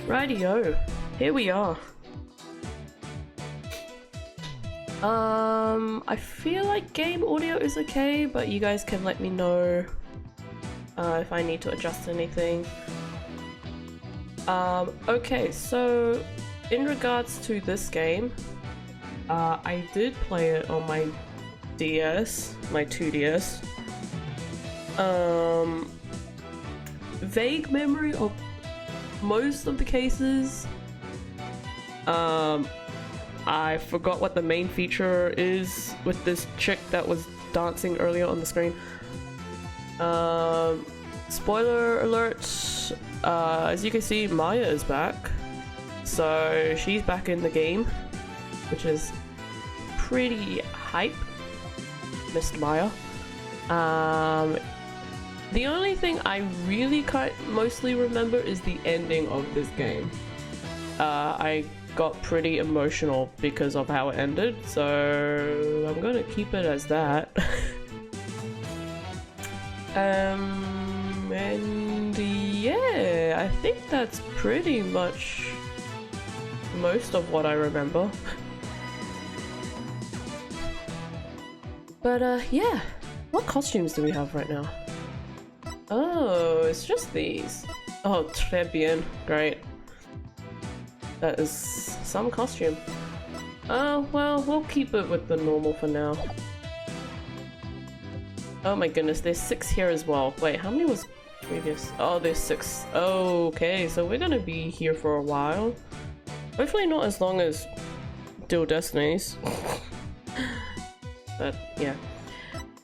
Rightio, here we are. I feel like game audio is okay, but you guys can let me know if I need to adjust anything. Okay, so in regards to this game, I did play it on my DS, my 2DS. Vague memory of most of the cases. I forgot what the main feature is with this chick that was dancing earlier on the screen. Spoiler alert, as you can see, Maya is back. So she's back in the game, which is pretty hype. Missed Maya. The only thing I really mostly remember is the ending of this game. I got pretty emotional because of how it ended, so I'm gonna keep it as that. And yeah, I think that's pretty much most of what I remember. But yeah, what costumes do we have right now? Oh, it's just these. Oh, très bien, great. That is some costume. Oh, well, we'll keep it with the normal for now. Oh my goodness, there's 6 here as well. Wait, how many was previous? Oh, there's 6. Okay, so we're gonna be here for a while. Hopefully not as long as Dual Destinies. But yeah.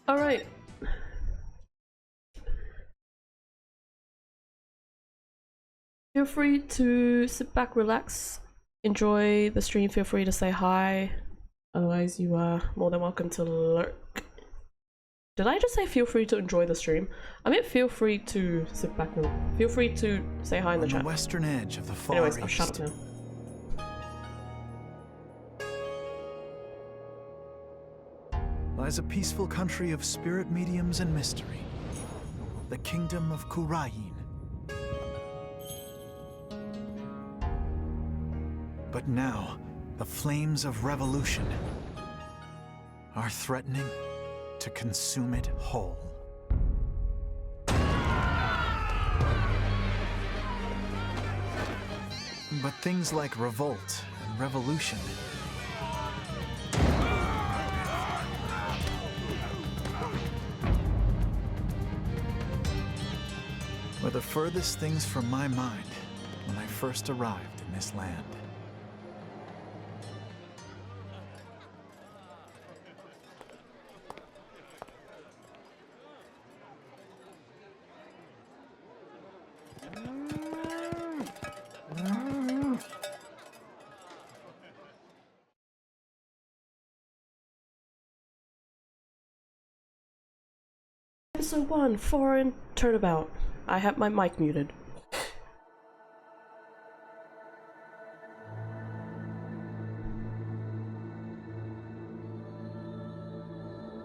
Alright. Feel free to sit back, relax, enjoy the stream, feel free to say hi. Otherwise, you are more than welcome to lurk. Did I just say feel free to enjoy the stream? I meant feel free to sit back and feel free to say hi in the chat. On the western edge of the Far Anyways, East. I'll shut up now. Lies a peaceful country of spirit mediums and mystery. The kingdom of Wright. But now, the flames of revolution are threatening to consume it whole. But things like revolt and revolution were the furthest things from my mind when I first arrived in this land. Episode 1, Foreign Turnabout. I have my mic muted.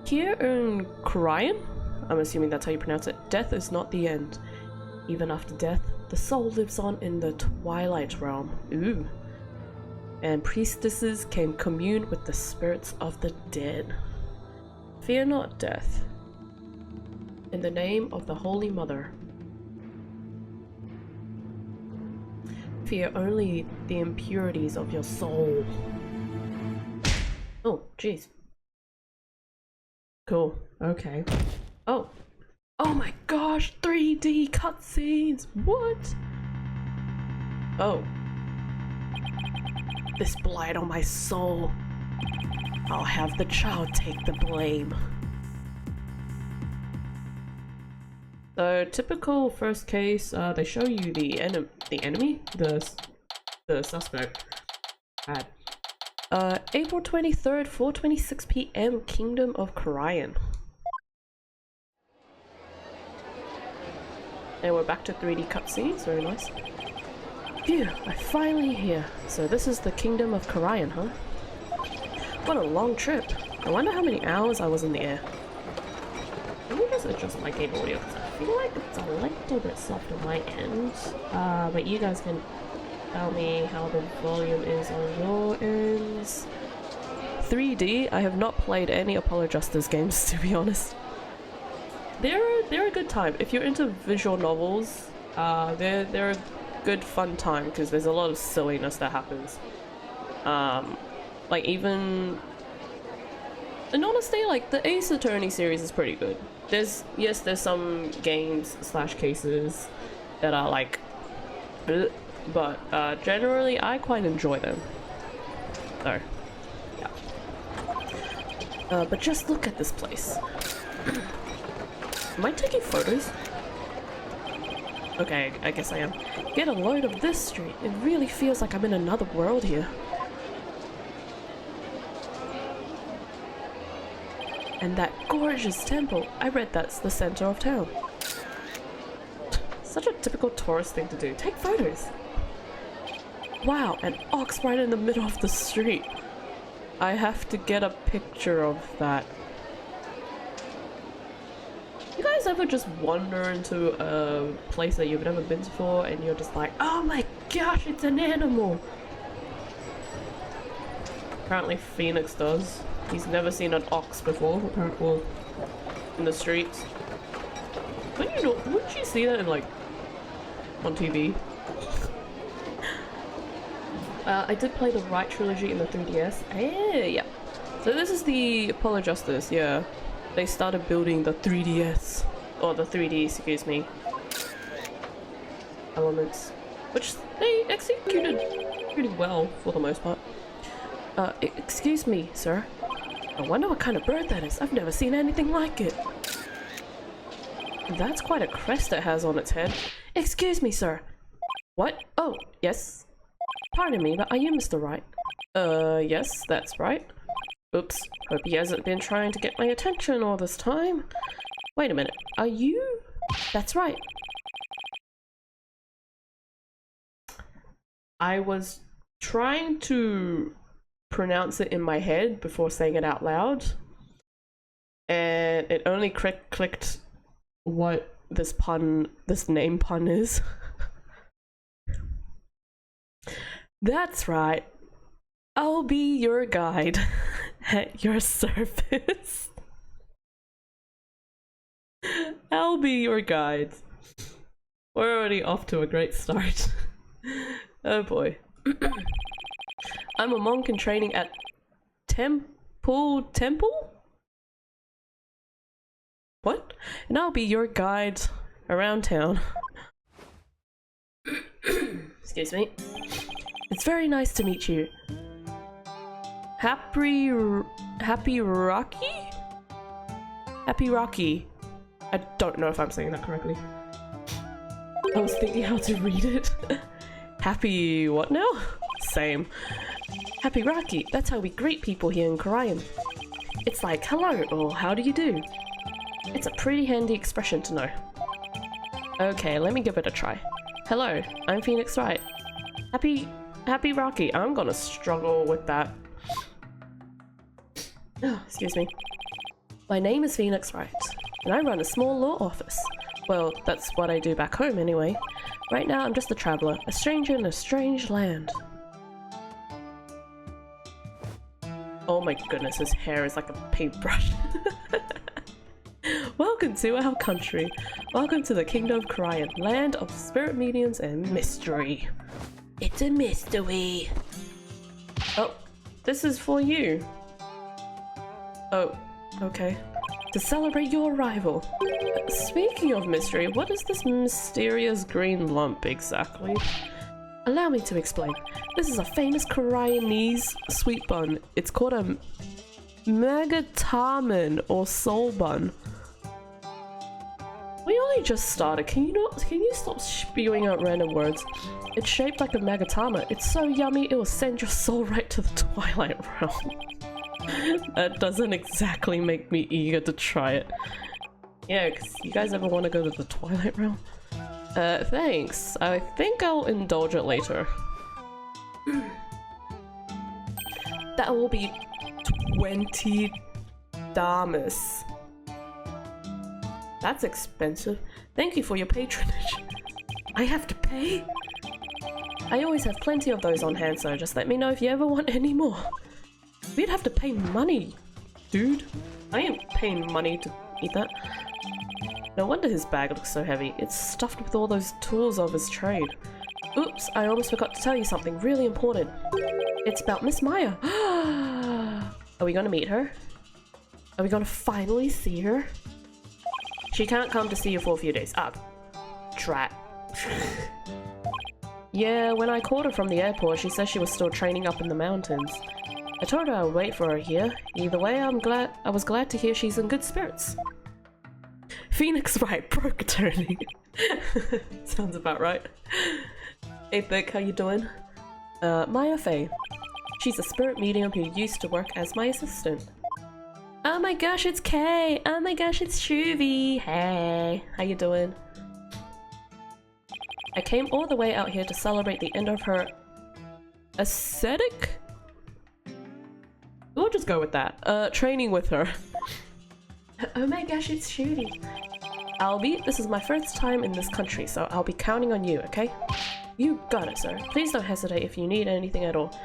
Here in Korean, I'm assuming that's how you pronounce it, death is not the end. Even after death, the soul lives on in the Twilight Realm. Ooh. And priestesses can commune with the spirits of the dead. Fear not death. In the name of the Holy Mother. Fear only the impurities of your soul. Oh, jeez. Cool. Okay. Oh. Oh my gosh, 3D cutscenes! What? Oh. This blight on my soul. I'll have the child take the blame. So, typical first case, they show you the enemy? The suspect. Bad. April 23rd, 4:26 PM, Kingdom of Korean. And we're back to 3D cutscenes, very nice. Phew, I'm finally here. So this is the Kingdom of Korean, huh? What a long trip. I wonder how many hours I was in the air. Let me just adjust my game audio, because I feel like it's a little bit soft on my end. But you guys can tell me how the volume is on your ends. 3D, I have not played any Apollo Justice games, to be honest. They're a good time. If you're into visual novels, they're a good fun time because there's a lot of silliness that happens. Like even... And honestly, like the Ace Attorney series is pretty good. There's some games slash cases that are like, but generally I quite enjoy them. So, yeah. But just look at this place. Am I taking photos? Okay, I guess I am. Get a load of this street. It really feels like I'm in another world here. And that gorgeous temple. I read that's the center of town. Such a typical tourist thing to do. Take photos. Wow, an ox right in the middle of the street. I have to get a picture of that. You guys ever just wander into a place that you've never been to before and you're just like, oh my gosh, it's an animal? Apparently Phoenix does. He's never seen an ox before, apparently, in the streets. Wouldn't you see that in like, on TV? I did play the Wright trilogy in the 3DS. Yeah. So this is the Apollo Justice, yeah. They started building the 3DS, or the 3D, excuse me, elements, which they executed pretty well for the most part. Excuse me, sir. I wonder what kind of bird that is. I've never seen anything like it. That's quite a crest it has on its head. Excuse me, sir. What? Oh, yes. Pardon me, but are you Mr. Wright? Yes, that's right. Oops, hope he hasn't been trying to get my attention all this time. Wait a minute, are you? That's right. I was trying to pronounce it in my head before saying it out loud, and it only clicked what this name pun is. That's right. I'll be your guide. At your service. I'll be your guide. We're already off to a great start. Oh boy. I'm a monk in training at Temple? What? And I'll be your guide around town. Excuse me. It's very nice to meet you. Happy Rocky? Happy Rocky. I don't know if I'm saying that correctly. I was thinking how to read it. Happy what now? Same. Happy Rocky. That's how we greet people here in Korean. It's like hello or how do you do? It's a pretty handy expression to know. Okay, let me give it a try. Hello, I'm Phoenix Wright. Happy Rocky. I'm gonna struggle with that. Oh, excuse me. My name is Phoenix Wright, and I run a small law office. Well, that's what I do back home anyway. Right now I'm just a traveler, a stranger in a strange land. Oh my goodness, his hair is like a paintbrush. Welcome to our country. Welcome to the Kingdom of Korean, land of spirit mediums and mystery. It's a mystery. Oh, this is for you. Oh, okay. To celebrate your arrival. Speaking of mystery, what is this mysterious green lump exactly? Allow me to explain. This is a famous Koreanese sweet bun. It's called a magatamen or soul bun. We only just started. Can you stop spewing out random words? It's shaped like a magatama. It's so yummy it will send your soul right to the Twilight Realm. That doesn't exactly make me eager to try it. Yeah, because you guys ever want to go to the Twilight Realm? Thanks. I think I'll indulge it later. That will be 20 damas. That's expensive. Thank you for your patronage. I have to pay? I always have plenty of those on hand, so just let me know if you ever want any more. We'd have to pay money, dude. I ain't paying money to eat that. No wonder his bag looks so heavy. It's stuffed with all those tools of his trade. Oops, I almost forgot to tell you something really important. It's about Miss Maya. Are we gonna meet her? Are we gonna finally see her? She can't come to see you for a few days. Ah, drat. Yeah, when I called her from the airport, she said she was still training up in the mountains. I told her I would wait for her here. Either way, I was glad to hear she's in good spirits. Phoenix Wright broke attorney. Sounds about right. Hey Vic, how you doing? Maya Faye. She's a spirit medium who used to work as my assistant. Oh my gosh, it's Kay! Oh my gosh, it's Shuvie! Hey, how you doing? I came all the way out here to celebrate the end of her ascetic? We'll just go with that. Training with her. Oh my gosh, it's Shuvie. This is my first time in this country, so I'll be counting on you, okay? You got it, sir. Please don't hesitate if you need anything at all.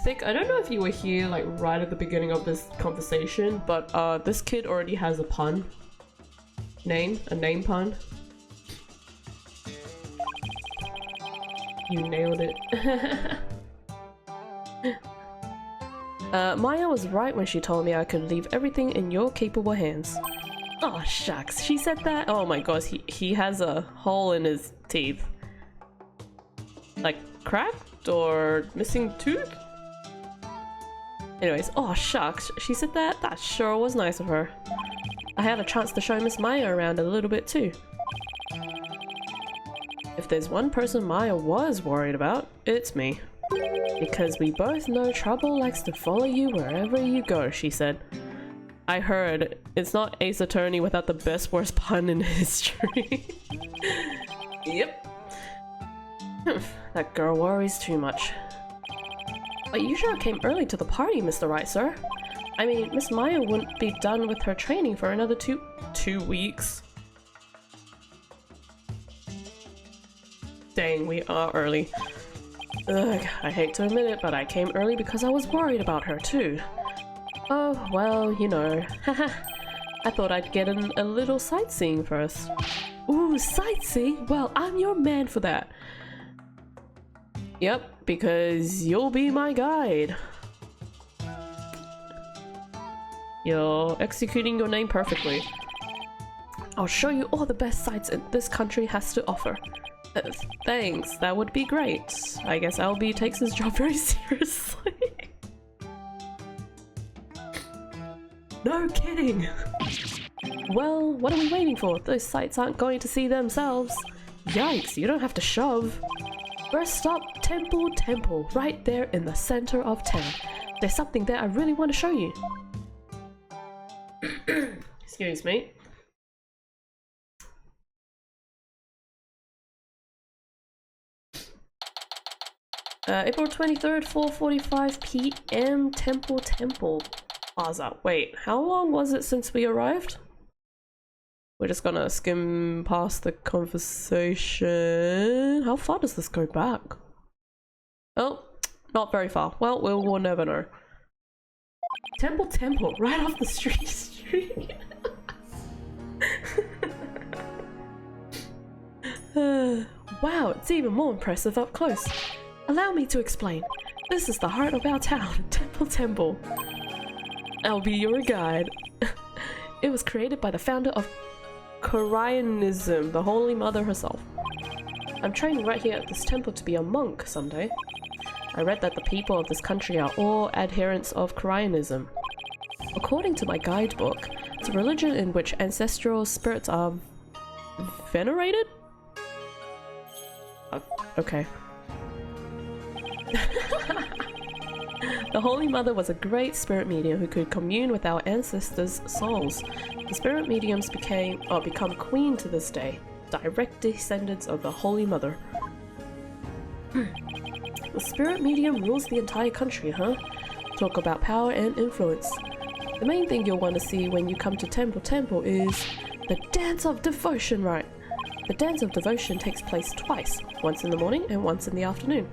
Thick, I don't know if you were here like right at the beginning of this conversation, but this kid already has a pun. A name pun. You nailed it. Maya was right when she told me I could leave everything in your capable hands. Oh shucks, she said that? Oh my gosh, he has a hole in his teeth. Like cracked or missing tooth? Anyways, oh shucks, she said that? That sure was nice of her. I had a chance to show Miss Maya around a little bit too. If there's one person Maya was worried about, it's me. Because we both know trouble likes to follow you wherever you go, she said. I heard, it's not Ace Attorney without the best worst pun in history. Yep. That girl worries too much. But you sure came early to the party, Mr. Wright, sir. I mean, Miss Maya wouldn't be done with her training for another two weeks. Dang, we are early. Ugh, I hate to admit it, but I came early because I was worried about her too. Oh, well, you know. Haha. I thought I'd get in a little sightseeing first. Ooh, sightseeing? Well, I'm your man for that. Yep, because you'll be my guide. You're executing your name perfectly. I'll show you all the best sights this country has to offer. Thanks, that would be great. I guess Albie takes his job very seriously. No kidding! Well, what are we waiting for? Those sights aren't going to see themselves. Yikes, you don't have to shove. First stop, Temple, right there in the center of town. There's something there I really want to show you. Excuse me. April 23rd, 4:45 p.m. Temple Plaza. Wait, how long was it since we arrived? We're just gonna skim past the conversation. How far does this go back? Oh, not very far. Well, we'll never know. Temple, right off the street. Wow, it's even more impressive up close. Allow me to explain. This is the heart of our town, Temple. I'll be your guide. It was created by the founder of Koreanism, the Holy Mother herself. I'm training right here at this temple to be a monk someday. I read that the people of this country are all adherents of Koreanism. According to my guidebook, it's a religion in which ancestral spirits are venerated? Okay. The Holy Mother was a great spirit medium who could commune with our ancestors' souls. The spirit mediums become queen to this day, direct descendants of the Holy Mother. The spirit medium rules the entire country, huh? Talk about power and influence. The main thing you'll want to see when you come to Temple is the Dance of Devotion, right? The dance of devotion takes place twice, once in the morning and once in the afternoon.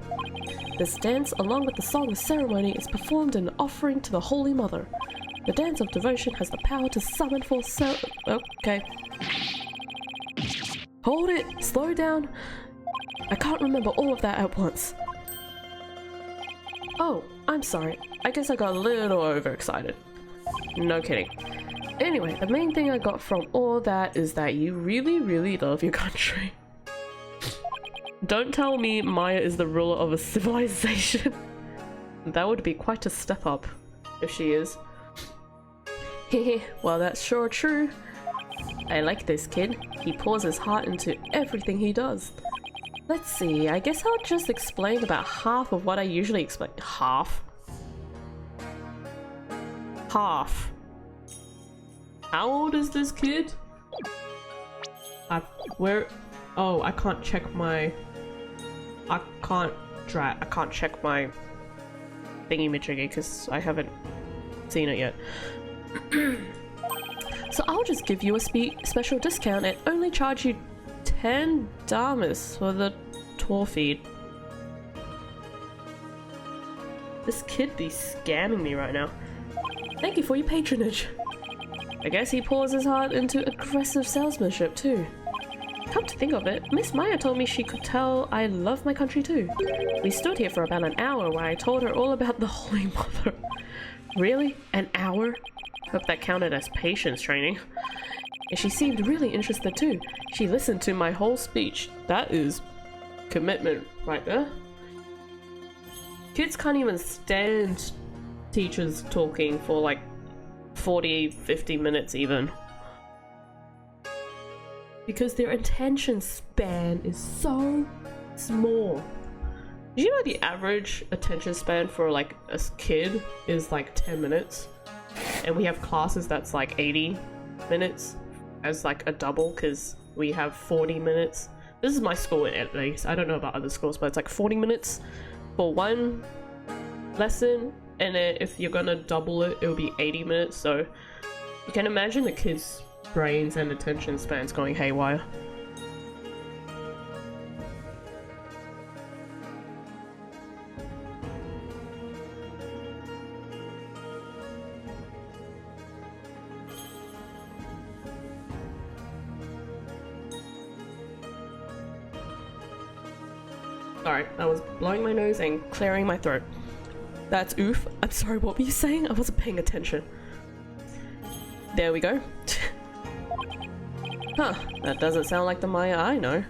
This dance, along with the song of ceremony, is performed in offering to the Holy Mother. The dance of devotion has the power to summon for okay. Hold it! Slow down! I can't remember all of that at once. Oh, I'm sorry. I guess I got a little overexcited. No kidding. Anyway, the main thing I got from all that is that you really, really love your country. Don't tell me Maya is the ruler of a civilization. That would be quite a step up, if she is. Hehe, well that's sure true. I like this kid. He pours his heart into everything he does. Let's see, I guess I'll just explain about half of what I usually explain. Half? Half. How old is this kid? Oh, I can't check my... I can't check my thingy-majiggy because I haven't seen it yet. So I'll just give you a special discount and only charge you 10 damas for the tour feed. This kid be scamming me right now. Thank you for your patronage. I guess he pours his heart into aggressive salesmanship too. Come to think of it, Miss Maya told me she could tell I love my country too. We stood here for about an hour while I told her all about the Holy Mother. Really? An hour? Hope that counted as patience training. And she seemed really interested too. She listened to my whole speech. That is commitment right there. Kids can't even stand teachers talking for like 40-50 minutes even. Because their attention span is so small. Did you know the average attention span for like a kid is like 10 minutes? And we have classes that's like 80 minutes as like a double because we have 40 minutes. This is my school at least. I don't know about other schools, but it's like 40 minutes for one lesson. And then if you're gonna double it, it'll be 80 minutes. So you can imagine the kids' brains and attention spans going haywire. Sorry, I was blowing my nose and clearing my throat. That's oof. I'm sorry, what were you saying? I wasn't paying attention. There we go. Huh, that doesn't sound like the Maya I know.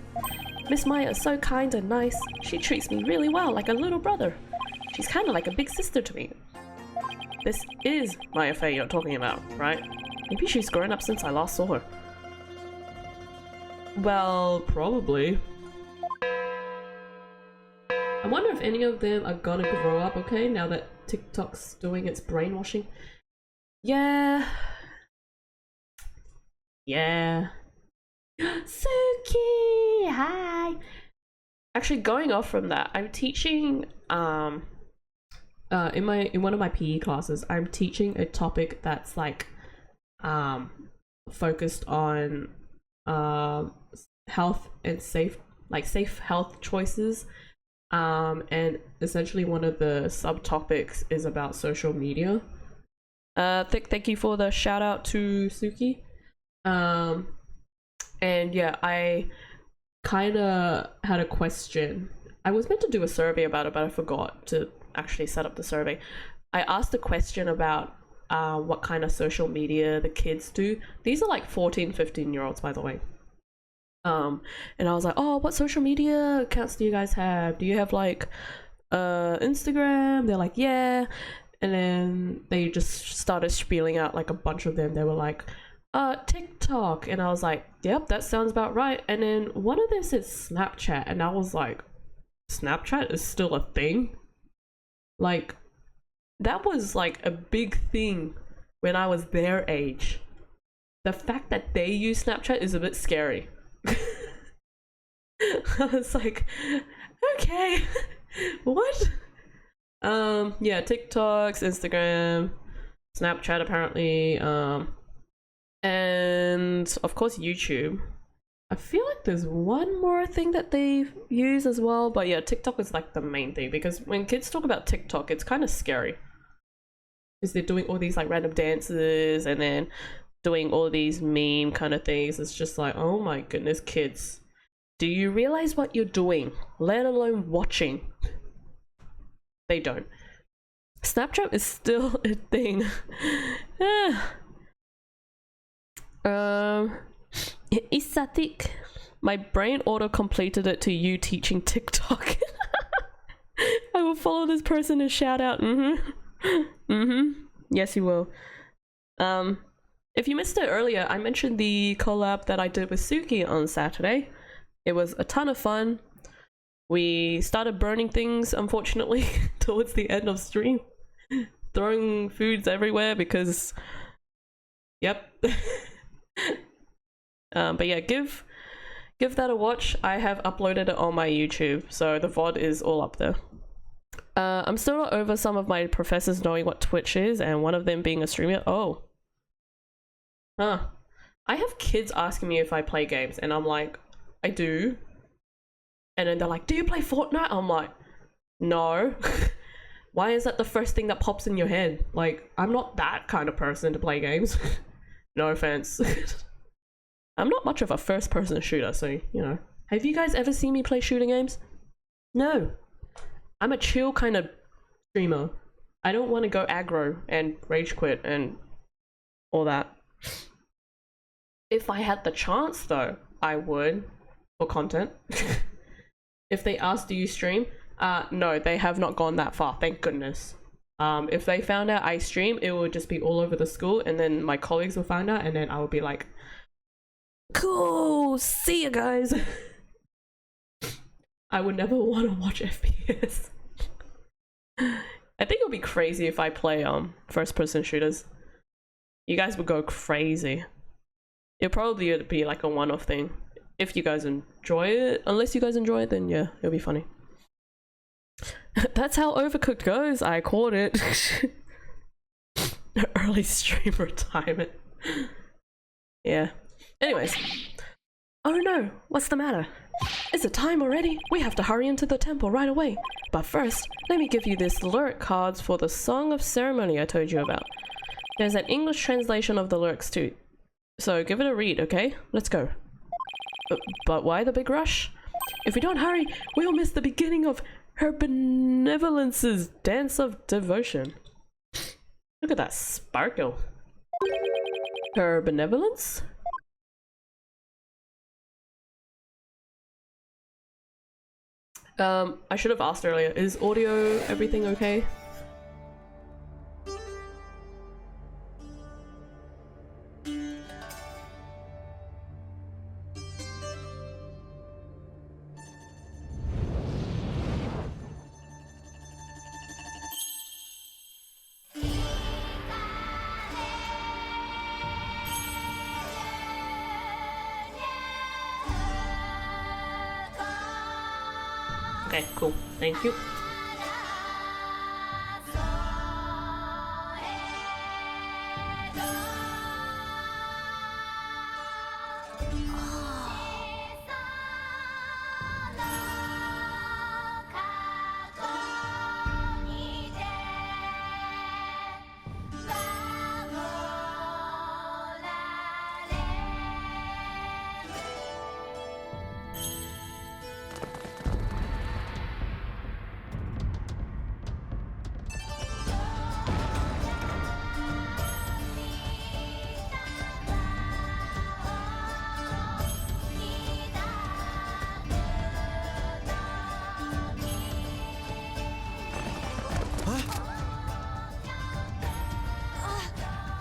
Miss Maya is so kind and nice. She treats me really well, like a little brother. She's kind of like a big sister to me. This is Maya Fey you're talking about, right? Maybe she's grown up since I last saw her. Well, probably. I wonder if any of them are gonna grow up, okay, now that TikTok's doing its brainwashing. Yeah. Yeah. Suki! Hi! Actually, going off from that, I'm teaching, in one of my PE classes, I'm teaching a topic that's like, focused on, health and safe health choices. And essentially one of the subtopics is about social media. Thank you for the shout out to Suki. And yeah, I kind of had a question. I was meant to do a survey about it, but I forgot to actually set up the survey. I asked a question about what kind of social media the kids do. These are like 14-15-year-olds, by the way. And I was like, oh, what social media accounts do you guys have? Do you have like Instagram? They're like, yeah. And then they just started spieling out like a bunch of them. They were like, TikTok. And I was like, yep, that sounds about right. And then one of them said Snapchat, and I was like, Snapchat is still a thing? Like, that was like a big thing when I was their age. The fact that they use Snapchat is a bit scary. I was like, okay, what? Yeah, TikToks, Instagram, Snapchat apparently, and of course YouTube. I feel like there's one more thing that they use as well, but yeah, TikTok is like the main thing, because when kids talk about TikTok, it's kind of scary. Because they're doing all these like random dances and then doing all these meme kind of things. It's just like, oh my goodness, kids. Do you realize what you're doing, let alone watching? They don't. Snapchat is still a thing. Isatik. My brain auto-completed it to you teaching TikTok. I will follow this person and shout out. Yes, you will. If you missed it earlier, I mentioned the collab that I did with Suki on Saturday. It was a ton of fun. We started burning things, unfortunately, towards the end of stream. Throwing foods everywhere because... Yep. But yeah, give that a watch. I have uploaded it on my YouTube, so the VOD is all up there. I'm still not over some of my professors knowing what Twitch is, and one of them being a streamer. Oh. Huh. I have kids asking me if I play games, and I'm like, I do. And then they're like, do you play Fortnite? I'm like, no. Why is that the first thing that pops in your head? Like, I'm not that kind of person to play games. No offense. I'm not much of a first-person shooter, so, you know. Have you guys ever seen me play shooting games? No. I'm a chill kind of streamer. I don't want to go aggro and rage quit and all that. If I had the chance, though, I would. For content. If they asked, do you stream? No, they have not gone that far, thank goodness. If they found out I stream, it would just be all over the school, and then my colleagues will find out, and then I would be like, cool, see you guys. I would never want to watch FPS. I think it would be crazy if I play first-person shooters. You guys would go crazy. It'll probably be like a one-off thing. If you guys enjoy it. Unless you guys enjoy it, then yeah, it'll be funny. That's how Overcooked goes. I caught it. Early stream retirement. Yeah. Anyways. Oh no, what's the matter? Is it time already? We have to hurry into the temple right away. But first, let me give you this lyric cards for the Song of Ceremony I told you about. There's an English translation of the lyrics too. So give it a read, okay? Let's go. But why the big rush? If we don't hurry, we'll miss the beginning of Her Benevolence's Dance of Devotion. Look at that sparkle. Her Benevolence? I should have asked earlier, is audio everything okay? Okay, cool. Thank you.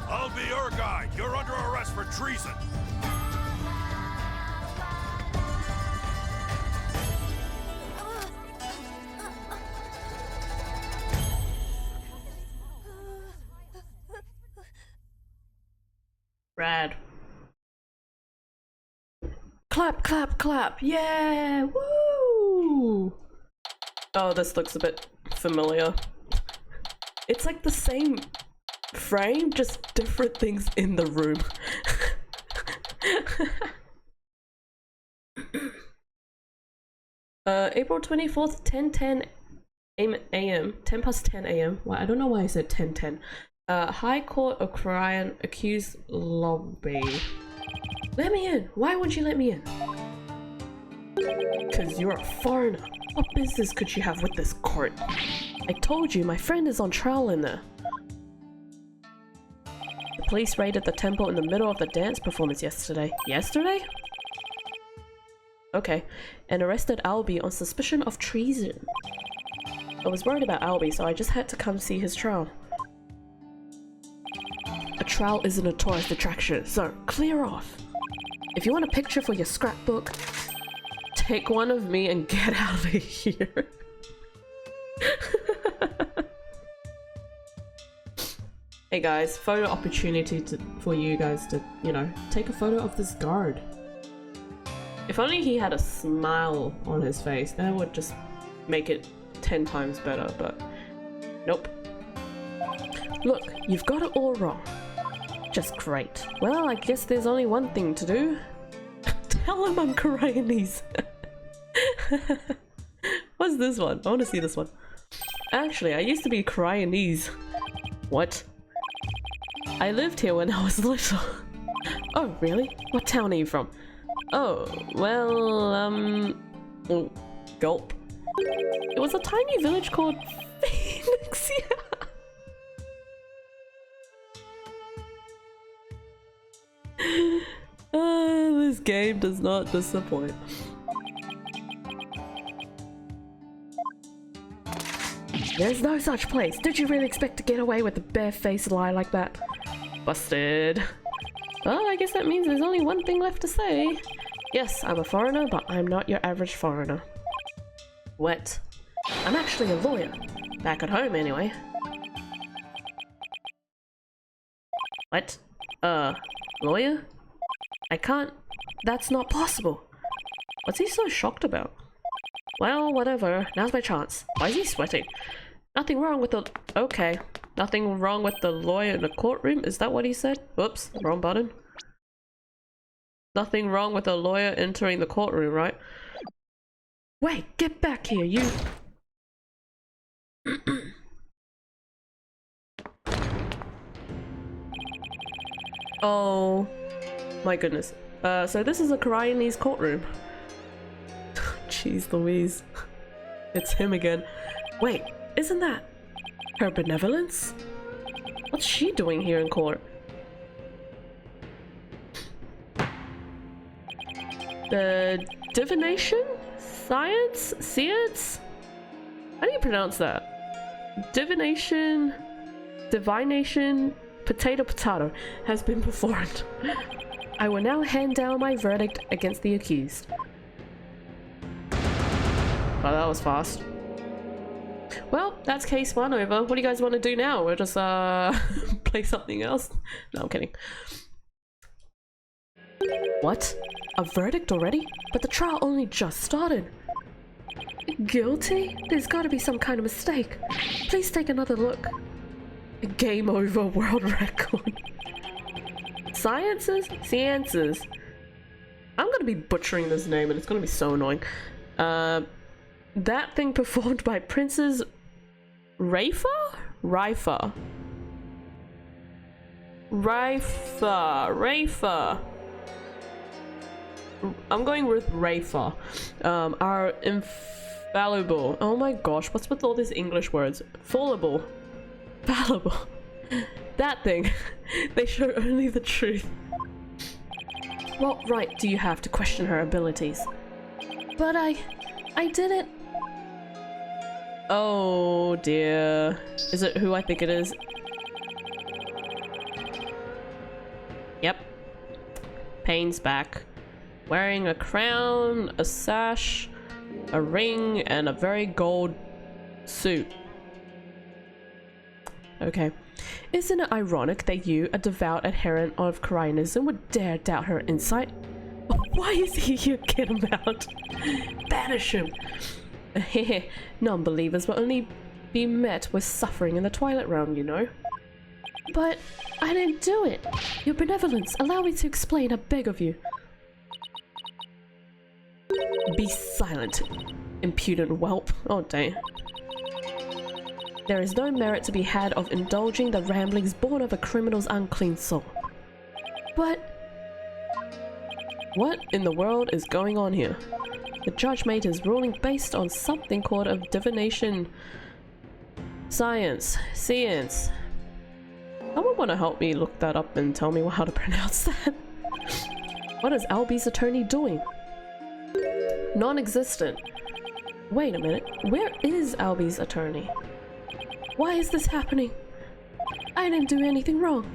I'll be your guide. You're under arrest for treason. Rad. Clap, clap, clap. Yeah! Woo! Oh, this looks a bit familiar. It's like the same frame, just different things in the room. April 24th, 10:10 a.m. 10 past 10 a.m. Well, I don't know why I said 10:10. High Court of Orion accused lobby. Let me in! Why won't you let me in? Cause you're a foreigner. What business could you have with this court? I told you, my friend is on trial in there. The police raided the temple in the middle of the dance performance yesterday. Yesterday? Okay. And arrested Albie on suspicion of treason. I was worried about Albie, so I just had to come see his trial. A trial isn't a tourist attraction, so clear off. If you want a picture for your scrapbook, take one of me and get out of here. Hey guys, photo opportunity for you guys to, you know, take a photo of this guard. If only he had a smile on his face, that would just make it 10 times better, but nope. Look, you've got it all wrong. Just great. Well, I guess there's only one thing to do. Tell him I'm Koreanese. What's this one? I want to see this one. Actually, I used to be Koreanese. What? I lived here when I was little. Oh, really? What town are you from? Oh, well, gulp. It was a tiny village called Phoenix, yeah. This game does not disappoint. There's no such place. Did you really expect to get away with a bare-faced lie like that? Busted. Well, I guess that means there's only one thing left to say. Yes, I'm a foreigner, but I'm not your average foreigner. What? I'm actually a lawyer. Back at home, anyway. What? Lawyer? I can't... That's not possible. What's he so shocked about? Well, whatever. Now's my chance. Why is he sweating? Nothing wrong with the... Okay. Nothing wrong with the lawyer in the courtroom? Is that what he said? Whoops. Wrong button. Nothing wrong with a lawyer entering the courtroom, right? Wait! Get back here, you... Oh... My goodness. So this is a Koreanese courtroom. Jeez Louise. It's him again. Wait, isn't that her benevolence? What's she doing here in court? The divination? Science? Science? How do you pronounce that? Divination? Divination? Potato has been performed. I will now hand down my verdict against the accused. Oh, that was fast. Well, that's case one over. What do you guys want to do now? We'll just play something else? No, I'm kidding. What? A verdict already? But the trial only just started. Guilty? There's gotta be some kind of mistake. Please take another look. Game over, world record. Sciences? Sciences. I'm gonna be butchering this name and it's gonna be so annoying. That thing performed by Princess Raifa? Raifa. I'm going with Raifa. Our infallible. Oh my gosh, what's with all these English words? Fallible. Fallible. That thing. They show only the truth. What right do you have to question her abilities? But I didn't. Oh dear. Is it who I think it is? Yep. Payne's back. Wearing a crown, a sash, a ring, and a very gold suit. Okay. Isn't it ironic that you, a devout adherent of Koreanism, would dare doubt her insight? Why is he here? Get him out. Banish him. Non-believers will only be met with suffering in the Twilight Realm, you know. But I didn't do it. Your benevolence, allow me to explain, I beg of you. Be silent. Impudent whelp. Oh, dang. There is no merit to be had of indulging the ramblings born of a criminal's unclean soul. But what in the world is going on here? The judge made his ruling based on something called a divination. Science. Someone want to help me look that up and tell me how to pronounce that? What is Albie's attorney doing? Non-existent. Wait a minute. Where is Albie's attorney? Why is this happening? I didn't do anything wrong.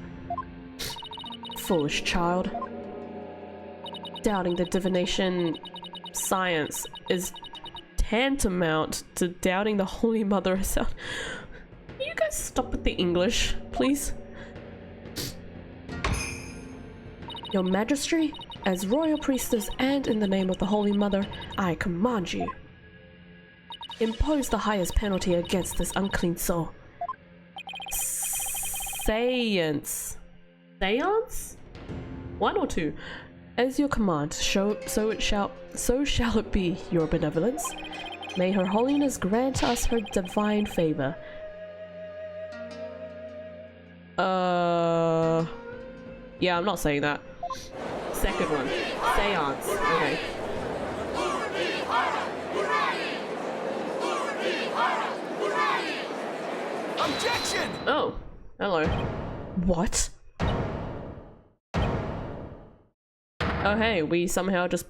Foolish child. Doubting the divination science is tantamount to doubting the Holy Mother herself. Can you guys stop with the English, please? Your Majesty, as royal priestess and in the name of the Holy Mother, I command you. Impose the highest penalty against this unclean soul. Seance? 1 or 2? As your command, so shall it be, your benevolence. May her holiness grant us her divine favor. Yeah, I'm not saying that. Second one. Seance. Okay. Objection! Oh, hello. What? Oh hey, we somehow just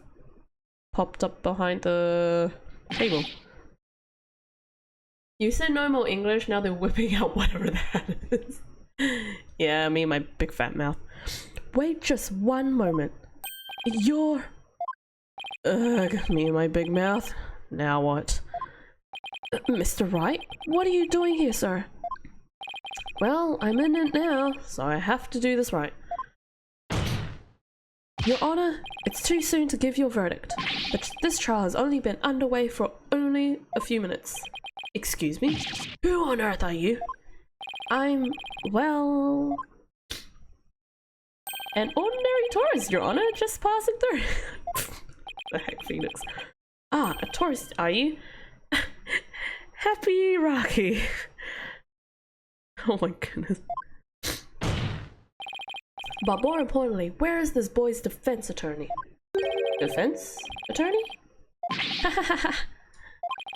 popped up behind the table. You said no more English, now they're whipping out whatever that is. Yeah, me and my big fat mouth. Wait just one moment. You're... Ugh, me and my big mouth. Now what? Mr. Wright, what are you doing here, sir? Well, I'm in it now, so I have to do this right. Your Honor, it's too soon to give your verdict, but this trial has only been underway for only a few minutes. Excuse me? Who on earth are you? I'm, well... an ordinary tourist, Your Honor, just passing through. The heck, Phoenix? Ah, a tourist, are you? Happy Rocky. Oh my goodness. But more importantly, where is this boy's defense attorney? Defense attorney?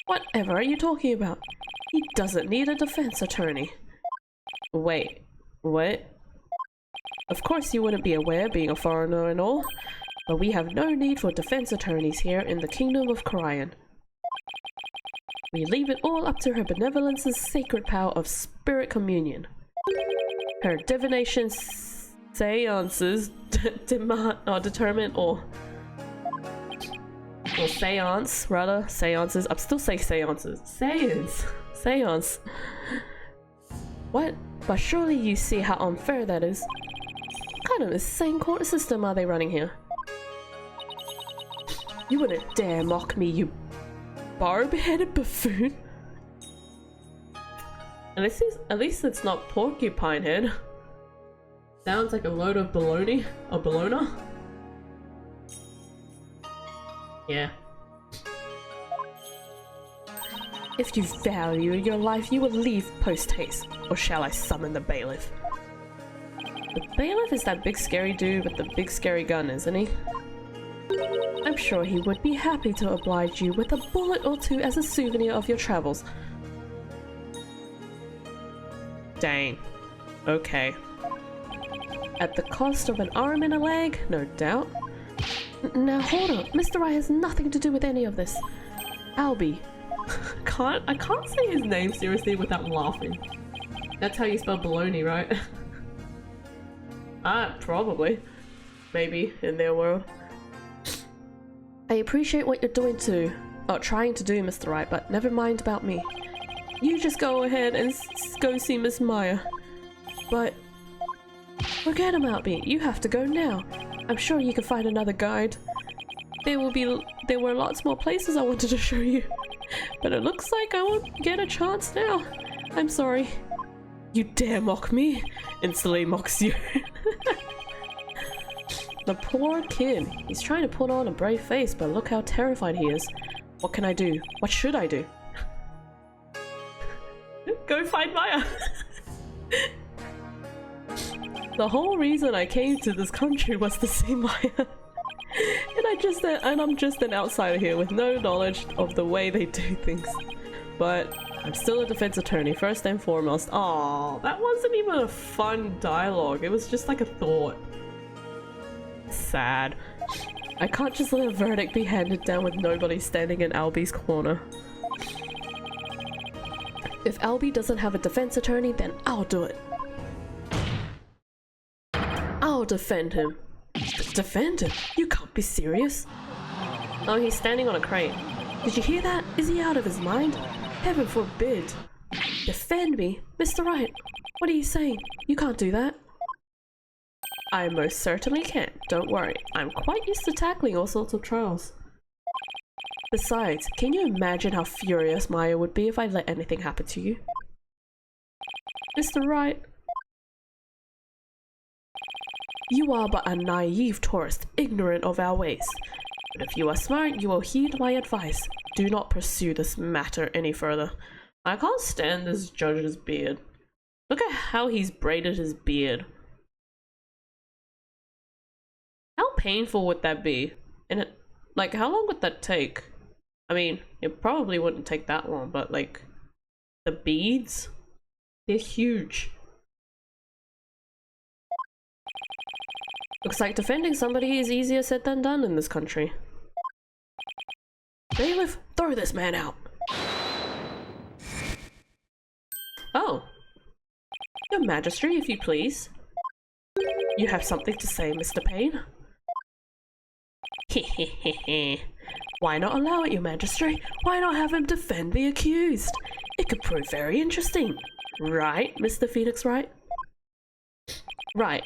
Whatever are you talking about? He doesn't need a defense attorney. Wait, what? Of course you wouldn't be aware, being a foreigner and all, but we have no need for defense attorneys here in the Kingdom of Kharian. We leave it all up to her benevolence's sacred power of spirit communion. Her divination seances determine or seance, rather, seances. I'm still saying seances. Seance. What? But surely you see how unfair that is. What kind of insane court system are they running here? You wouldn't dare mock me, you barb-headed buffoon. At least it's not porcupine head. Sounds like a load of baloney or bologna. Yeah. If you value your life, you will leave post-haste, or shall I summon the bailiff? The bailiff is that big scary dude with the big scary gun, isn't he? I'm sure he would be happy to oblige you with a bullet or two as a souvenir of your travels. Dang. Okay. At the cost of an arm and a leg, no doubt. Now hold on, Mr. Wright has nothing to do with any of this. Albie. I can't say his name seriously without laughing. That's how you spell baloney, right? Probably. Maybe, in their world. I appreciate what you're trying to do, Mr. Wright, but never mind about me. You just go ahead and go see Miss Maya. But forget about me. You have to go now. I'm sure you can find another guide. There were lots more places I wanted to show you, but it looks like I won't get a chance now. I'm sorry. You dare mock me? Instantly mocks you. The poor kid. He's trying to put on a brave face, but look how terrified he is. What can I do? What should I do? Go find Maya! The whole reason I came to this country was to see Maya. And I'm just an outsider here with no knowledge of the way they do things. But I'm still a defense attorney, first and foremost. Aww, that wasn't even a fun dialogue. It was just like a thought. Sad. I can't just let a verdict be handed down with nobody standing in Albie's corner. If Albie doesn't have a defense attorney, then I'll do it. I'll defend him. Defend him? You can't be serious. Oh, he's standing on a crate. Did you hear that? Is he out of his mind? Heaven forbid. Defend me? Mr. Wright, what are you saying? You can't do that. I most certainly can't. Don't worry. I'm quite used to tackling all sorts of trials. Besides, can you imagine how furious Maya would be if I let anything happen to you? Mr. Wright, you are but a naive tourist, ignorant of our ways. But if you are smart, you will heed my advice. Do not pursue this matter any further. I can't stand this judge's beard. Look at how he's braided his beard. How painful would that be? And it, like, how long would that take? I mean, it probably wouldn't take that long, but like, the beads? They're huge. Looks like defending somebody is easier said than done in this country. Bailiff, throw this man out! Oh. Your Majesty, if you please. You have something to say, Mr. Payne? Hehehehe. Why not allow it, Your Majesty? Why not have him defend the accused? It could prove very interesting. Right, Mr. Phoenix Wright? Right.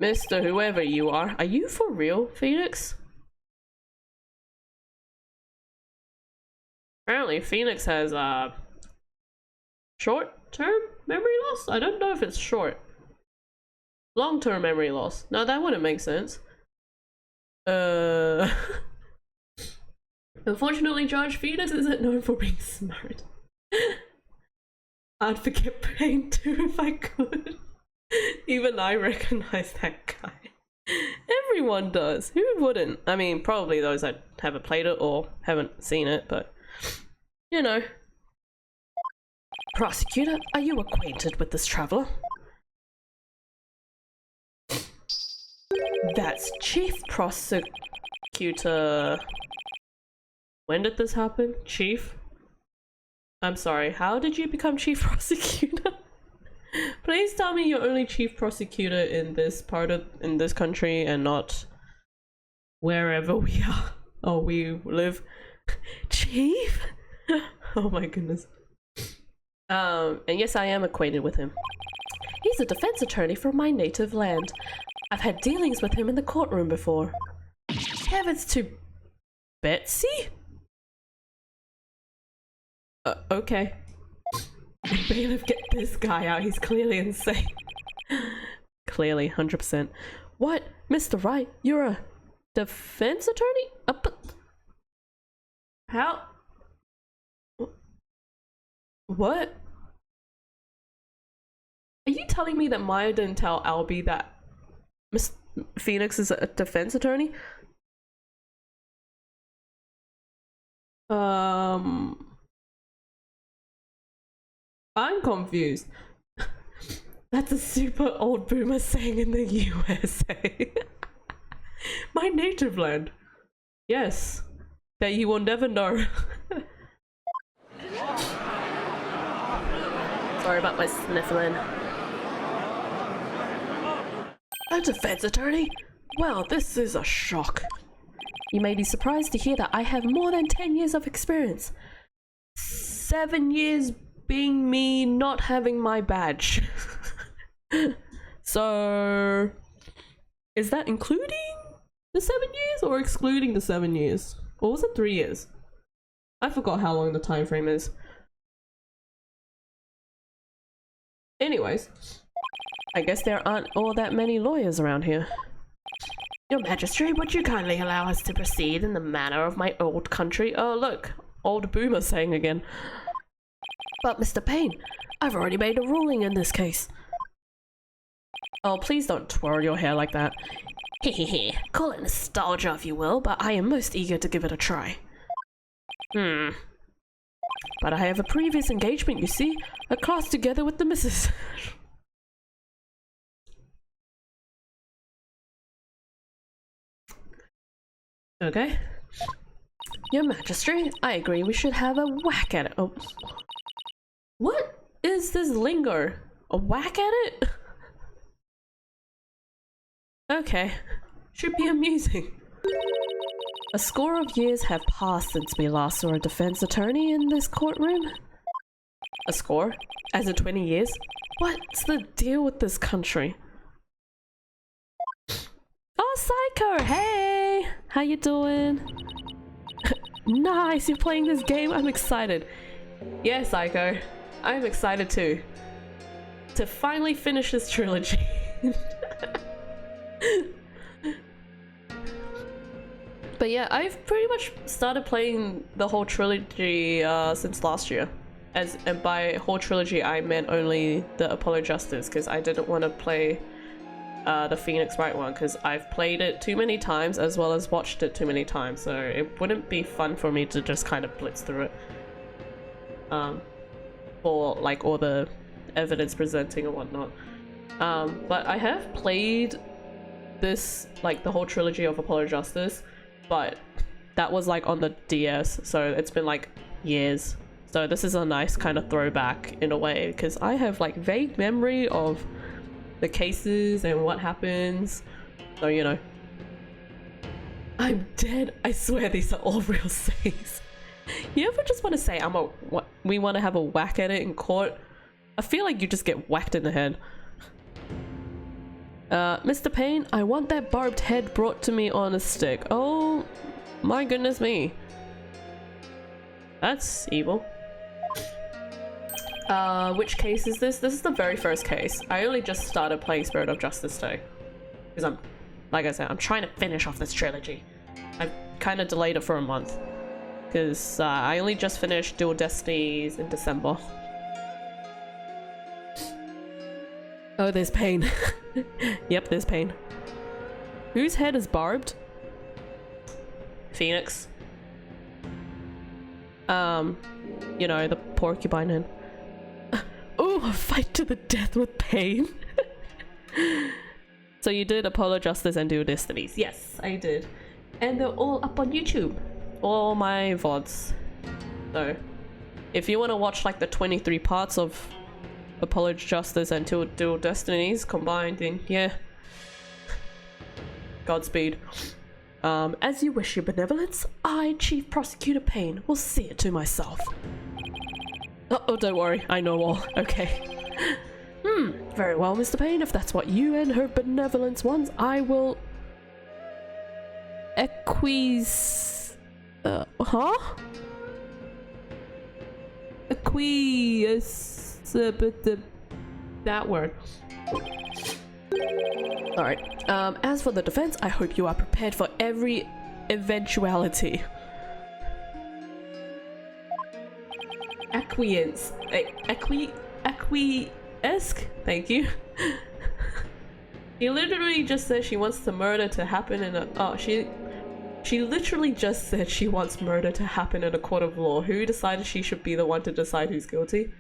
Mr. Whoever you are you for real, Phoenix? Apparently Phoenix has short-term memory loss? I don't know if it's short. Long-term memory loss. No, that wouldn't make sense. Unfortunately, Judge, Phoenix isn't known for being smart. I'd forget Pain too if I could. Even I recognize that guy. Everyone does. Who wouldn't? I mean, probably those that haven't played it or haven't seen it, but you know. Prosecutor, are you acquainted with this traveler? That's Chief Prosecutor. When did this happen? Chief? I'm sorry, how did you become Chief Prosecutor? Please tell me you're only Chief Prosecutor in this country and not wherever we are or we live. Chief? Oh my goodness. And yes, I am acquainted with him. He's a defense attorney from my native land. I've had dealings with him in the courtroom before. Heavens to Betsy? Okay. Bailiff, get this guy out. He's clearly insane. Clearly, 100%. What? Mr. Wright, you're a defense attorney? How? What? Are you telling me that Maya didn't tell Albie that Miss Phoenix is a defense attorney? I'm confused. That's a super old boomer saying in the USA. My native land. Yes. That you will never know. Sorry about my sniffling. A defense attorney? Well, this is a shock. You may be surprised to hear that I have more than 10 years of experience. 7 years being me not having my badge. So, is that including the 7 years or excluding the 7 years? Or was it 3 years? I forgot how long the time frame is. Anyways, I guess there aren't all that many lawyers around here. Your Majesty, would you kindly allow us to proceed in the manner of my old country? Oh, look, old boomer saying again. But Mr. Payne, I've already made a ruling in this case. Oh, please don't twirl your hair like that. Hehehe, call it nostalgia if you will, but I am most eager to give it a try. But I have a previous engagement, you see? A class together with the missus. Okay. Your Majesty, I agree we should have a whack at it. Oh. What is this lingo? A whack at it? Okay. Should be amusing. A score of years have passed since we last saw a defense attorney in this courtroom. A score? As in 20 years? What's the deal with this country? Oh, Psycho! Hey! How you doing? Nice, you're playing this game? I'm excited. Yeah, Psycho. I'm excited too. To finally finish this trilogy. But yeah, I've pretty much started playing the whole trilogy since last year. And by whole trilogy, I meant only the Apollo Justice, because I didn't want to play the Phoenix Wright one, because I've played it too many times as well as watched it too many times, so it wouldn't be fun for me to just kind of blitz through it. For like all the evidence presenting and whatnot. But I have played this, like the whole trilogy of Apollo Justice, but that was like on the DS, so it's been like years. So this is a nice kind of throwback in a way, because I have like vague memory of the cases and what happens. So, you know. I'm dead. I swear these are all real sayings. You ever just want to say, we want to have a whack at it in court? I feel like you just get whacked in the head. Mr. Payne, I want that barbed head brought to me on a stick. Oh, my goodness me. That's evil. Which case is this? This is the very first case. I only just started playing Spirit of Justice today. Because like I said, I'm trying to finish off this trilogy. I've kind of delayed it for a month. Because I only just finished Dual Destinies in December. Oh, there's Pain. Yep, there's Pain. Whose head is barbed? Phoenix. You know, the porcupine head. Oh, a fight to the death with Pain. So you did Apollo Justice and Dual Destinies. Yes, I did. And they're all up on YouTube. All my VODs. So, if you want to watch like the 23 parts of Apollo Justice and Dual Destinies combined, then yeah. Godspeed. As you wish, your benevolence, I, Chief Prosecutor Payne, will see it to myself. Oh, don't worry, I know all. Okay. Very well, Mr. Payne, if that's what you and her benevolence wants, I will... that word. Alright, as for the defense, I hope you are prepared for every eventuality. Acquiesce? Thank you. She literally just said she wants the murder to happen in a... Oh, she literally just said she wants murder to happen in a court of law. Who decided she should be the one to decide who's guilty?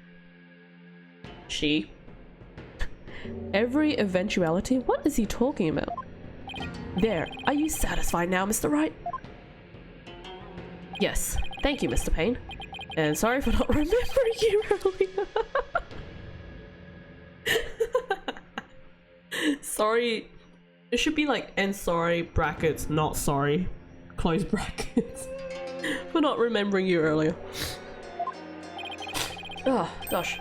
She. Every eventuality? What is he talking about? There. Are you satisfied now, Mr. Wright? Yes. Thank you, Mr. Payne. And sorry for not remembering you earlier. Sorry. It should be like, and sorry, brackets, not sorry. Close brackets. For not remembering you earlier. Oh, gosh.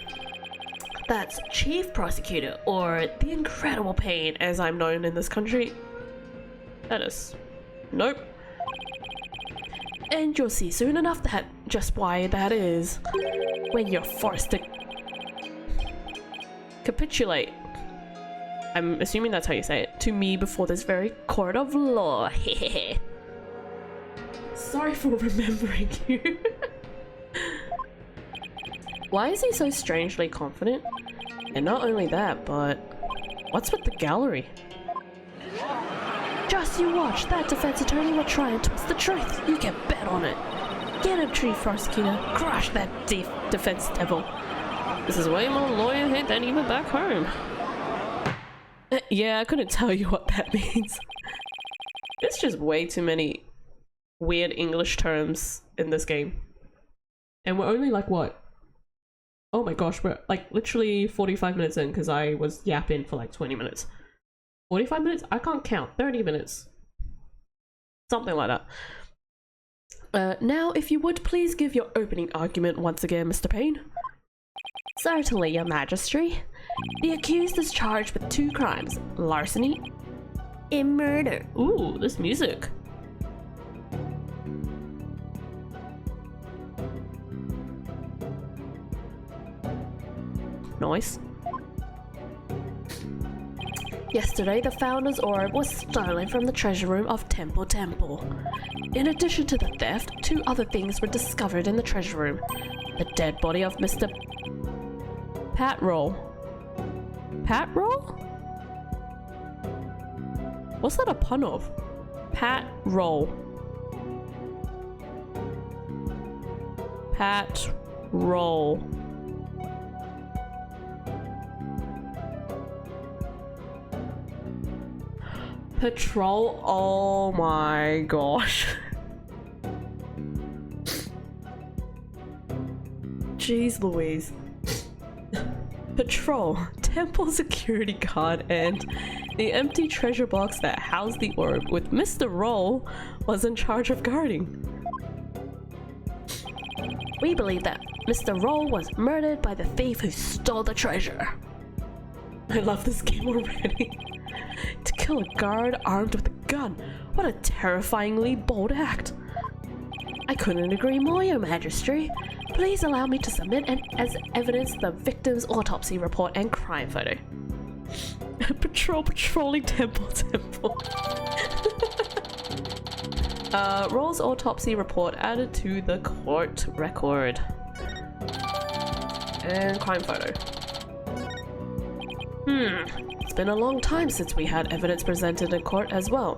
That's Chief Prosecutor, or the Incredible Payne, as I'm known in this country. That is... Nope. And you'll see soon enough that just why that is. When you're forced to... capitulate. I'm assuming that's how you say it. to me before this very court of law. Sorry for remembering you. Why is he so strangely confident? And not only that, but what's with the gallery? Just you watch, that defense attorney will try and twist the truth. You can bet on it. Get him, chief prosecutor. Crush that defense devil. This is way more lawyer hate than even back home. Yeah, I couldn't tell you what that means. There's just way too many weird English terms in this game. And we're only like, what? Oh my gosh, we're like literally 45 minutes in because I was yapping for like 20 minutes. 45 minutes? I can't count. 30 minutes. Something like that. Now, if you would please give your opening argument once again, Mr. Payne. Certainly, Your Majesty. The accused is charged with 2 crimes, larceny and murder. Ooh, this music. Nice. Yesterday, the Founder's Orb was stolen from the treasure room of Temple. In addition to the theft, 2 other things were discovered in the treasure room. The dead body of Mr. Patroll. Patroll? What's that a pun of? Patroll. Patroll. Patrol, oh my gosh. Jeez Louise. Patrol, temple security guard, and the empty treasure box that housed the orb with Mr. Roll was in charge of guarding. We believe that Mr. Roll was murdered by the thief who stole the treasure. I love this game already. To kill a guard armed with a gun. What a terrifyingly bold act. I couldn't agree more, Your Majesty. Please allow me to submit as evidence the victim's autopsy report and crime photo. Patrolling temple. Roll's autopsy report added to the court record. And crime photo. It's been a long time since we had evidence presented in court as well.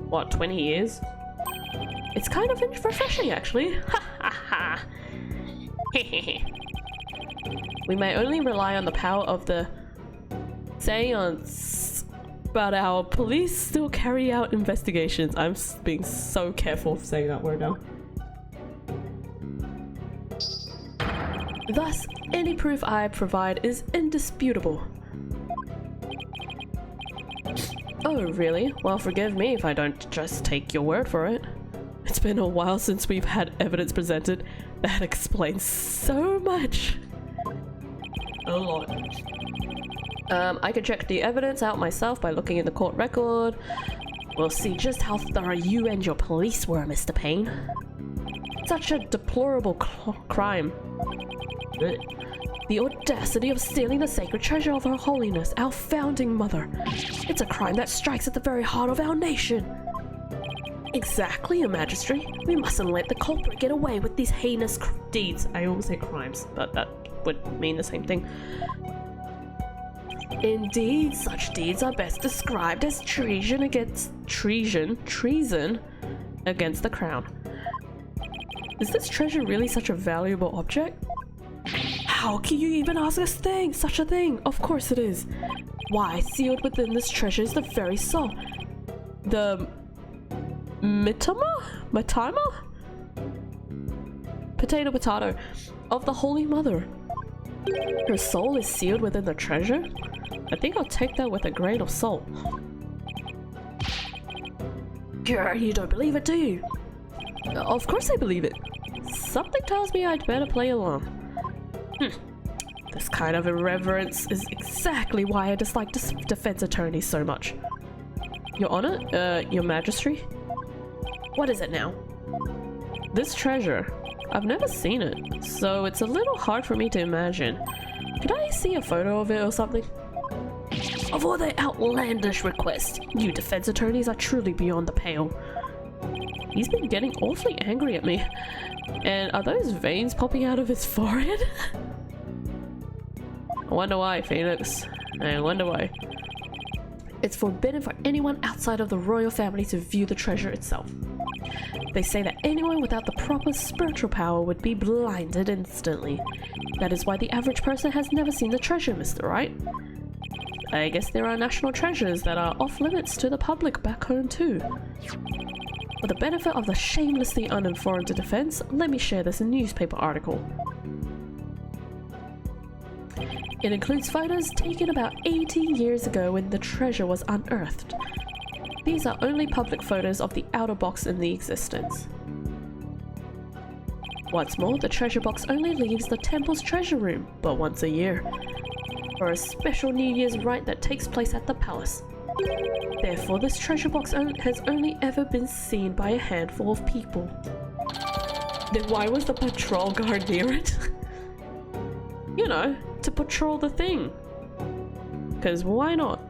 What, 20 years? It's kind of refreshing, actually. Ha ha ha. We may only rely on the power of the seance, but our police still carry out investigations. I'm being so careful of saying that word now. Thus, any proof I provide is indisputable. Oh, really? Well, forgive me if I don't just take your word for it. It's been a while since we've had evidence presented. That explains so much. A lot. I could check the evidence out myself by looking in the court record. We'll see just how thorough you and your police were, Mr. Payne. Such a deplorable crime. The audacity of stealing the sacred treasure of Her Holiness, our founding mother. It's a crime that strikes at the very heart of our nation. Exactly, Your Majesty. We mustn't let the culprit get away with these heinous deeds. I almost say crimes, but that would mean the same thing. Indeed, such deeds are best described as treason against the crown. Is this treasure really such a valuable object? How can you even ask us such a thing? Of course it is. Why, sealed within this treasure is the very soul. The Matama? Potato. Of the Holy Mother. Her soul is sealed within the treasure? I think I'll take that with a grain of salt. Grr, you don't believe it, do you? Of course I believe it. Something tells me I'd better play along. This kind of irreverence is exactly why I dislike defense attorneys so much. Your Honor? Your Majesty? What is it now? This treasure. I've never seen it, so it's a little hard for me to imagine. Could I see a photo of it or something? Of all the outlandish requests, you defense attorneys are truly beyond the pale. He's been getting awfully angry at me. And are those veins popping out of his forehead? I wonder why, Phoenix. I wonder why. It's forbidden for anyone outside of the royal family to view the treasure itself. They say that anyone without the proper spiritual power would be blinded instantly. That is why the average person has never seen the treasure, Mr. Wright. I guess there are national treasures that are off limits to the public back home too. For the benefit of the shamelessly uninformed defense, let me share this newspaper article. It includes photos taken about 80 years ago when the treasure was unearthed. These are only public photos of the outer box in the existence. What's more, the treasure box only leaves the temple's treasure room, but once a year, for a special New Year's rite that takes place at the palace. Therefore, this treasure box has only ever been seen by a handful of people. Then why was the patrol guard near it? You know, to patrol the thing. Because why not?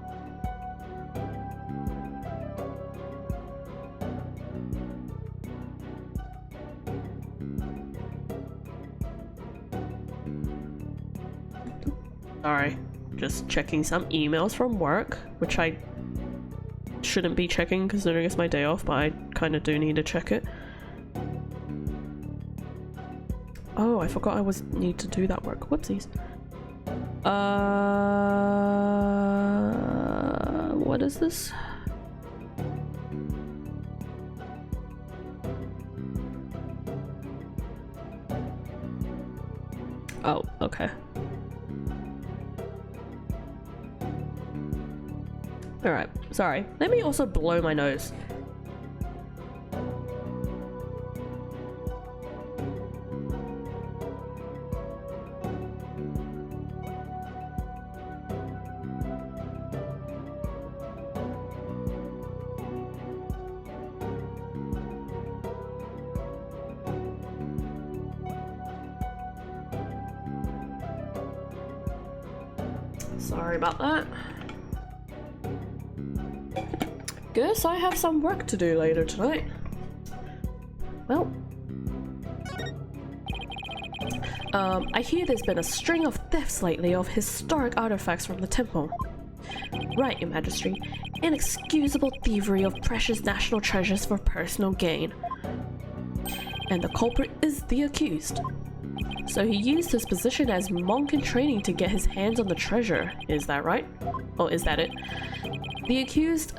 Sorry, just checking some emails from work, which I shouldn't be checking considering it's my day off, but I kind of do need to check it. Oh, I forgot I need to do that work. Whoopsies. What is this? Oh, okay. Alright, sorry. Let me also blow my nose. Sorry about that. Guess I have some work to do later tonight. Well, I hear there's been a string of thefts lately of historic artifacts from the temple. Right, Your Majesty. Inexcusable thievery of precious national treasures for personal gain. And the culprit is the accused. So he used his position as monk in training to get his hands on the treasure. Is that right? Or is that it? The accused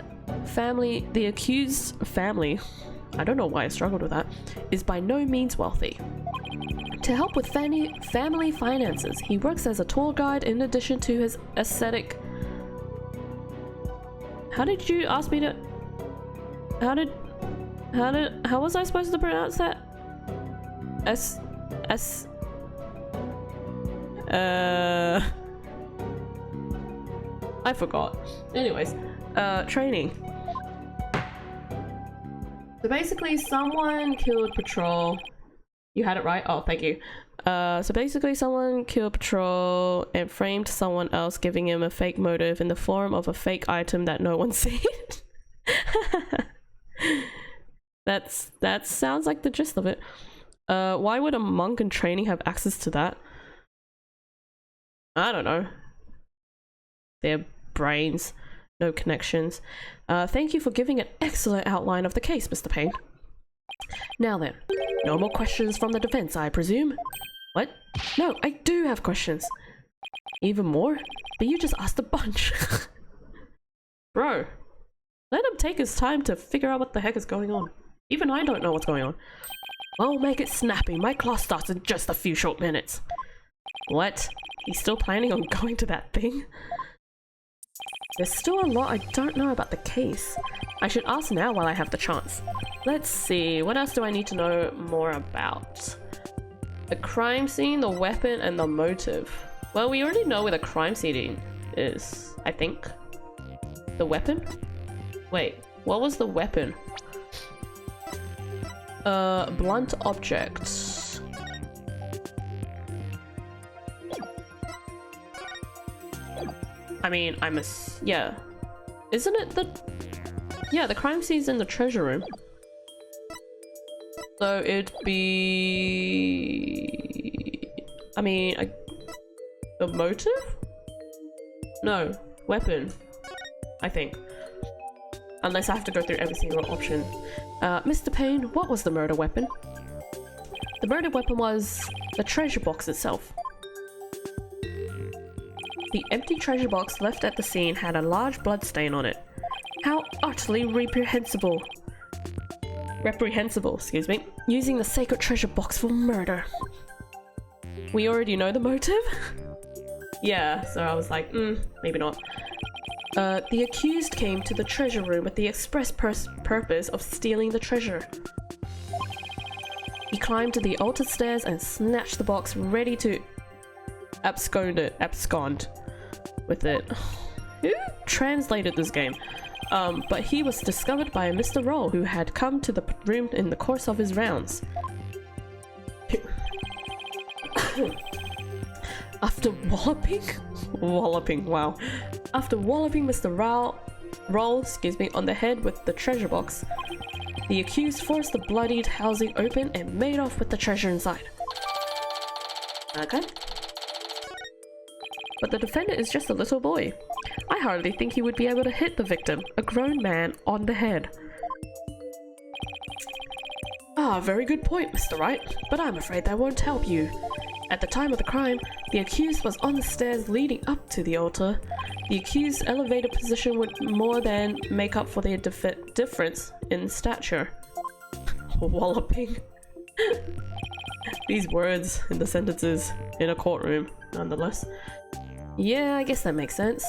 family, I don't know why I struggled with that, is by no means wealthy. To help with family finances, he works as a tour guide in addition to his ascetic... How did you ask me to... How was I supposed to pronounce that? I forgot. Anyways, training. So basically someone killed Patrol. You had it right? Oh, thank you. So basically someone killed Patrol and framed someone else, giving him a fake motive in the form of a fake item that no one's seen. That sounds like the gist of it. Why would a monk in training have access to that? I don't know. Their brains, no connections. Thank you for giving an excellent outline of the case, Mr. Payne. Now then, no more questions from the defense, I presume? What? No, I do have questions. Even more? But you just asked a bunch. Bro, let him take his time to figure out what the heck is going on. Even I don't know what's going on. Well, make it snappy. My class starts in just a few short minutes. What? He's still planning on going to that thing? There's still a lot I don't know about the case. I should ask now while I have the chance. Let's see, what else do I need to know more about? The crime scene, the weapon, and the motive. Well, we already know where the crime scene is, I think. The weapon? Wait, what was the weapon? Blunt objects. I mean, yeah. Isn't it the... Yeah, the crime scene's in the treasure room. So it'd be... I mean, the motive? No, weapon. I think. Unless I have to go through every single option. Mr. Payne, what was the murder weapon? The murder weapon was the treasure box itself. The empty treasure box left at the scene had a large blood stain on it. How utterly reprehensible, excuse me, using the sacred treasure box for murder. We already know the motive? Yeah, so I was like, maybe not. The accused came to the treasure room with the express purpose of stealing the treasure. He climbed to the altar stairs and snatched the box, ready to abscond with it. Who translated this game? But he was discovered by a Mr. Roll who had come to the room in the course of his rounds. After walloping, wow. After walloping Mr. Roll, on the head with the treasure box, the accused forced the bloodied housing open and made off with the treasure inside. Okay. But the defendant is just a little boy. I hardly think he would be able to hit the victim, a grown man, on the head. Ah, very good point, Mr. Wright, but I'm afraid that won't help you. At the time of the crime, the accused was on the stairs leading up to the altar. The accused's elevated position would more than make up for the difference in stature. Walloping. These words in the sentences in a courtroom, nonetheless. Yeah, I guess that makes sense.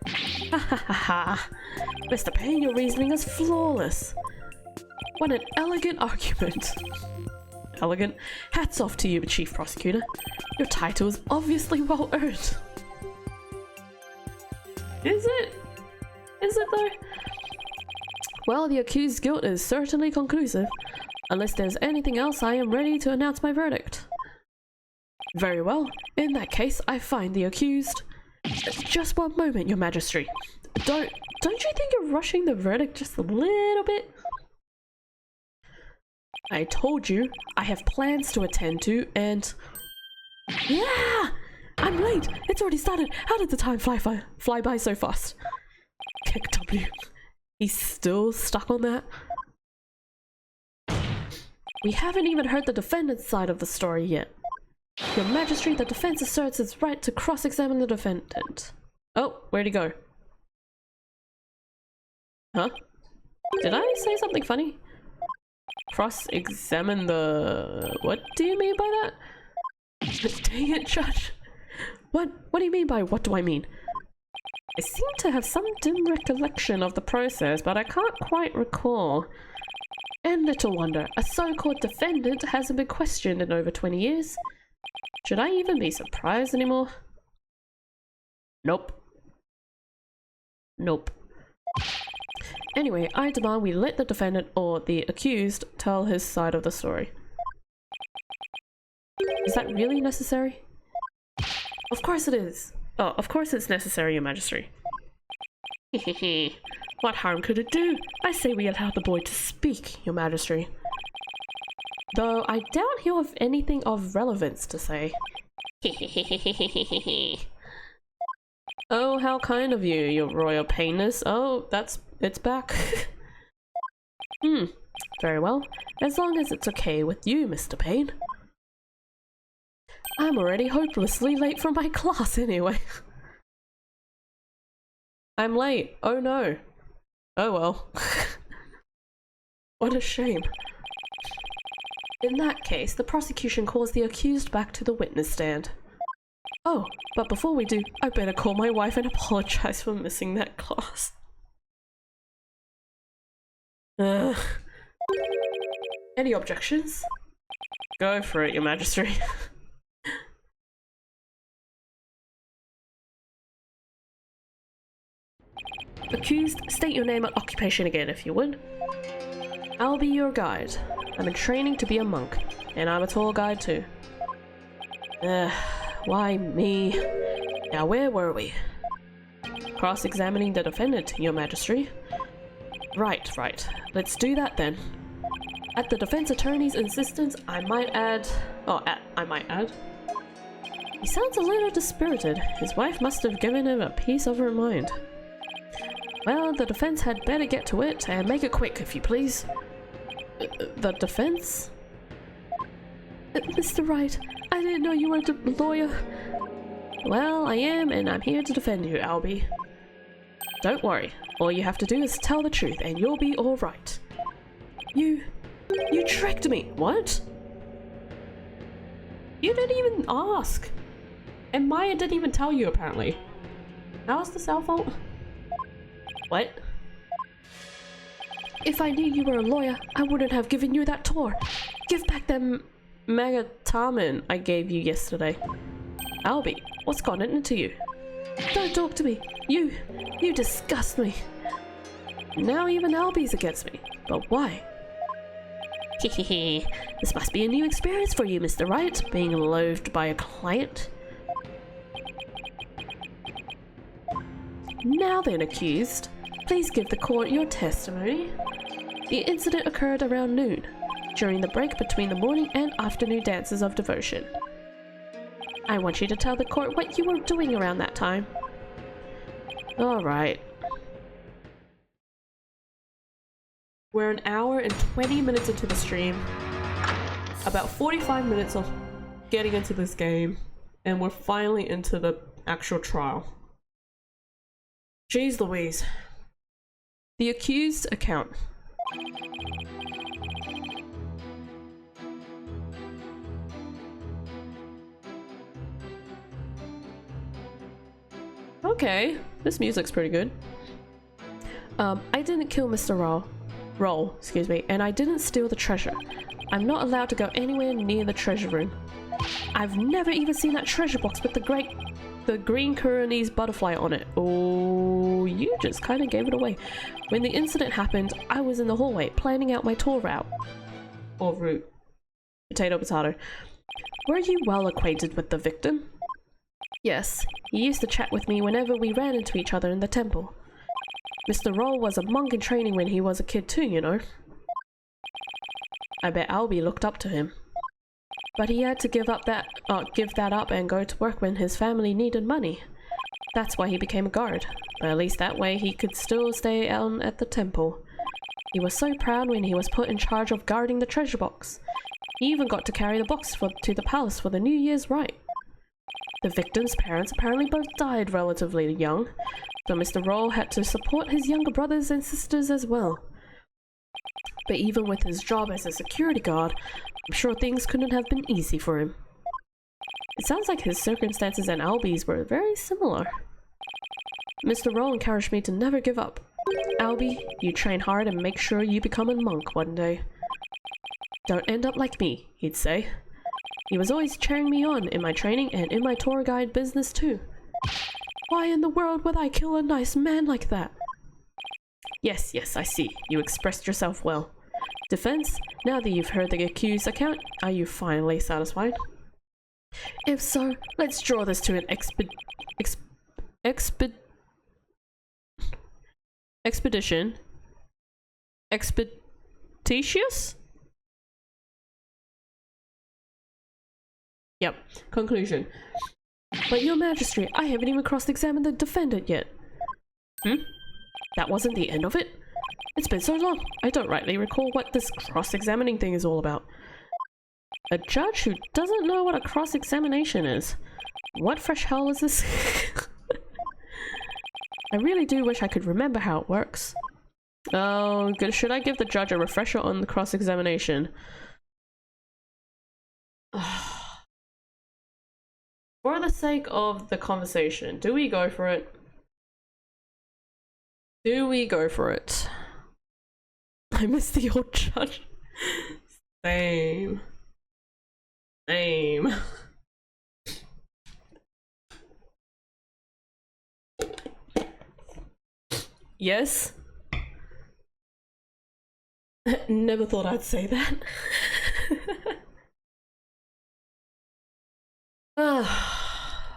Ha ha ha ha. Mr. Payne, your reasoning is flawless. What an elegant argument. Elegant? Hats off to you, Chief Prosecutor. Your title is obviously well earned. Is it? Is it though? Well, the accused's guilt is certainly conclusive. Unless there's anything else, I am ready to announce my verdict. Very well. In that case, I find the accused... Just one moment, Your Majesty. Don't you think you're rushing the verdict just a little bit? I told you, I have plans to attend to, and... Yeah! I'm late! It's already started! How did the time fly by so fast? Kick W. He's still stuck on that? We haven't even heard the defendant's side of the story yet. Your Majesty, the defense asserts its right to cross-examine the defendant. Oh, where'd he go? Huh? Did I say something funny? Cross-examine the... What do you mean by that? Dang it, Judge. What do you mean by what do I mean? I seem to have some dim recollection of the process, but I can't quite recall. And little wonder, a so-called defendant hasn't been questioned in over 20 years. Should I even be surprised anymore? Nope. Nope. Anyway, I demand we let the defendant, or the accused, tell his side of the story. Is that really necessary? Of course it is. Oh, of course it's necessary, Your Majesty. Hehehe. What harm could it do? I say we allow the boy to speak, Your Majesty. Though I doubt he'll have anything of relevance to say. Oh, how kind of you, Your Royal Paynness. Oh, it's back. Very well. As long as it's okay with you, Mr. Payne. I'm already hopelessly late for my class anyway. I'm late. Oh no. Oh well. What a shame. In that case, the prosecution calls the accused back to the witness stand. Oh, but before we do, I better call my wife and apologize for missing that class. Any objections? Go for it, Your Majesty. Accused, state your name and occupation again, if you would. I'll be your guide. I'm in training to be a monk, and I'm a tour guide too. Why me? Now where were we? cross-examining the defendant, Your Majesty. Right. Let's do that then. At the defense attorney's insistence, I might add... He sounds a little dispirited. His wife must have given him a piece of her mind. Well, the defense had better get to it, and make it quick, if you please. The defense? Mr. Wright, I didn't know you were a lawyer. Well, I am, and I'm here to defend you, Albie. Don't worry. All you have to do is tell the truth, and you'll be alright. You tricked me! What? You didn't even ask! And Maya didn't even tell you, apparently. How's the cell phone? What? If I knew you were a lawyer, I wouldn't have given you that tour. Give back them megatamen I gave you yesterday. Albie, what's gotten into you? Don't talk to me. You disgust me. Now even Albie's against me. But why? Hehehe. This must be a new experience for you, Mr. Wright, being loathed by a client. Now then, accused, please give the court your testimony. The incident occurred around noon, during the break between the morning and afternoon dances of devotion. I want you to tell the court what you were doing around that time. Alright. We're an hour and 20 minutes into the stream. About 45 minutes of getting into this game. And we're finally into the actual trial. Jeez Louise. The accused account. Okay, this music's pretty good. I didn't kill Mr. Roll, and I didn't steal the treasure. I'm not allowed to go anywhere near the treasure room. I've never even seen that treasure box with the green Kuranese butterfly on it. Oh, you just kind of gave it away. When the incident happened, I was in the hallway planning out my tour route. Or route. Potato, potato. Were you well acquainted with the victim? Yes, he used to chat with me whenever we ran into each other in the temple. Mr. Roll was a monk in training when he was a kid too, you know. I bet Albie looked up to him. But he had to give that up and go to work when his family needed money. That's why he became a guard. But at least that way he could still stay out at the temple. He was so proud when he was put in charge of guarding the treasure box. He even got to carry the box to the palace for the New Year's rite. The victim's parents apparently both died relatively young, so Mr. Roll had to support his younger brothers and sisters as well. But even with his job as a security guard, I'm sure things couldn't have been easy for him. It sounds like his circumstances and Albie's were very similar. Mr. Roll encouraged me to never give up. Albie, you train hard and make sure you become a monk one day. Don't end up like me, he'd say. He was always cheering me on in my training and in my tour guide business too. Why in the world would I kill a nice man like that? Yes, I see. You expressed yourself well. Defense, now that you've heard the accused's account, are you finally satisfied? If so, let's draw this to an expedition. Expeditious? Yep. Conclusion. But Your Majesty, I haven't even cross-examined the defendant yet. That wasn't the end of it? It's been so long, I don't rightly recall what this cross-examining thing is all about. A judge who doesn't know what a cross-examination is. What fresh hell is this? I really do wish I could remember how it works. Oh, good. Should I give the judge a refresher on the cross-examination? For the sake of the conversation, do we go for it? Do we go for it? I miss the old judge. Same. Yes? Never thought I'd say that.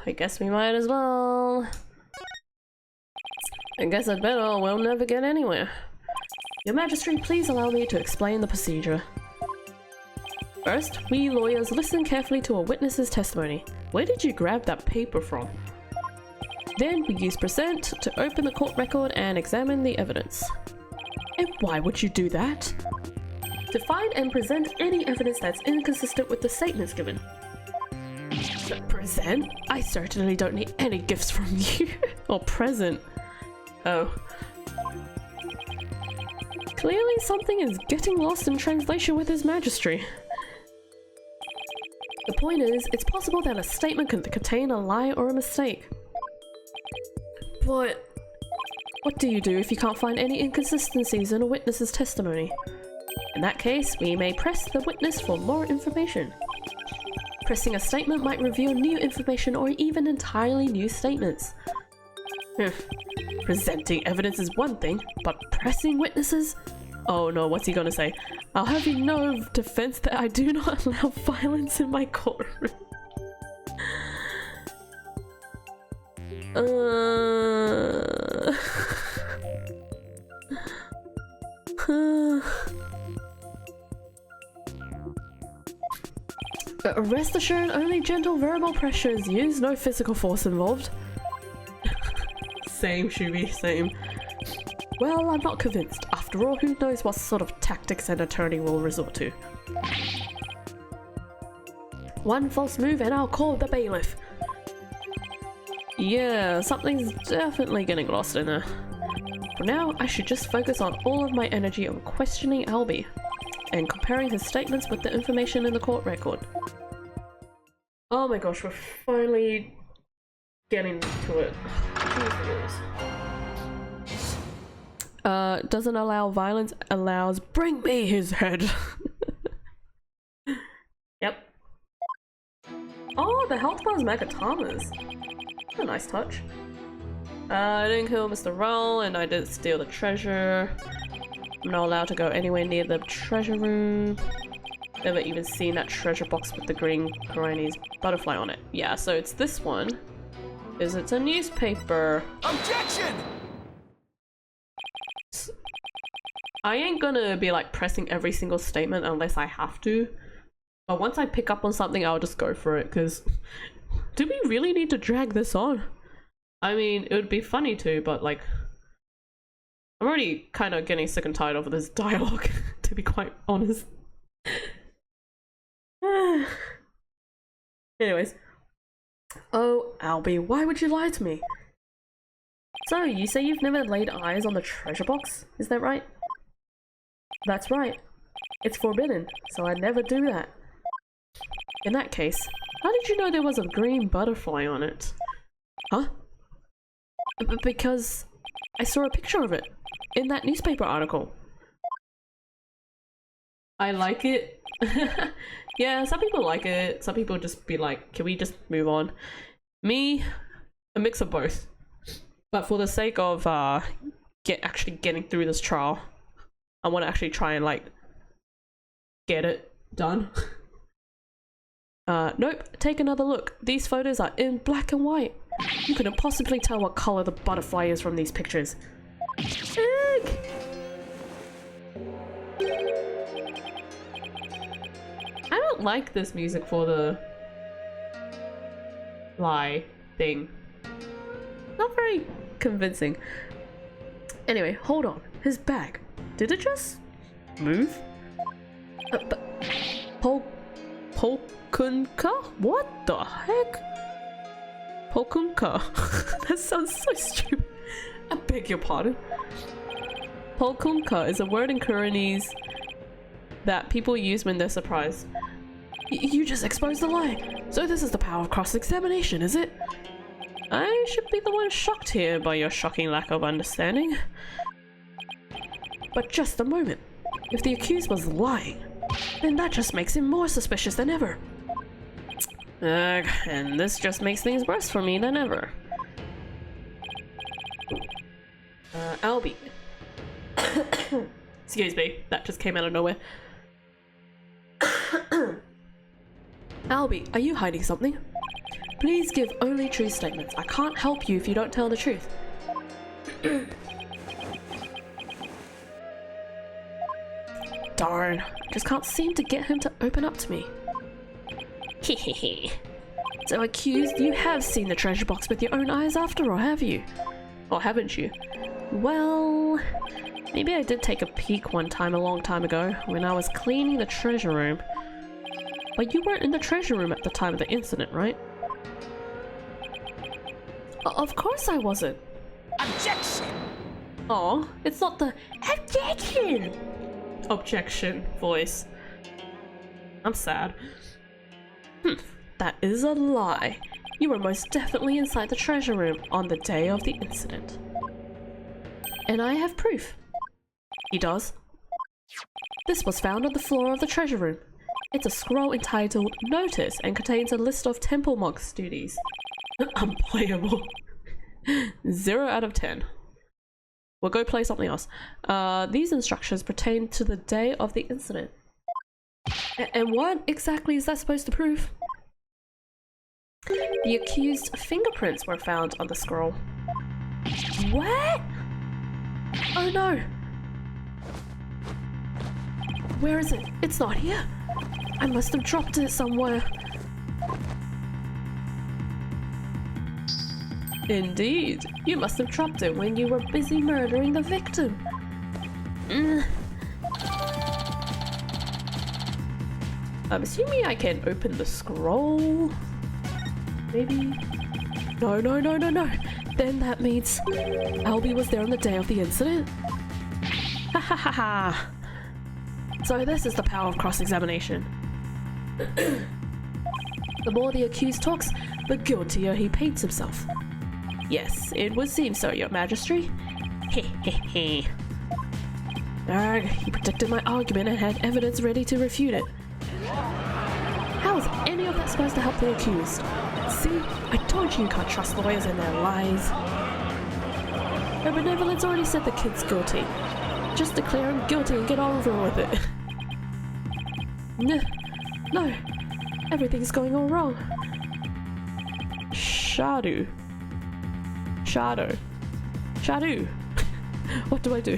I guess we might as well. I guess I'd better, or we'll never get anywhere. Your Majesty, please allow me to explain the procedure. First, we lawyers listen carefully to a witness's testimony. Where did you grab that paper from? Then we use present to open the court record and examine the evidence. And why would you do that? To find and present any evidence that's inconsistent with the statements given. Present? I certainly don't need any gifts from you. Or present. Oh. Clearly something is getting lost in translation with His Majesty. The point is, it's possible that a statement can contain a lie or a mistake. But what do you do if you can't find any inconsistencies in a witness's testimony? In that case, we may press the witness for more information. Pressing a statement might reveal new information or even entirely new statements. Presenting evidence is one thing, but pressing witnesses? Oh no, what's he gonna say? I'll have you know of defense that I do not allow violence in my courtroom. Rest assured, only gentle verbal pressure is used, no physical force involved. Same, Shubi, same. Well, I'm not convinced. After all, who knows what sort of tactics an attorney will resort to. One false move and I'll call the bailiff. Yeah, something's definitely getting lost in there. For now, I should just focus on all of my energy on questioning Albie and comparing his statements with the information in the court record. Oh my gosh, we're finally getting to it. Doesn't allow violence, allows bring me his head. Yep. Oh, the health bar's Magatamas. A nice touch. I didn't kill Mr. Roll and I didn't steal the treasure. I'm not allowed to go anywhere near the treasure room. Never even seen that treasure box with the green Chinese butterfly on it. Yeah, so it's this one. Is it's a newspaper. Objection! I ain't gonna be like pressing every single statement unless I have to. But once I pick up on something, I'll just go for it, because do we really need to drag this on? I mean, it would be funny too, but like, I'm already kind of getting sick and tired of this dialogue, to be quite honest. Anyways. Oh, Albie, why would you lie to me? So, you say you've never laid eyes on the treasure box, is that right? That's right. It's forbidden, so I'd never do that. In that case, how did you know there was a green butterfly on it? Huh? Because I saw a picture of it in that newspaper article. I like it. Yeah, some people like it. Some people just be like, can we just move on? Me, a mix of both. But for the sake of actually getting through this trial, I want to actually try and like get it done. Nope, take another look. These photos are in black and white. You couldn't possibly tell what color the butterfly is from these pictures. Egg! I don't like this music for the lie thing. Not very convincing. Anyway, hold on. His bag. Did it just move? But Polkunka? What the heck? Polkunka. That sounds so stupid. I beg your pardon. Polkunka is a word in Koreanese that people use when they're surprised. You just exposed the lie. So this is the power of cross-examination, is it? I should be the one shocked here by your shocking lack of understanding. But just a moment. If the accused was lying, then that just makes him more suspicious than ever. And this just makes things worse for me than ever. Albie. Excuse me, that just came out of nowhere. Albie, are you hiding something? Please give only true statements. I can't help you if you don't tell the truth. Darn, just can't seem to get him to open up to me. Hehehe. So accused, you have seen the treasure box with your own eyes after all, have you? Or haven't you? Well, maybe I did take a peek one time a long time ago when I was cleaning the treasure room. But you weren't in the treasure room at the time of the incident, right? Of course I wasn't. Objection! Oh, it's not the objection voice. I'm sad. That is a lie. You were most definitely inside the treasure room on the day of the incident. And I have proof. He does. This was found on the floor of the treasure room. It's a scroll entitled Notice and contains a list of temple monks' duties. Unplayable. 0 out of 10. We'll go play something else. These instructions pertain to the day of the incident. And what exactly is that supposed to prove? The accused's fingerprints were found on the scroll. What? Oh no! Where is it? It's not here! I must have dropped it somewhere. Indeed, you must have dropped it when you were busy murdering the victim. I'm assuming I can open the scroll? Maybe? No. Then that means Albie was there on the day of the incident? Ha ha ha ha! So this is the power of cross-examination. The more the accused talks, the guiltier he paints himself. Yes, it would seem so, your majesty. Hehehe. Arrgh, he predicted my argument and had evidence ready to refute it. How is any of that supposed to help the accused? See, I told you can't trust lawyers and their lies. Her benevolence already said the kid's guilty. Just declare him guilty and get over with it. No, everything's going all wrong. Shadow. What do I do?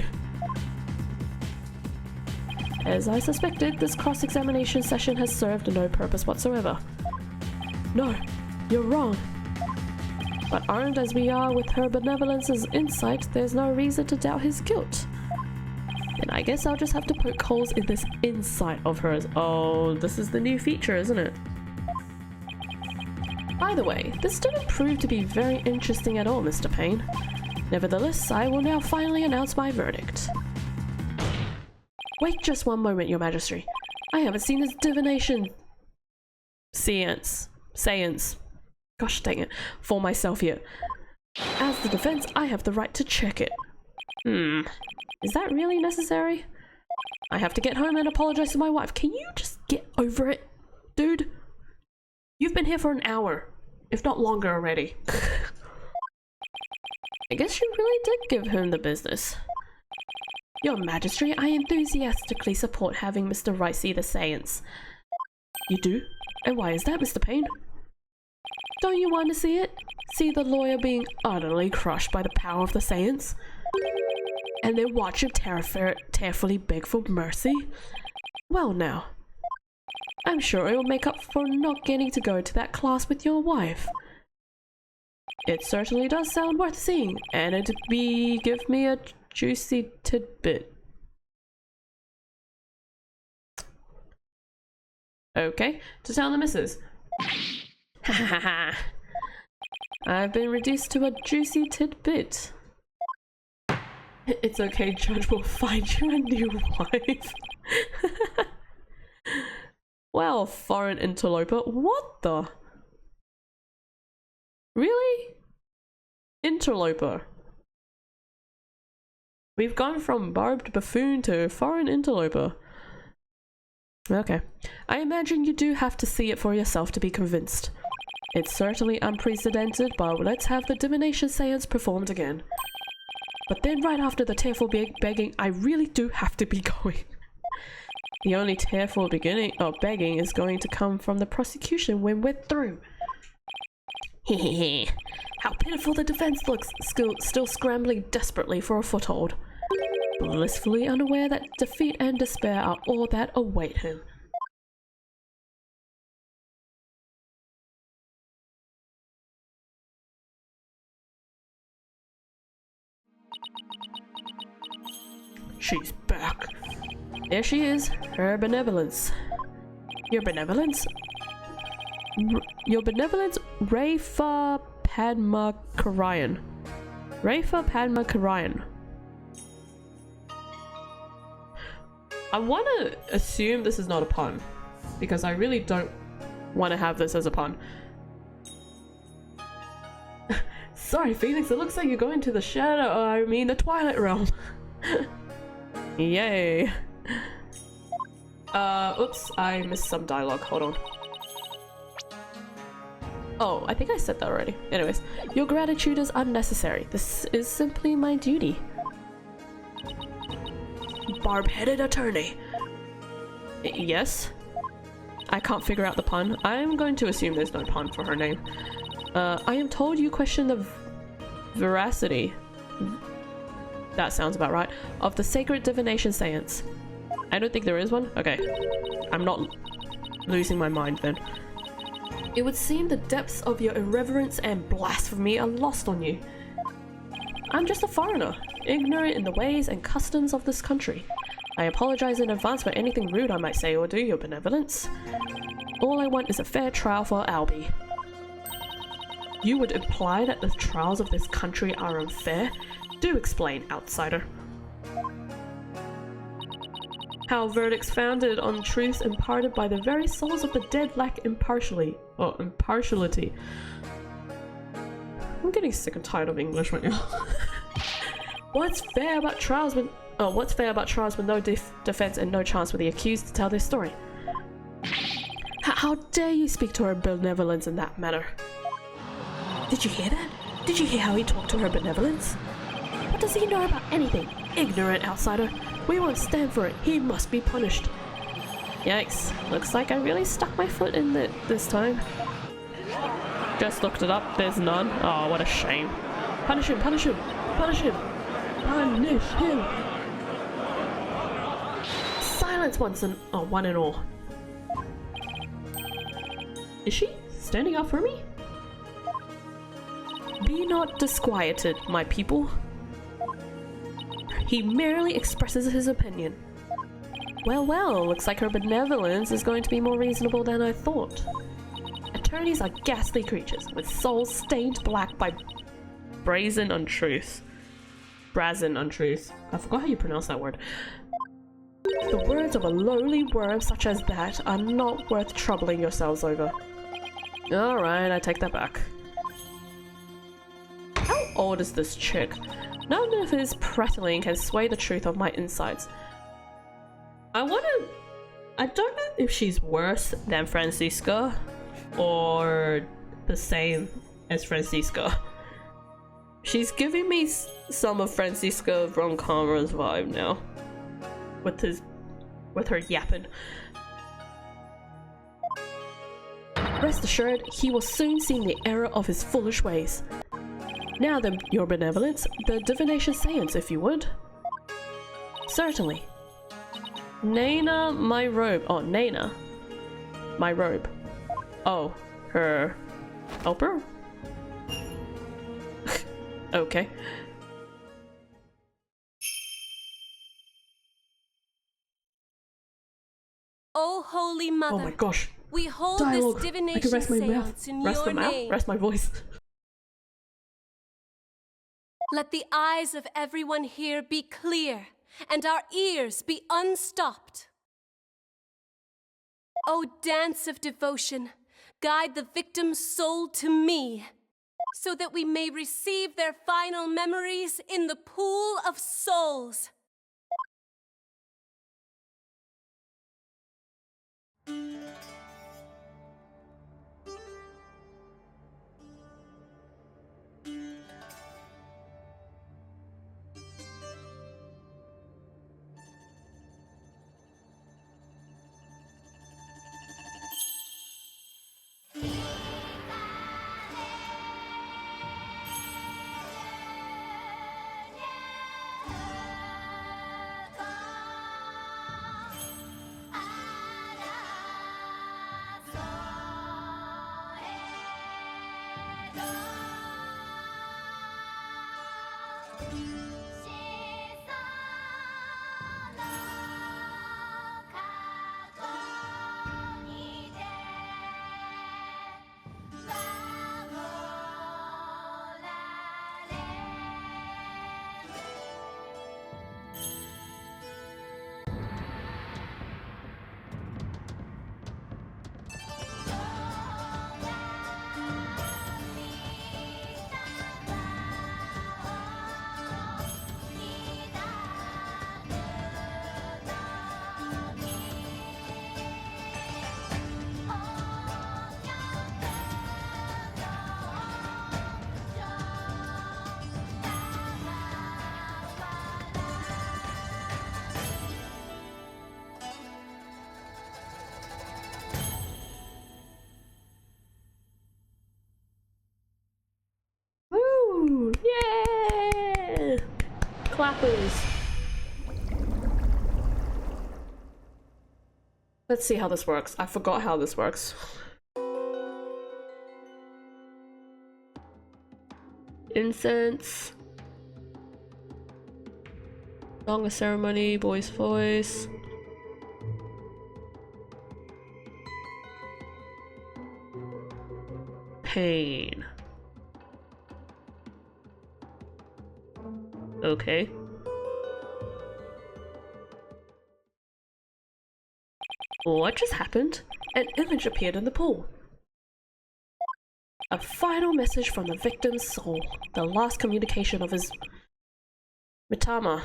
As I suspected, this cross-examination session has served no purpose whatsoever. No, you're wrong. But armed as we are with her benevolence's insight, there's no reason to doubt his guilt. And I guess I'll just have to poke holes in this insight of hers. Oh, this is the new feature, isn't it? By the way, this didn't prove to be very interesting at all, Mr. Payne. Nevertheless, I will now finally announce my verdict. Wait just one moment, your majesty. I haven't seen this divination seance, gosh dang it, for myself yet. As the defense, I have the right to check it. Is that really necessary? I have to get home and apologize to my wife. Can you just get over it, dude? You've been here for an hour, if not longer already. I guess you really did give him the business. Your Majesty, I enthusiastically support having Mr. Wright see the seance. You do? And why is that, Mr. Payne? Don't you want to see it? See the lawyer being utterly crushed by the power of the seance? And then watch him tearfully beg for mercy? Well now, I'm sure it will make up for not getting to go to that class with your wife. It certainly does sound worth seeing, and it'd give me a juicy tidbit. Okay, to tell the missus. Ha ha ha. I've been reduced to a juicy tidbit. It's okay, Judge, we'll find you a new wife. Well, foreign interloper, what the? Really? Interloper. We've gone from barbed buffoon to foreign interloper. Okay. I imagine you do have to see it for yourself to be convinced. It's certainly unprecedented, but let's have the divination seance performed again. But then right after the tearful begging, I really do have to be going. The only tearful beginning of begging is going to come from the prosecution when we're through. Hehehe. How pitiful the defense looks, still scrambling desperately for a foothold. Blissfully unaware that defeat and despair are all that await him. She's back. There she is, her benevolence. Your benevolence? Your benevolence, Raifa Padma Karayan. Raifa Padma Karayan. I want to assume this is not a pun, because I really don't want to have this as a pun. Sorry, Phoenix, it looks like you're going to the the Twilight Realm. Yay. Oops, I missed some dialogue, hold on. Oh, I think I said that already. Anyways, your gratitude is unnecessary. This is simply my duty. Barb-headed attorney. Yes? I can't figure out the pun. I'm going to assume there's no pun for her name. I am told you question the veracity, that sounds about right, of the sacred divination seance. I don't think there is one? Okay. I'm not losing my mind then. It would seem the depths of your irreverence and blasphemy are lost on you. I'm just a foreigner, ignorant in the ways and customs of this country. I apologize in advance for anything rude I might say or do, your benevolence. All I want is a fair trial for Albie. You would imply that the trials of this country are unfair? Do explain, outsider. How verdicts founded on truths imparted by the very souls of the dead lack impartiality. I'm getting sick and tired of English right now. What's fair about trials with no defense and no chance for the accused to tell their story? How dare you speak to her benevolence in that manner? Did you hear that? Did you hear how he talked to her benevolence? What does he know about anything? Ignorant outsider. We won't stand for it. He must be punished. Yikes. Looks like I really stuck my foot in it this time. Just looked it up. There's none. Oh, what a shame. Punish him, punish him, punish him. Punish him. Silence one and all. Is she standing up for me? Be not disquieted, my people. He merely expresses his opinion. Well, looks like her benevolence is going to be more reasonable than I thought. Attorneys are ghastly creatures, with souls stained black by brazen untruth. Brazen untruth. I forgot how you pronounce that word. The words of a lowly worm such as that are not worth troubling yourselves over. Alright, I take that back. How old is this chick? None of his prattling can sway the truth of my insides. I don't know if she's worse than Francisca or the same as Francisca. She's giving me some of Francisca Roncomer's vibe now. With her yapping. Rest assured, he will soon see the error of his foolish ways. Now then, your benevolence, the divination seance, if you would. Certainly. Nana, my robe. Oh, Nana. My robe. Oh, her helper? Okay. Oh, Holy Mother. Oh my gosh. We hold Dialogue. this divination I can rest my seance mouth. in Rest your my mouth. name. Rest my voice. Let the eyes of everyone here be clear, and our ears be unstopped. O dance of devotion, guide the victim's soul to me, so that we may receive their final memories in the pool of souls. flappers. Let's see how this works. I forgot how this works. Incense. Song of ceremony, boy's voice. Pain. Okay. What just happened? An image appeared in the pool. A final message from the victim's soul. The last communication of his Mitama.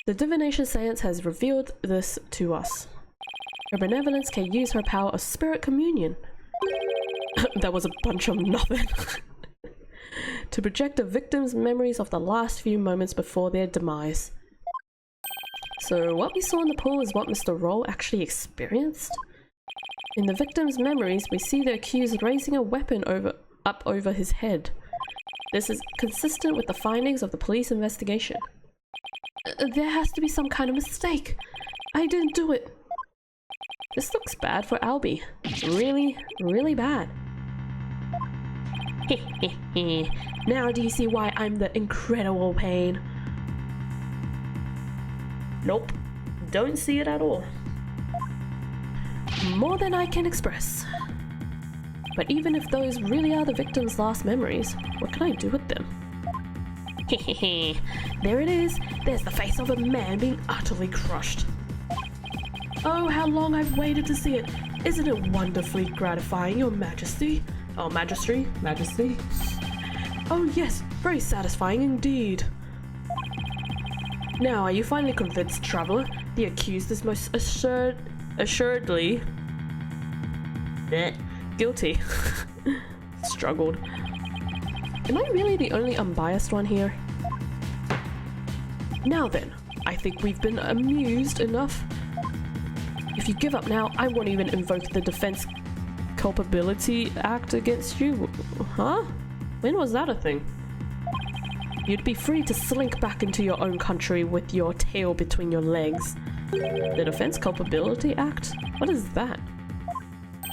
The divination science has revealed this to us. Her benevolence can use her power of spirit communion. That was a bunch of nothing. To project the victim's memories of the last few moments before their demise. So what we saw in the pool is what Mr. Roll actually experienced? In the victim's memories, we see the accused raising a weapon up over his head. This is consistent with the findings of the police investigation. There has to be some kind of mistake. I didn't do it. This looks bad for Albie. It's really, really bad. Now do you see why I'm the incredible pain? Nope. Don't see it at all. More than I can express. But even if those really are the victim's last memories, what can I do with them? There it is. There's the face of a man being utterly crushed. Oh, how long I've waited to see it. Isn't it wonderfully gratifying, Your Majesty? Oh, Majesty? Oh yes, very satisfying indeed. Now, are you finally convinced, Traveler? The accused is most assuredly guilty. Struggled. Am I really the only unbiased one here? Now then, I think we've been amused enough. If you give up now, I won't even invoke the Defense Culpability Act against you. Huh? When was that a thing? You'd be free to slink back into your own country with your tail between your legs. The Defense Culpability Act? What is that?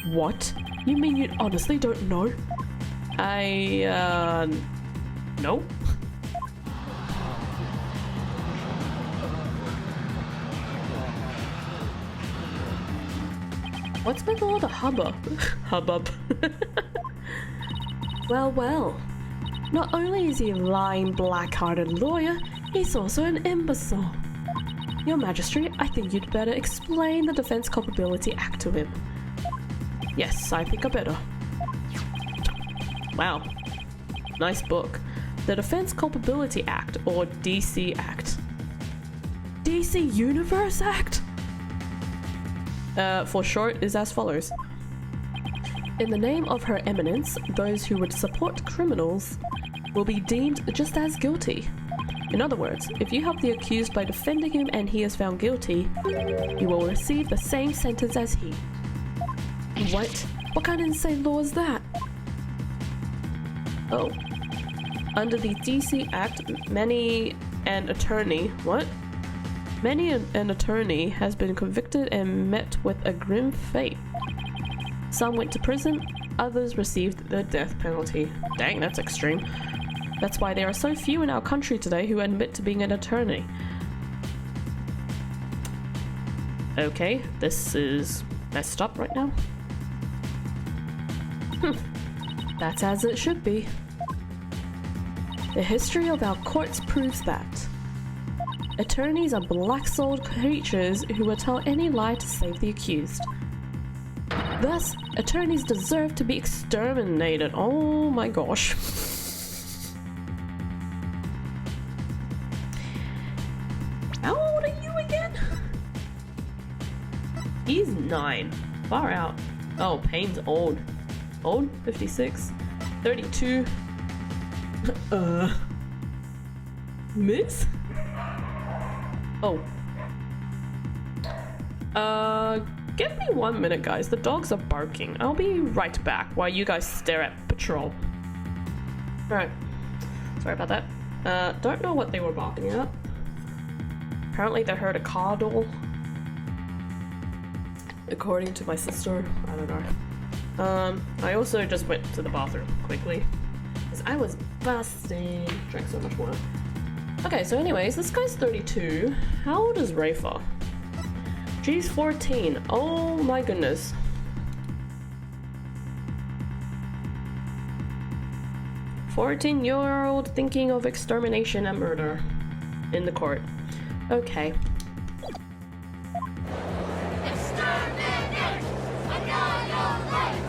What? You mean you honestly don't know? No. What's with all the hubbub? Well. Not only is he a lying, black-hearted lawyer, he's also an imbecile. Your Majesty, I think you'd better explain the Defense Culpability Act to him. Yes, I think I better. Wow. Nice book. The Defense Culpability Act, or DC Act. DC Universe Act? For short, is as follows. In the name of Her Eminence, those who would support criminals will be deemed just as guilty. In other words, if you help the accused by defending him and he is found guilty, you will receive the same sentence as he. What? What kind of insane law is that? Oh. Under the DC Act, many an attorney has been convicted and met with a grim fate. Some went to prison, others received the death penalty. Dang, that's extreme. That's why there are so few in our country today who admit to being an attorney. Okay, this is messed up right now. That's as it should be. The history of our courts proves that. Attorneys are black-souled creatures who will tell any lie to save the accused. Thus, attorneys deserve to be exterminated. Oh my gosh. How old are you again? He's 9. Far out. Oh, Payne's old. Old? 56? 32? Miss? Oh. Give me 1 minute, guys. The dogs are barking. I'll be right back while you guys stare at patrol. Alright. Sorry about that. Don't know what they were barking at. Apparently they heard a car door. According to my sister, I don't know. I also just went to the bathroom quickly. Because I was busting. Drank so much water. Okay, so anyways, this guy's 32. How old is Rafa? She's 14. Oh my goodness. "14-year-old thinking of extermination and murder." In the court. Okay. Exterminate! Annihilate!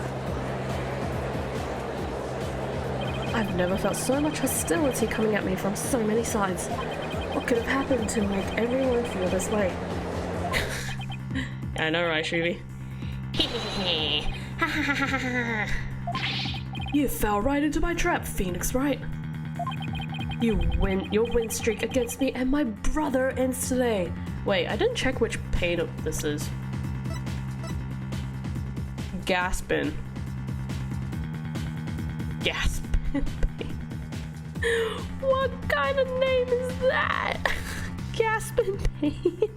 I've never felt so much hostility coming at me from so many sides. What could have happened to make everyone feel this way? I know, right, Shuvi? You fell right into my trap, Phoenix Wright. Your win streak against me and my brother ends today. Wait, I didn't check which paint this is. Gaspin. Gaspin paint. What kind of name is that? Gaspin paint.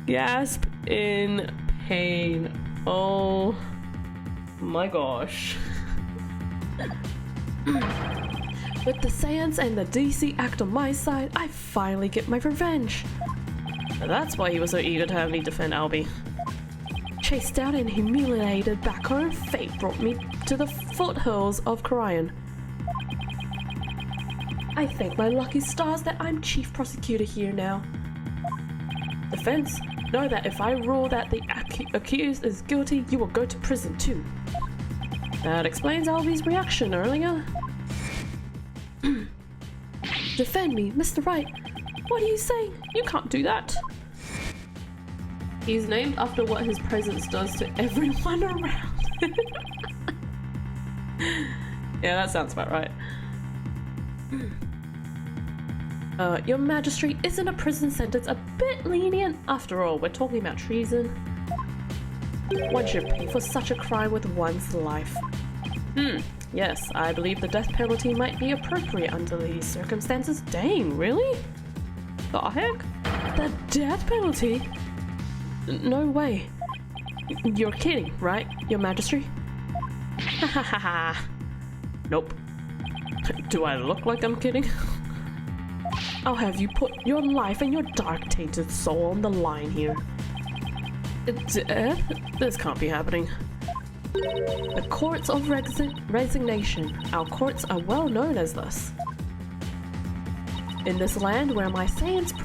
Gasp in pain. Oh my gosh. With the Saiyans and the DC Act on my side, I finally get my revenge. That's why he was so eager to have me defend Albie. Chased out and humiliated back home, fate brought me to the foothills of Korean. I thank my lucky stars that I'm chief prosecutor here now. Defense, know that if I rule that the accused is guilty, you will go to prison too. That explains Albie's reaction earlier. Defend me, Mr. Wright. What are you saying? You can't do that. He's named after what his presence does to everyone around. Yeah, that sounds about right. Your Majesty, isn't a prison sentence a bit lenient? After all, we're talking about treason. One should pay for such a crime with one's life. Yes, I believe the death penalty might be appropriate under these circumstances. Dang, really? The heck? The death penalty? No way. You're kidding, right, Your Majesty? Ha ha ha ha. Nope. Do I look like I'm kidding? I'll have you put your life and your dark tainted soul on the line here. Death? This can't be happening. The courts of resignation. Our courts are well known as this. In this land where my Saiyans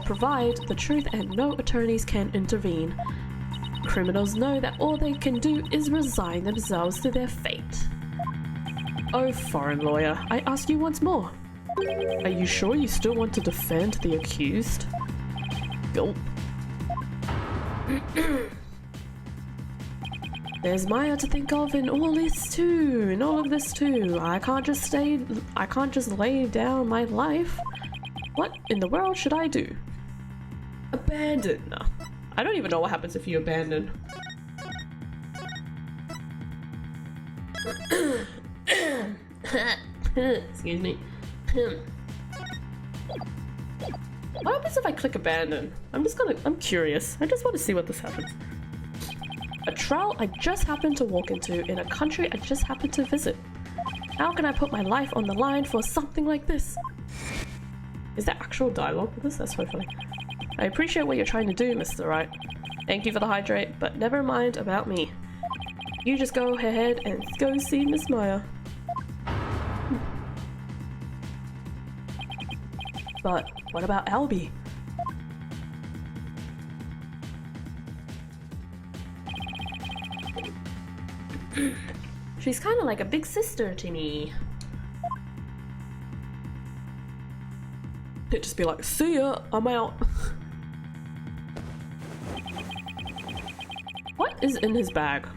provide the truth and no attorneys can intervene, criminals know that all they can do is resign themselves to their fate. Oh, foreign lawyer, I ask you once more. Are you sure you still want to defend the accused? Gulp. There's Maya to think of in all this too, in all of this too. I can't just lay down my life. What in the world should I do? Abandon. No. I don't even know what happens if you abandon. Excuse me. What happens if I click abandon? I'm curious. I just want to see what this happens. A trial I just happened to walk into in a country I just happened to visit. How can I put my life on the line for something like this? Is there actual dialogue with this? That's so funny. I appreciate what you're trying to do, Mr. Wright. Thank you for the hydrate, but never mind about me. You just go ahead and go see Miss Maya. But what about Albie? She's kind of like a big sister to me. It'd just be like, see ya, I'm out. What is in his bag?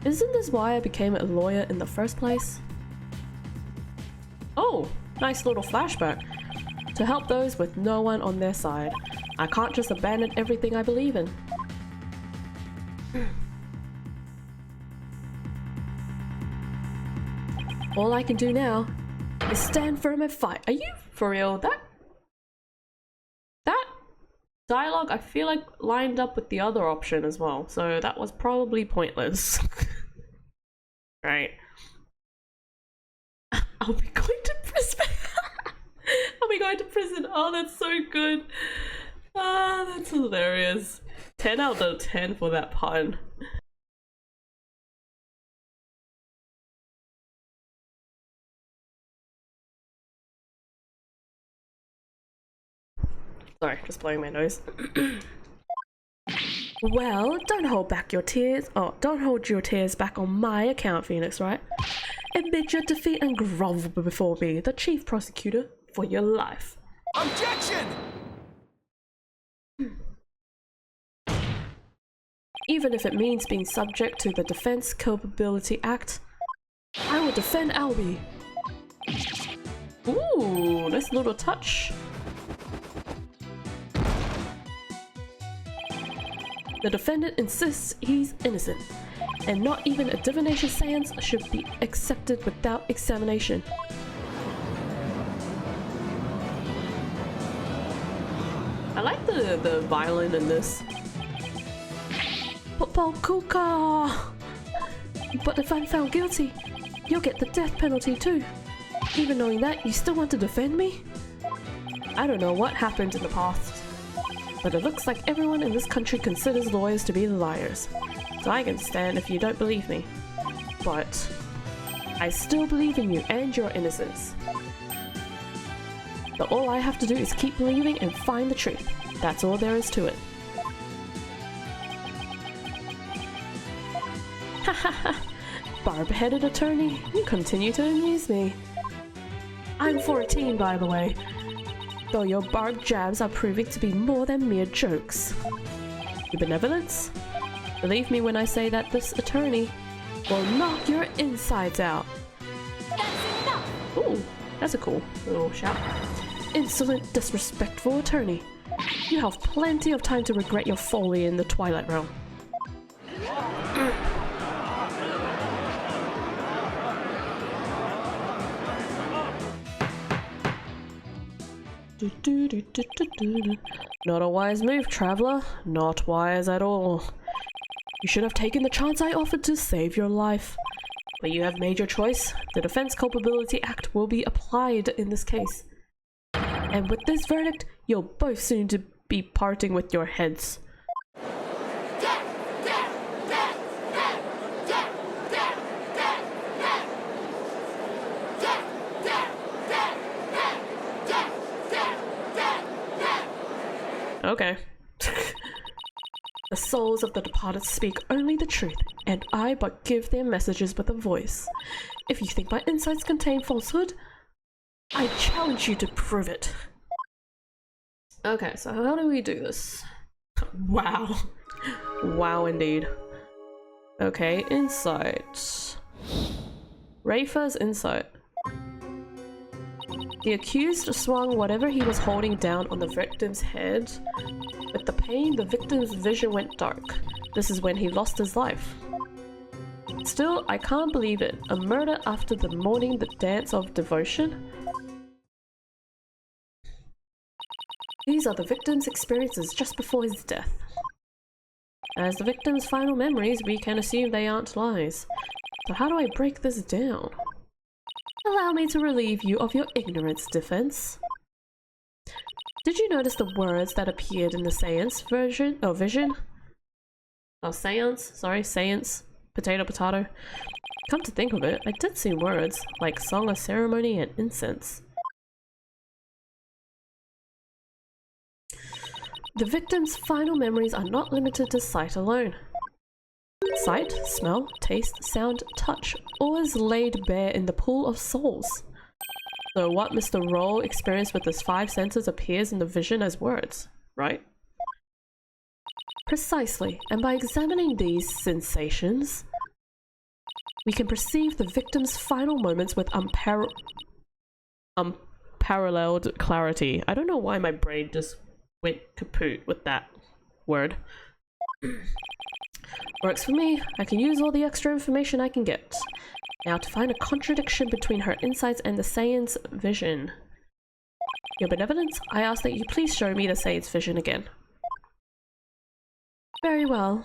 Isn't this why I became a lawyer in the first place? Oh, nice little flashback. To help those with no one on their side. I can't just abandon everything I believe in. All I can do now is stand firm and fight. Are you for real? That dialogue I feel like lined up with the other option as well, so that was probably pointless. Right. I'll be going to prison. I'll be going to prison. Oh, that's so good. Ah, that's hilarious. 10 out of 10 for that pun. Sorry, just blowing my nose. Well, don't hold back your tears. Oh, don't hold your tears back on my account, Phoenix, right? Admit your defeat and grovel before me, the chief prosecutor, for your life. Objection! Even if it means being subject to the Defense Culpability Act, I will defend Albie. Ooh, nice little touch. The defendant insists he's innocent, and not even a divination seance should be accepted without examination. I like the violin in this. Kuka! But if I'm found guilty, you'll get the death penalty too. Even knowing that, you still want to defend me? I don't know what happened in the past, but it looks like everyone in this country considers lawyers to be liars. So I can stand if you don't believe me. But I still believe in you and your innocence. But all I have to do is keep believing and find the truth. That's all there is to it. Hahaha, barb-headed attorney, you continue to amuse me. I'm 14, by the way, though your barb jabs are proving to be more than mere jokes. Your benevolence? Believe me when I say that this attorney will knock your insides out. That's enough! Ooh, that's a cool little shout. Insolent, disrespectful attorney. You have plenty of time to regret your folly in the Twilight Realm. Not a wise move, traveler. Not wise at all. You should have taken the chance I offered to save your life. But you have made your choice. The Defense Culpability Act will be applied in this case. And with this verdict, you'll both soon to be parting with your heads. Okay. The souls of the departed speak only the truth, and I but give their messages with a voice. If you think my insights contain falsehood, I challenge you to prove it. Okay, so how do we do this? Wow. Wow indeed. Okay, insight. Rafa's insight. The accused swung whatever he was holding down on the victim's head. With the pain, the victim's vision went dark. This is when he lost his life. Still, I can't believe it. A murder after the morning, the dance of devotion? These are the victim's experiences just before his death. As the victim's final memories, we can assume they aren't lies. So how do I break this down? Allow me to relieve you of your ignorance, Defense. Did you notice the words that appeared in the seance version? Oh, vision? Oh, seance? Sorry, seance. Potato, potato. Come to think of it, I did see words, like song of ceremony and incense. The victim's final memories are not limited to sight alone. Sight, smell, taste, sound, touch, all is laid bare in the pool of souls. So what Mr. Roll experienced with his 5 senses appears in the vision as words, right? Precisely, and by examining these sensations, we can perceive the victim's final moments with unparalleled clarity. I don't know why my brain just went kaput with that word. Works for me. I can use all the extra information I can get. Now to find a contradiction between her insights and the Saiyan's vision. Your benevolence, I ask that you please show me the Saiyan's vision again. Very well.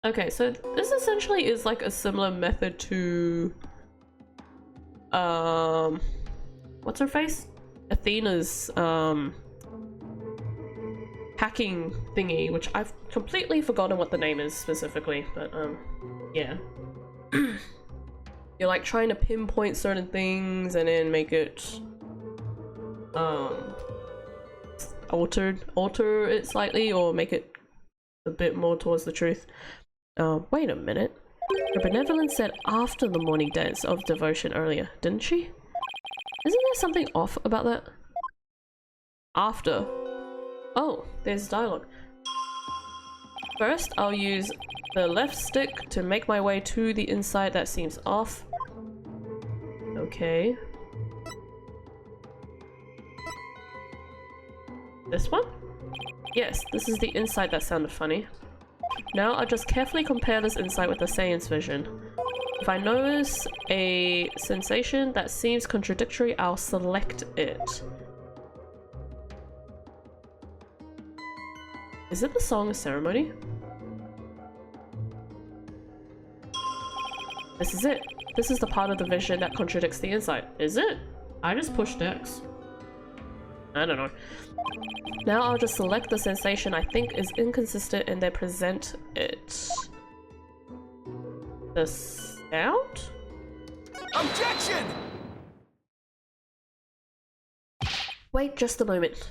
Okay, so this essentially is like a similar method to what's her face? Athena's hacking thingy, which I've completely forgotten what the name is specifically, but yeah. You're like trying to pinpoint certain things and then make it alter it slightly or make it a bit more towards the truth. Wait a minute. Her benevolence said after the morning dance of devotion earlier, didn't she? Isn't there something off about that? After. Oh, there's dialogue. First, I'll use the left stick to make my way to the inside that seems off. Okay. This one? Yes, this is the insight that sounded funny. Now I'll just carefully compare this insight with the Saiyan's vision. If I notice a sensation that seems contradictory, I'll select it. Is it the Song of Ceremony? This is it. This is the part of the vision that contradicts the insight. Is it? I just pushed X. I don't know. Now I'll just select the sensation I think is inconsistent and then present it. The sound? Objection! Wait just a moment.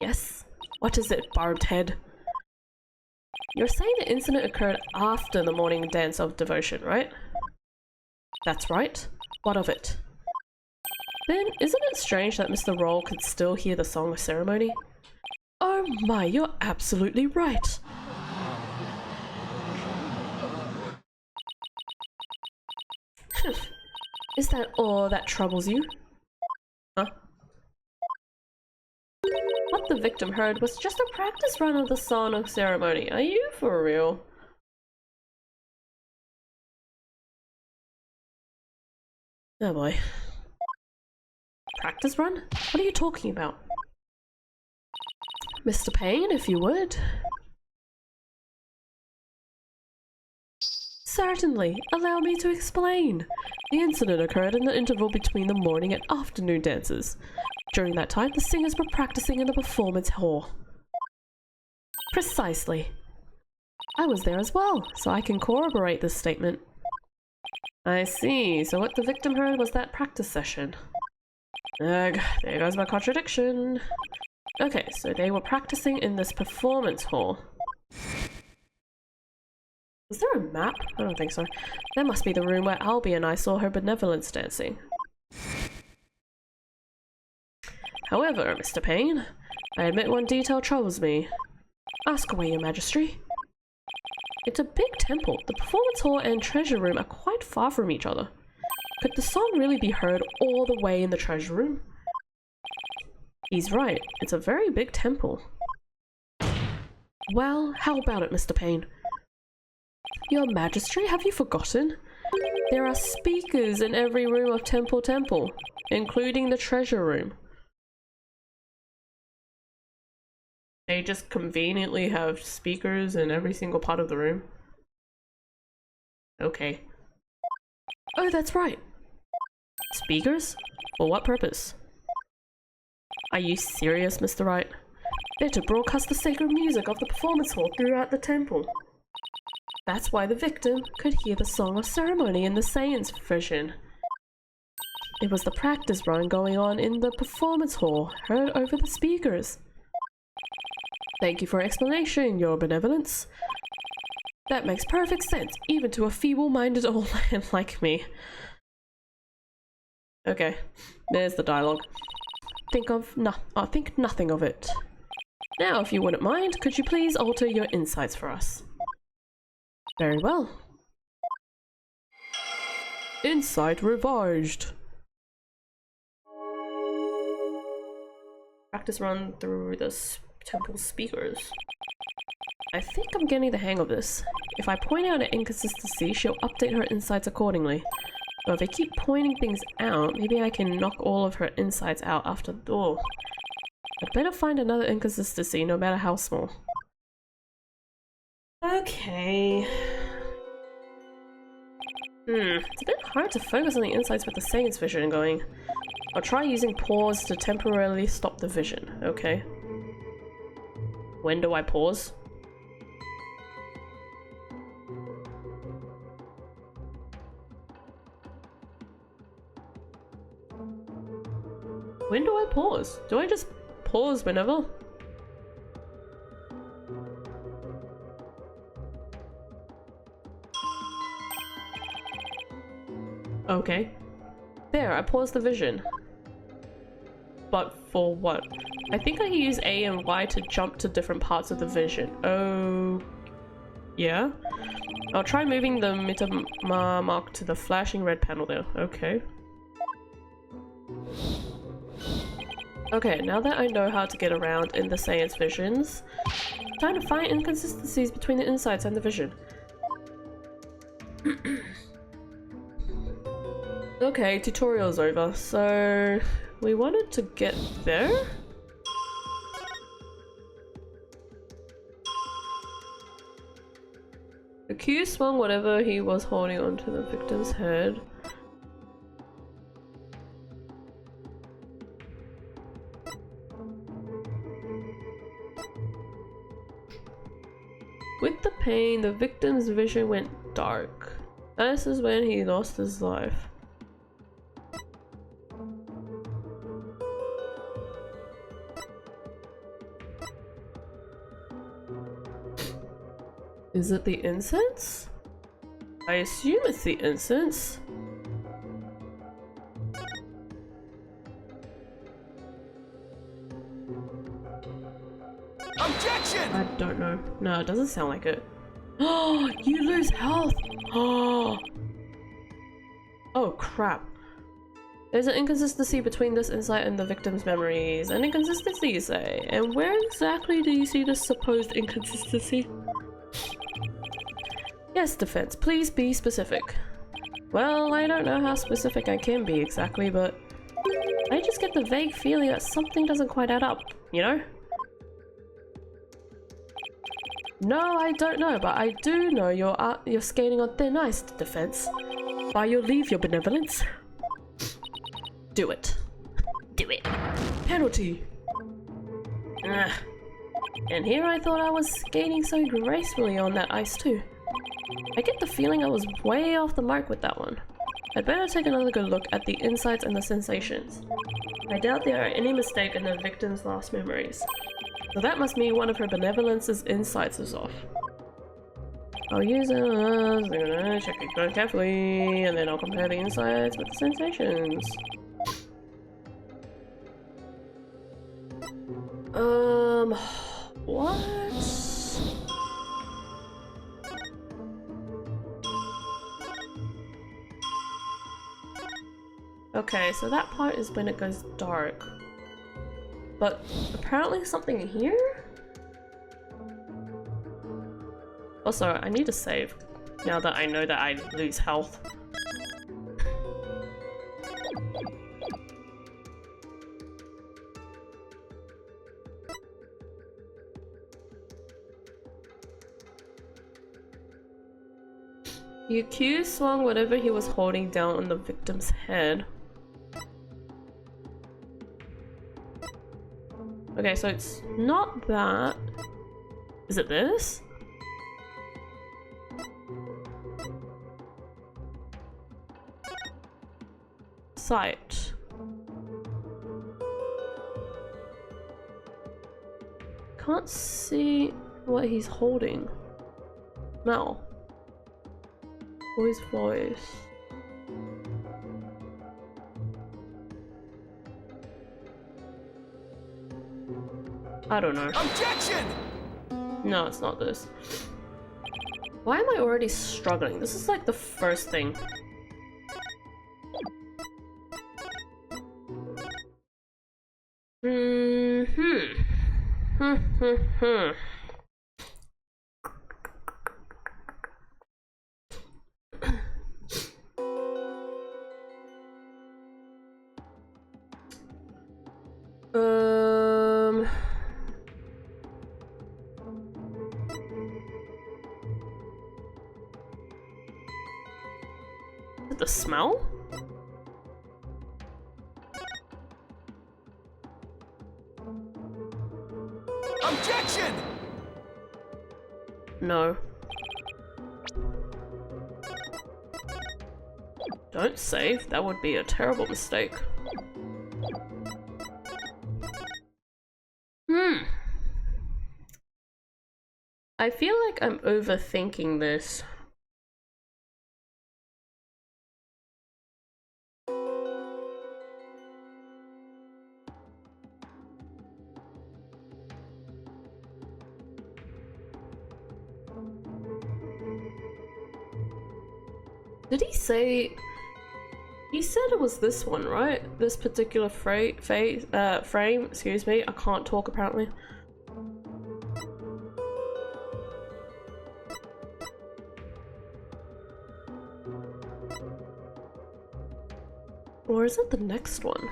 Yes? What is it, barbed head? You're saying the incident occurred after the morning dance of devotion, right? That's right. What of it? Then, isn't it strange that Mr. Roll could still hear the Song of Ceremony? Oh my, you're absolutely right! Is that all that troubles you? Huh? What the victim heard was just a practice run of the Song of Ceremony. Are you for real? Oh boy. Practice run? What are you talking about? Mr. Payne, if you would. Certainly. Allow me to explain. The incident occurred in the interval between the morning and afternoon dances. During that time, the singers were practicing in the performance hall. Precisely. I was there as well, so I can corroborate this statement. I see. So what the victim heard was that practice session. Ugh, there goes my contradiction. Okay, so they were practicing in this performance hall. Is there a map? I don't think so. That must be the room where Albie and I saw her benevolence dancing. However, Mr. Payne, I admit one detail troubles me. Ask away, Your Majesty. It's a big temple. The performance hall and treasure room are quite far from each other. Could the song really be heard all the way in the treasure room? He's right. It's a very big temple. Well, how about it, Mr. Payne? Your Majesty, have you forgotten? There are speakers in every room of Temple, including the treasure room. They just conveniently have speakers in every single part of the room. Okay. Oh, that's right. Speakers? For what purpose? Are you serious, Mr. Wright? They're to broadcast the sacred music of the performance hall throughout the temple. That's why the victim could hear the Song of Ceremony in the Saiyan's vision. It was the practice run going on in the performance hall, heard over the speakers. Thank you for your explanation, Your Benevolence. That makes perfect sense, even to a feeble-minded old man like me. Okay, there's the dialogue. Think nothing of it. Now, if you wouldn't mind, could you please alter your insights for us? Very well. Insight revised. Practice run through the temple speakers. I think I'm getting the hang of this. If I point out an inconsistency, she'll update her insights accordingly. But if I keep pointing things out, maybe I can knock all of her insights out after the door. I'd better find another inconsistency, no matter how small. Okay. It's a bit hard to focus on the insights with the Saiyans vision going. I'll try using pause to temporarily stop the vision, okay? When do I pause? When do I pause? Do I just pause whenever? Okay. There, I paused the vision. But for what? I think I can use A and Y to jump to different parts of the vision. Oh... yeah? I'll try moving the Mitama mark to the flashing red panel there. Okay. Okay, now that I know how to get around in the Saiyans visions, time to find inconsistencies between the insights and the vision. Okay, tutorial's over, so we wanted to get there? The Q swung whatever he was holding onto the victim's head. With the pain, the victim's vision went dark. This is when he lost his life. Is it the incense? I assume it's the incense. Objection! I don't know. No, it doesn't sound like it. Oh, you lose health! Oh, crap. There's an inconsistency between this insight and the victim's memories. An inconsistency, you say? And where exactly do you see this supposed inconsistency? Yes, defense, please be specific. Well, I don't know how specific I can be exactly, but I just get the vague feeling that something doesn't quite add up, you know? No, I don't know, but I do know you're skating on thin ice, defense. By your leave, your benevolence. Do it. Do it. Penalty. Ugh. And here I thought I was skating so gracefully on that ice too. I get the feeling I was way off the mark with that one. I'd better take another good look at the insights and the sensations. I doubt there are any mistake in the victim's last memories. So that must mean one of her benevolence's insights is off. I'll use it, check it very carefully, and then I'll compare the insights with the sensations. What? Okay, so that part is when it goes dark. But apparently something here? Also, I need to save now that I know that I lose health. The accused swung whatever he was holding down on the victim's head. Okay, so it's not that. Is it this? Sight. Can't see what he's holding. Now. Voice. I don't know. Objection! No, it's not this. Why am I already struggling? This is like the first thing. it the smell? Objection! No. Don't save, that would be a terrible mistake. I feel like I'm overthinking this. Did he say... He said it was this one, right? This particular frame, excuse me. I can't talk apparently. Or is it the next one?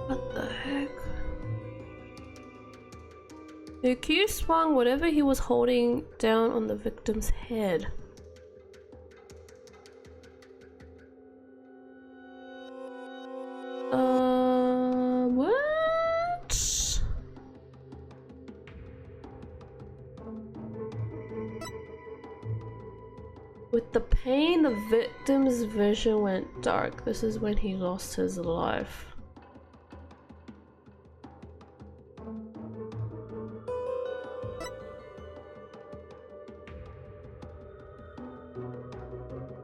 What the heck? The accused swung whatever he was holding down on the victim's head. What? With the pain, the victim's vision went dark. This is when he lost his life.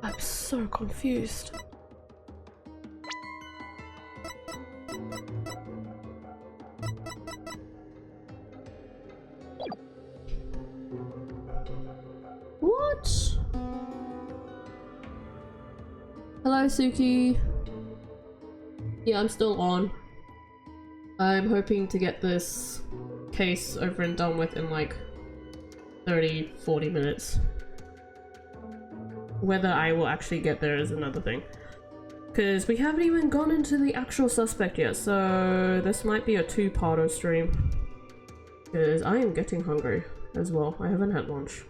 I'm so confused. What? Hello, Suki. Yeah, I'm still on. I'm hoping to get this case over and done with in like 30-40 minutes. Whether I will actually get there is another thing. Because we haven't even gone into the actual suspect yet, so this might be a two-parter stream. Because I am getting hungry as well. I haven't had lunch.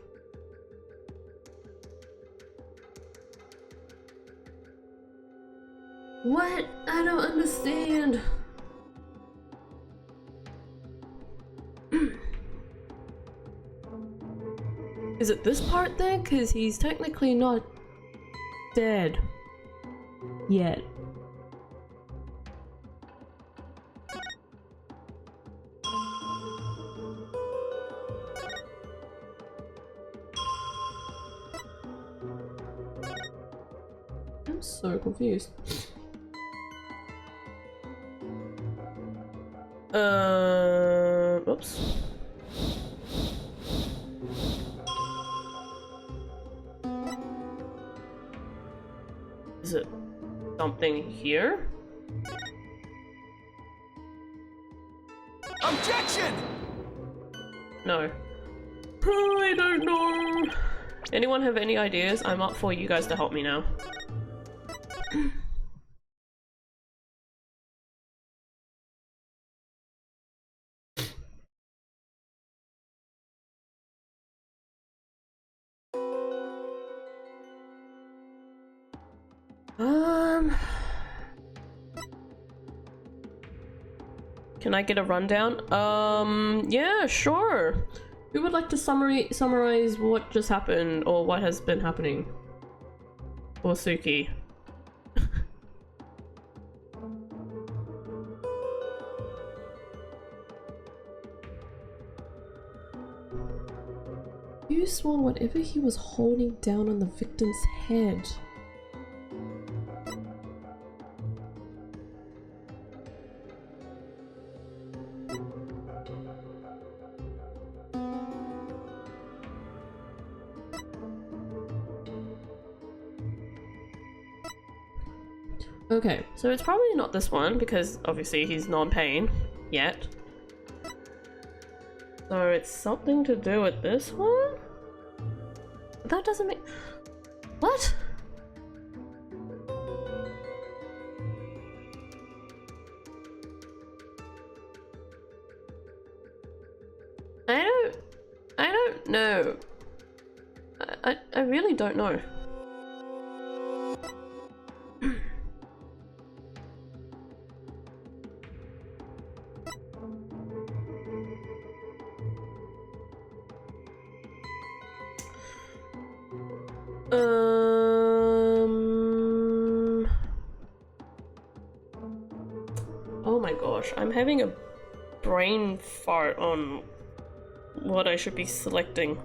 What? I don't understand. Is it this part then? Because he's technically not dead yet. I'm so confused. Oops. Is it something here? Objection! No. I don't know. Anyone have any ideas? I'm up for you guys to help me now. Can I get a rundown? Yeah, sure. Who would like to summarize what just happened or what has been happening? Or Suki? You swung whatever he was holding down on the victim's head. Okay, so it's probably not this one because obviously he's non-pain yet. So it's something to do with this one? That doesn't make... What? I don't know. I really don't know. Oh my gosh, I'm having a brain fart on what I should be selecting.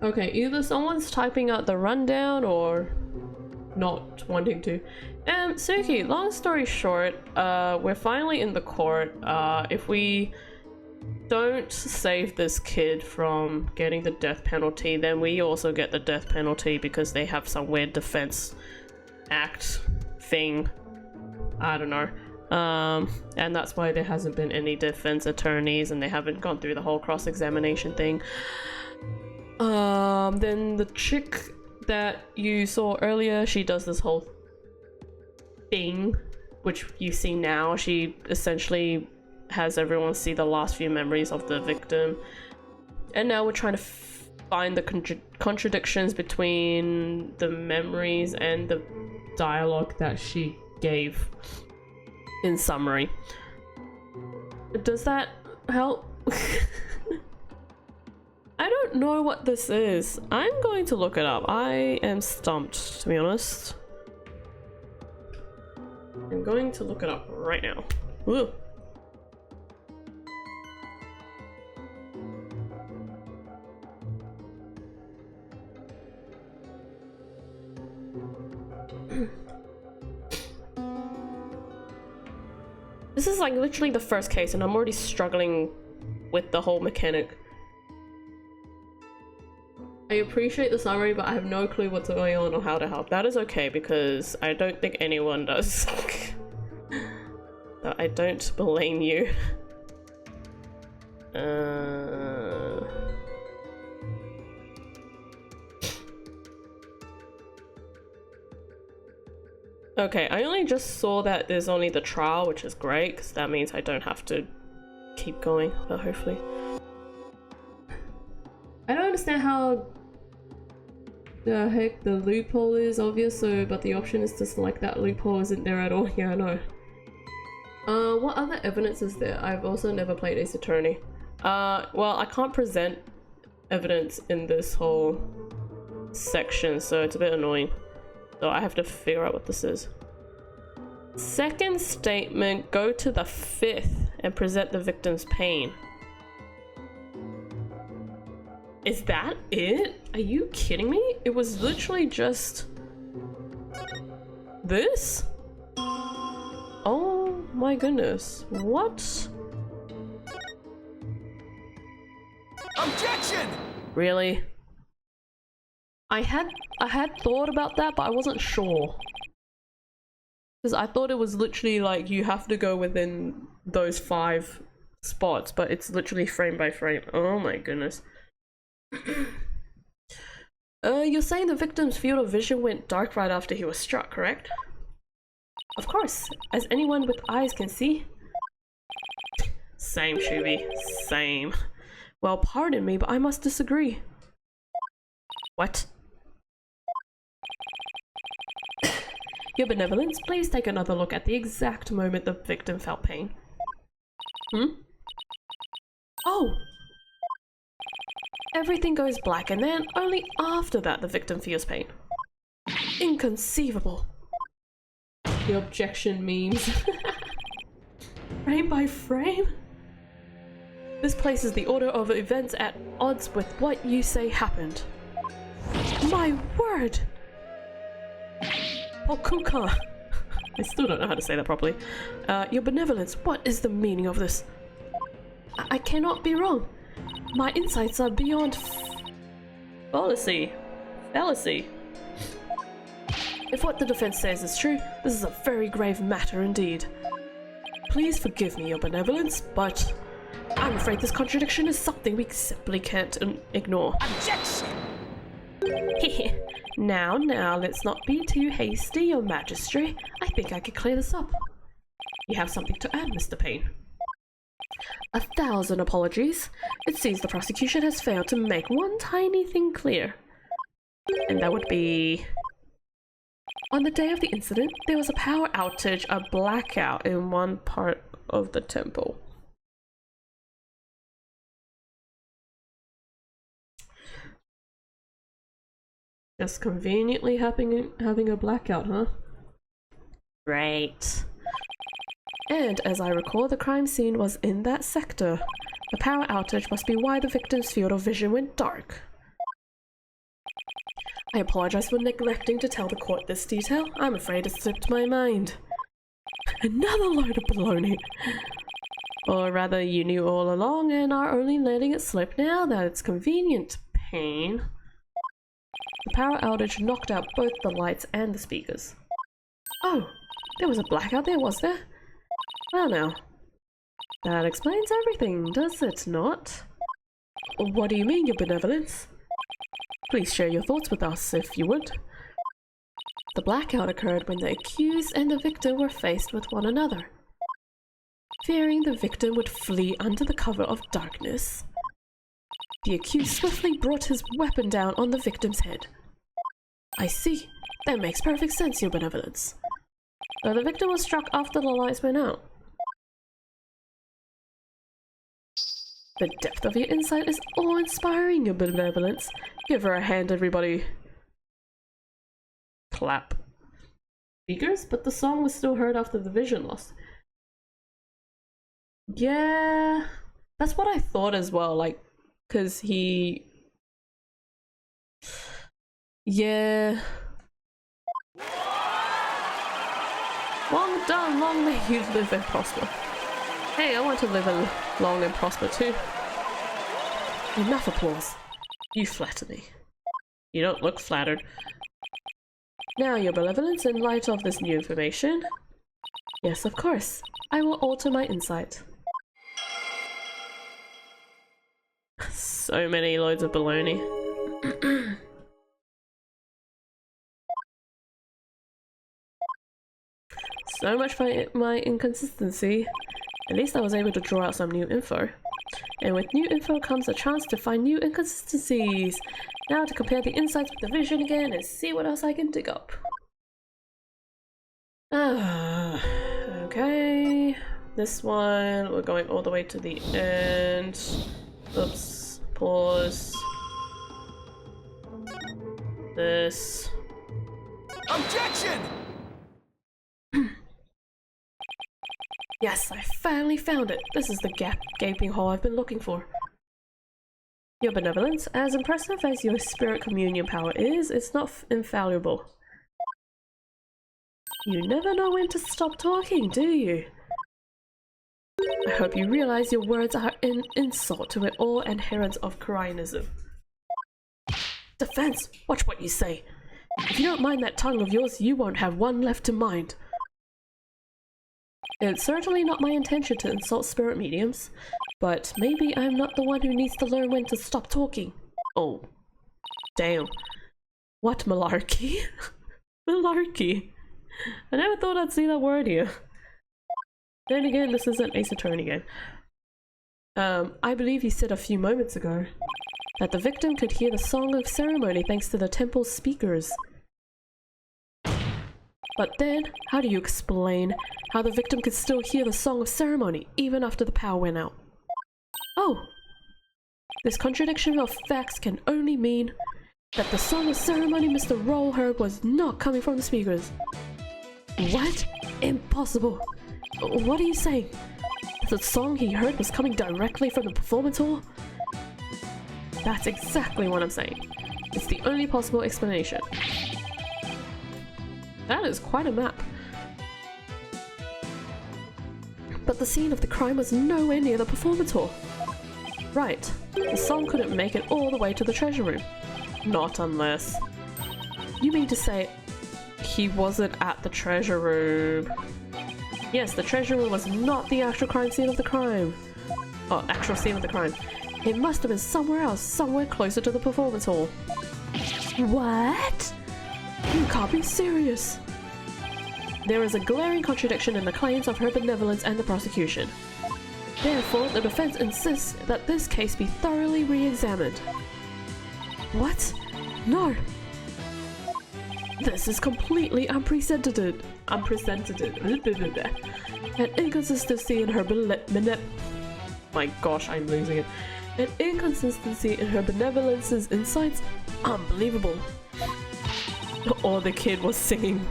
Okay, either someone's typing out the rundown or not wanting to. Suki, long story short, we're finally in the court. If we don't save this kid from getting the death penalty, then we also get the death penalty because they have some weird defense act thing. I don't know. And that's why there hasn't been any defense attorneys and they haven't gone through the whole cross-examination thing. Then the chick that you saw earlier, she does this whole thing, which you see now. She essentially has everyone see the last few memories of the victim. And now we're trying to find the contradictions between the memories and the dialogue that she gave in summary. Does that help? I don't know what this is. I'm going to look it up. I am stumped, to be honest. I'm going to look it up right now. Ooh. This is like literally the first case and I'm already struggling with the whole mechanic. I appreciate the summary, but I have no clue what's going on or how to help. That is okay because I don't think anyone does. I don't blame you. Okay, I only just saw that there's only the trial, which is great because that means I don't have to keep going, but hopefully. I don't understand how the heck the loophole is obvious, so but the option is to select that loophole isn't there at all. Yeah, I know. What other evidence is there? I've also never played Ace Attorney. Well, I can't present evidence in this whole section, so it's a bit annoying. So I have to figure out what this is. Second statement, go to the 5th and present the victim's pain. Is that it? Are you kidding me? It was literally just this? Oh my goodness. What? Objection! Really? I had thought about that, but I wasn't sure. Because I thought it was literally like you have to go within those 5 spots, but it's literally frame by frame. Oh my goodness. You're saying the victim's field of vision went dark right after he was struck, correct? Of course, as anyone with eyes can see. Same, Shubi. Same. Well, pardon me, but I must disagree. What? Your benevolence, please take another look at the exact moment the victim felt pain. Oh! Everything goes black and then only after that the victim feels pain. Inconceivable. The objection memes. Frame by frame? This places the order of events at odds with what you say happened. My word! Okuka. I still don't know how to say that properly. Your benevolence, what is the meaning of this? I cannot be wrong. My insights are beyond fallacy. If what the defense says is true, this is a very grave matter indeed. Please forgive me, your benevolence, but I'm afraid this contradiction is something we simply can't ignore. Objection! Now, let's not be too hasty, your majesty. I think I could clear this up. You have something to add, Mr. Payne? 1,000 apologies. It seems the prosecution has failed to make one tiny thing clear. And that would be... On the day of the incident, there was a power outage, a blackout in one part of the temple. Just conveniently having a blackout, huh? Right. And as I recall, the crime scene was in that sector. The power outage must be why the victim's field of vision went dark. I apologize for neglecting to tell the court this detail. I'm afraid it slipped my mind. Another load of baloney. Or rather, you knew all along and are only letting it slip now that it's convenient. Pain. The power outage knocked out both the lights and the speakers. Oh, there was a blackout there, was there? Well now, that explains everything, does it not? What do you mean, your benevolence? Please share your thoughts with us, if you would. The blackout occurred when the accused and the victim were faced with one another. Fearing the victim would flee under the cover of darkness, the accused swiftly brought his weapon down on the victim's head. I see. That makes perfect sense, your benevolence. So the victim was struck after the lights went out. The depth of your insight is awe-inspiring, your benevolence. Give her a hand, everybody. Clap. Speakers, but the song was still heard after the vision loss. Yeah, that's what I thought as well, like, cause he... Yeah. Well done, long may you live and prosper. Hey, I want to live long and prosper too. Enough applause. You flatter me. You don't look flattered. Now, your benevolence, in light of this new information... Yes, of course. I will alter my insight. So many loads of baloney. So much for my inconsistency. At least I was able to draw out some new info. And with new info comes a chance to find new inconsistencies. Now to compare the insights with the vision again and see what else I can dig up. Okay. This one, we're going all the way to the end. Oops. Pause. This. Objection! Yes, I finally found it. This is the gaping hole I've been looking for. Your benevolence, as impressive as your spirit communion power is, it's not infallible. You never know when to stop talking, do you? I hope you realize your words are an insult to all adherents of Koreanism. Defense, watch what you say. If you don't mind that tongue of yours, you won't have one left to mind. It's certainly not my intention to insult spirit mediums, but maybe I'm not the one who needs to learn when to stop talking. Oh, damn. What malarkey? Malarkey. I never thought I'd see that word here. Then again, this isn't Ace Attorney game. I believe you said a few moments ago that the victim could hear the song of ceremony thanks to the temple's speakers. But then, how do you explain how the victim could still hear the song of ceremony even after the power went out? Oh! This contradiction of facts can only mean that the song of ceremony Mr. Roll heard was not coming from the speakers. What? Impossible! What are you saying? The song he heard was coming directly from the performance hall? That's exactly what I'm saying. It's the only possible explanation. That is quite a map. But the scene of the crime was nowhere near the performance hall. Right, the song couldn't make it all the way to the treasure room. Not unless... You mean to say he wasn't at the treasure room? Yes, the treasure room was not the actual crime scene of the crime. Oh, actual scene of the crime. It must have been somewhere else, somewhere closer to the performance hall. What? You can't be serious. There is a glaring contradiction in the claims of her benevolence and the prosecution. Therefore, the defense insists that this case be thoroughly re-examined. What? No. This is completely unprecedented. An inconsistency in her my gosh, I'm losing it. An inconsistency in her benevolence's insights. Unbelievable. Or the kid was singing.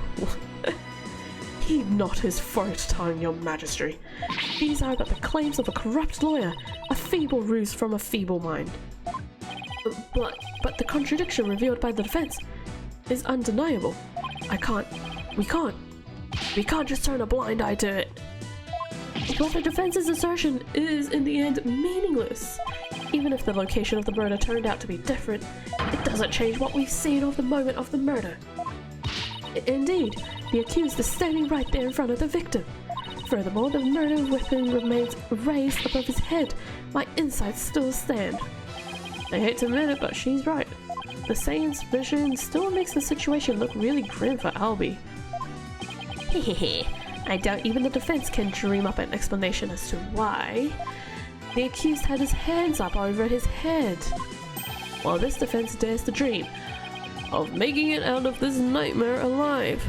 Heed not his forked tongue, your majesty. These are but the claims of a corrupt lawyer, a feeble ruse from a feeble mind. But the contradiction revealed by the defense is undeniable. We can't just turn a blind eye to it. But the defense's assertion is, in the end, meaningless. Even if the location of the murder turned out to be different, it doesn't change what we've seen of the moment of the murder. Indeed, the accused is standing right there in front of the victim. Furthermore, the murder weapon remains raised above his head. My insights still stand. I hate to admit it, but she's right. The Saiyan's vision still makes the situation look really grim for Albie. Hehehe. I doubt even the defense can dream up an explanation as to why the accused had his hands up over his head, while this defense dares to dream of making it out of this nightmare alive.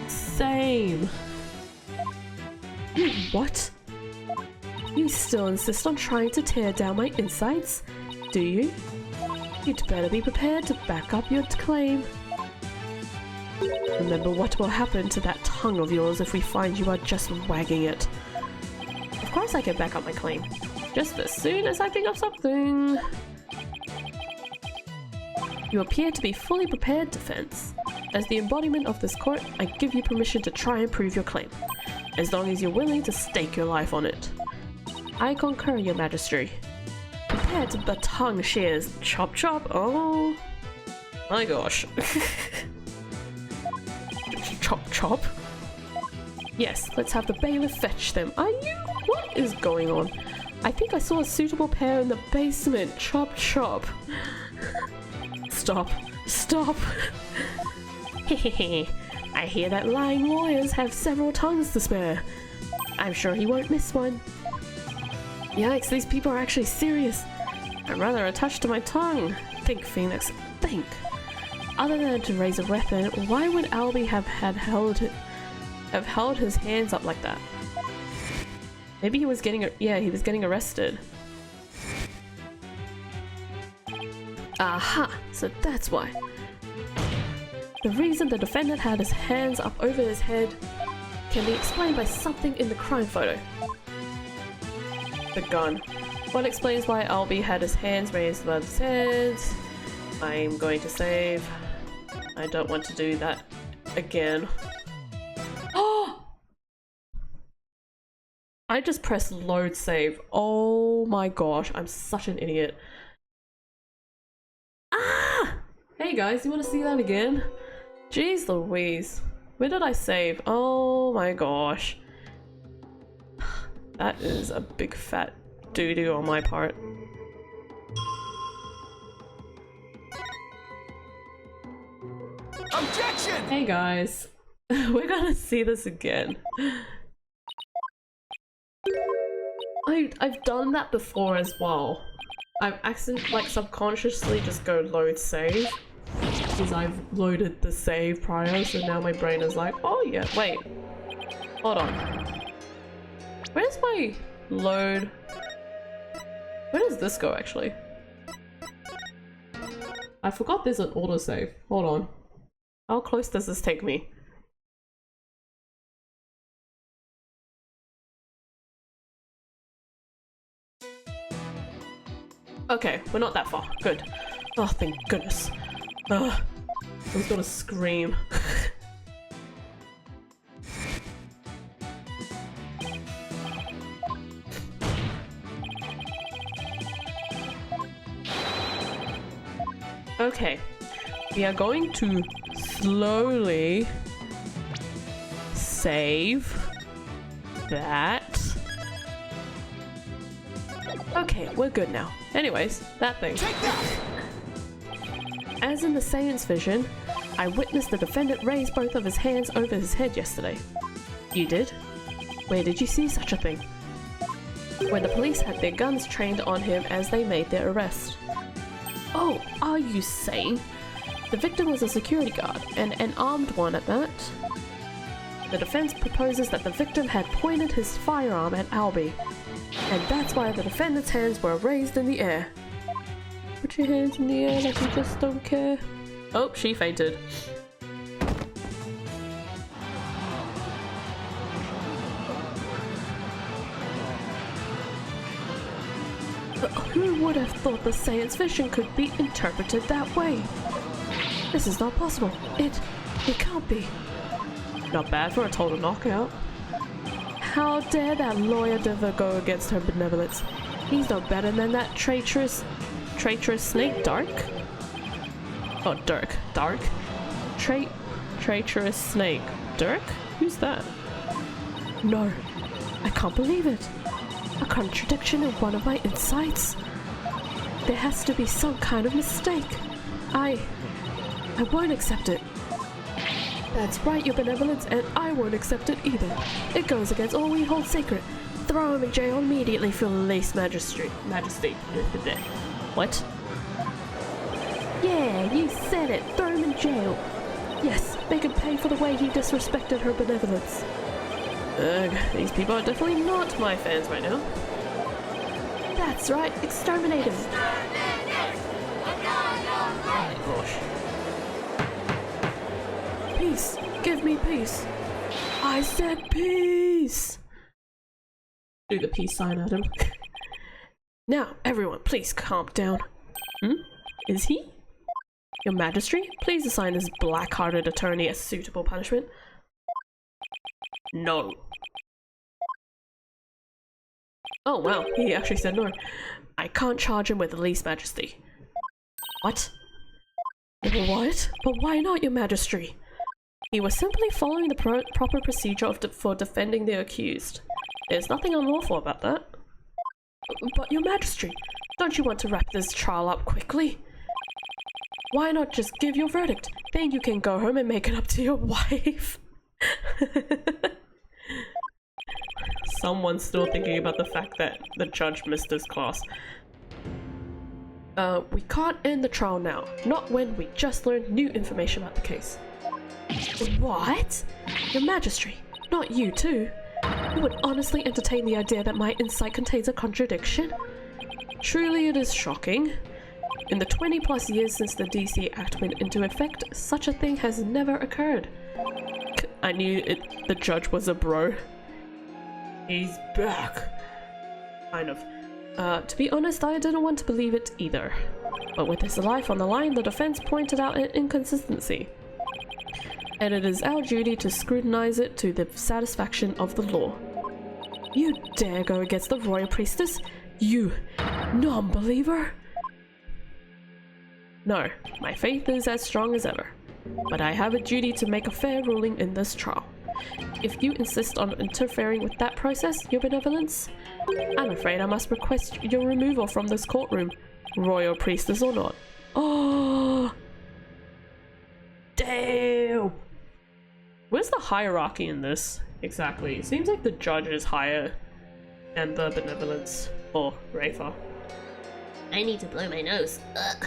Same. What? You still insist on trying to tear down my insights, do you? You'd better be prepared to back up your claim. Remember what will happen to that tongue of yours if we find you are just wagging it. Of course I can back up my claim. Just as soon as I think of something. You appear to be fully prepared, defense. As the embodiment of this court, I give you permission to try and prove your claim, as long as you're willing to stake your life on it. I concur, your majesty. Compared to the tongue shears, chop chop, oh my gosh. Chop chop? Yes, let's have the bailiff fetch them. Are you? What is going on? I think I saw a suitable pair in the basement. Chop chop. Stop. Stop. Hehehe. I hear that lying lawyers have several tongues to spare. I'm sure he won't miss one. Yikes, these people are actually serious. I'm rather attached to my tongue. Think, Phoenix, think. Other than to raise a weapon, why would Albie have held his hands up like that? Maybe he was getting arrested. Aha! So that's why. The reason the defendant had his hands up over his head can be explained by something in the crime photo. The gun. What explains why Albie had his hands raised above his head? I'm going to save. I don't want to do that again. Oh! I just pressed load save. Oh my gosh, I'm such an idiot. Ah! Hey guys, you want to see that again? Jeez Louise. Where did I save? Oh my gosh. That is a big fat doo-doo on my part. Objection! Hey guys, we're gonna see this again. I've done that before as well. I've accidentally, subconsciously just go load save because I've loaded the save prior, so now my brain is like, oh yeah, wait, hold on. Where's my load? Where does this go actually? I forgot there's an autosave. Hold on. How close does this take me? Okay, we're not that far. Good. Oh, thank goodness. Ugh. I was gonna scream. Okay, we are going to slowly save that. Okay, we're good now. Anyways, that thing. Take that! As in the seance vision, I witnessed the defendant raise both of his hands over his head yesterday. You did? Where did you see such a thing? When the police had their guns trained on him as they made their arrest. Oh, are you saying? The victim was a security guard, and an armed one at that. The defense proposes that the victim had pointed his firearm at Albie, and that's why the defendant's hands were raised in the air. Put your hands in the air like you just don't care. Oh, she fainted. Who would have thought the seance vision could be interpreted that way? This is not possible. It can't be. Not bad for a total knockout. How dare that lawyer ever go against her benevolence? He's no better than that traitorous snake, Dark? Oh, Dirk. Dark? Traitorous snake. Dirk? Who's that? No, I can't believe it. A contradiction in one of my insights. There has to be some kind of mistake. I won't accept it. That's right, your benevolence, and I won't accept it either. It goes against all we hold sacred. Throw him in jail immediately for lese majesty. What? Yeah, you said it. Throw him in jail. Yes, make him pay for the way he disrespected her benevolence. Ugh, these people are definitely not my fans right now. That's right, exterminate him. Gosh. Peace, give me peace. I said peace. Do the peace sign at him. Now, everyone, please calm down. Is he? Your Majesty, please assign this black-hearted attorney a suitable punishment. No. Oh wow, he actually said no. I can't charge him with lese majesty. What? What? But why not, your Majesty? He was simply following the proper procedure for defending the accused. There's nothing unlawful about that. But your Majesty, don't you want to wrap this trial up quickly? Why not just give your verdict? Then you can go home and make it up to your wife. Someone's still thinking about the fact that the judge missed his class. We can't end the trial now. Not when we just learned new information about the case. What? Your Majesty, not you too. You would honestly entertain the idea that my insight contains a contradiction? Truly it is shocking. In the 20+ years since the DC Act went into effect, such a thing has never occurred. I knew the judge was a bro. He's back. Kind of. To be honest, I didn't want to believe it either. But with his life on the line, the defense pointed out an inconsistency. And it is our duty to scrutinize it to the satisfaction of the law. You dare go against the royal priestess? You non-believer? No, my faith is as strong as ever. But I have a duty to make a fair ruling in this trial. If you insist on interfering with that process, your benevolence, I'm afraid I must request your removal from this courtroom, royal priestess or not. Oh, damn! Where's the hierarchy in this exactly? It seems like the judge is higher than the benevolence or Rafa. I need to blow my nose. Ugh.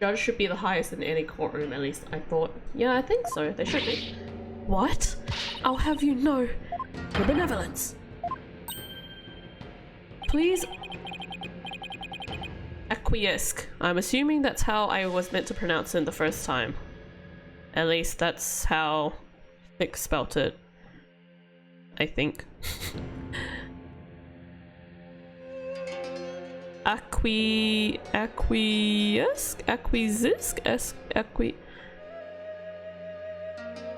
Judge should be the highest in any courtroom, at least I thought. Yeah, I think so. They should be. What? I'll have you know, Your benevolence. Please acquiesce. I'm assuming that's how I was meant to pronounce it the first time. At least that's how Vic spelt it. I think.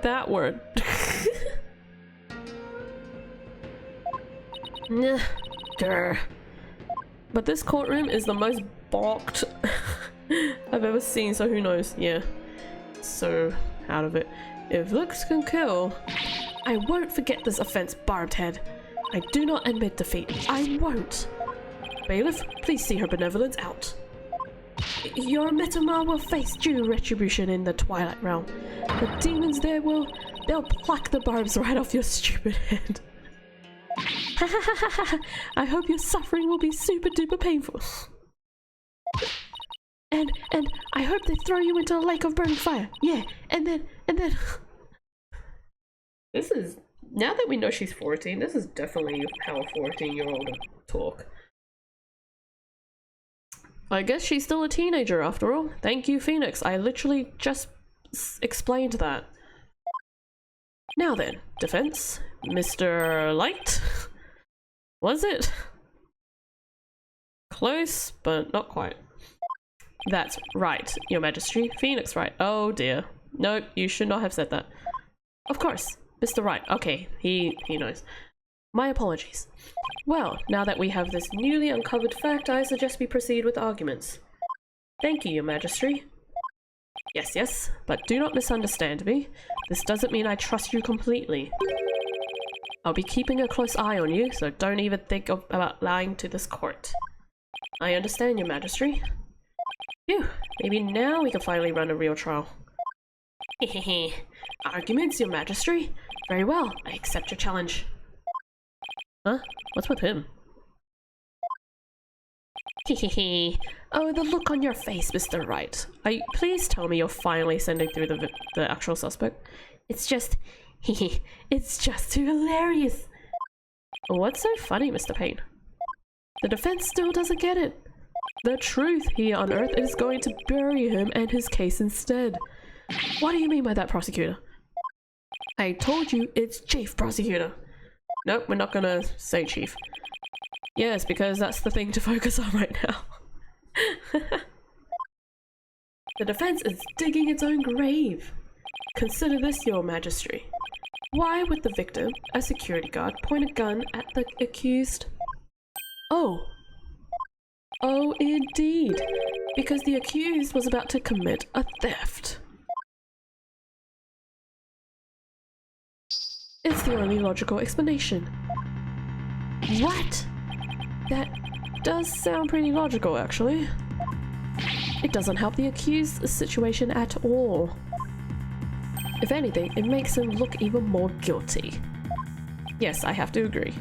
That word. Nah, grr. But this courtroom is the most balked I've ever seen, so who knows? Yeah. So, out of it. If looks can kill, I won't forget this offense, Barbed Head. I do not admit defeat. I won't. Bailiff, please see her benevolence out. Your Metamar will face due retribution in the Twilight Realm. The demons there they'll pluck the barbs right off your stupid head. I hope your suffering will be super duper painful. And I hope they throw you into a lake of burning fire. Yeah, and then This is, now that we know she's 14, this is definitely how a 14-year-old talk. I guess she's still a teenager after all. Thank you, Phoenix. I literally just explained that. Now then, defense. Mr. Light? Was it? Close, but not quite. That's right, Your Majesty. Phoenix Wright. Oh dear. Nope, you should not have said that. Of course, Mr. Wright. Okay, he knows. My apologies. Well, now that we have this newly uncovered fact, I suggest we proceed with arguments. Thank you, Your Majesty. Yes, but do not misunderstand me. This doesn't mean I trust you completely. I'll be keeping a close eye on you, so don't even think about lying to this court. I understand, Your Majesty. Phew, maybe now we can finally run a real trial. Hehehe. Arguments, Your Majesty? Very well, I accept your challenge. Huh? What's with him? Hehehe. Oh, the look on your face, Mr. Wright. Please tell me you're finally sending through the actual suspect. It's just... it's just too hilarious. What's so funny, Mr. Payne? The defense still doesn't get it. The truth he unearthed is going to bury him and his case instead. What do you mean by that, prosecutor? I told you it's Chief Prosecutor. Nope, we're not gonna say Chief. Yes, because that's the thing to focus on right now. The defense is digging its own grave. Consider this, Your Majesty. Why would the victim, a security guard, point a gun at the accused? Oh, indeed. Because the accused was about to commit a theft. It's the only logical explanation. What? That does sound pretty logical, actually. It doesn't help the accused's situation at all. If anything, it makes him look even more guilty. Yes, I have to agree.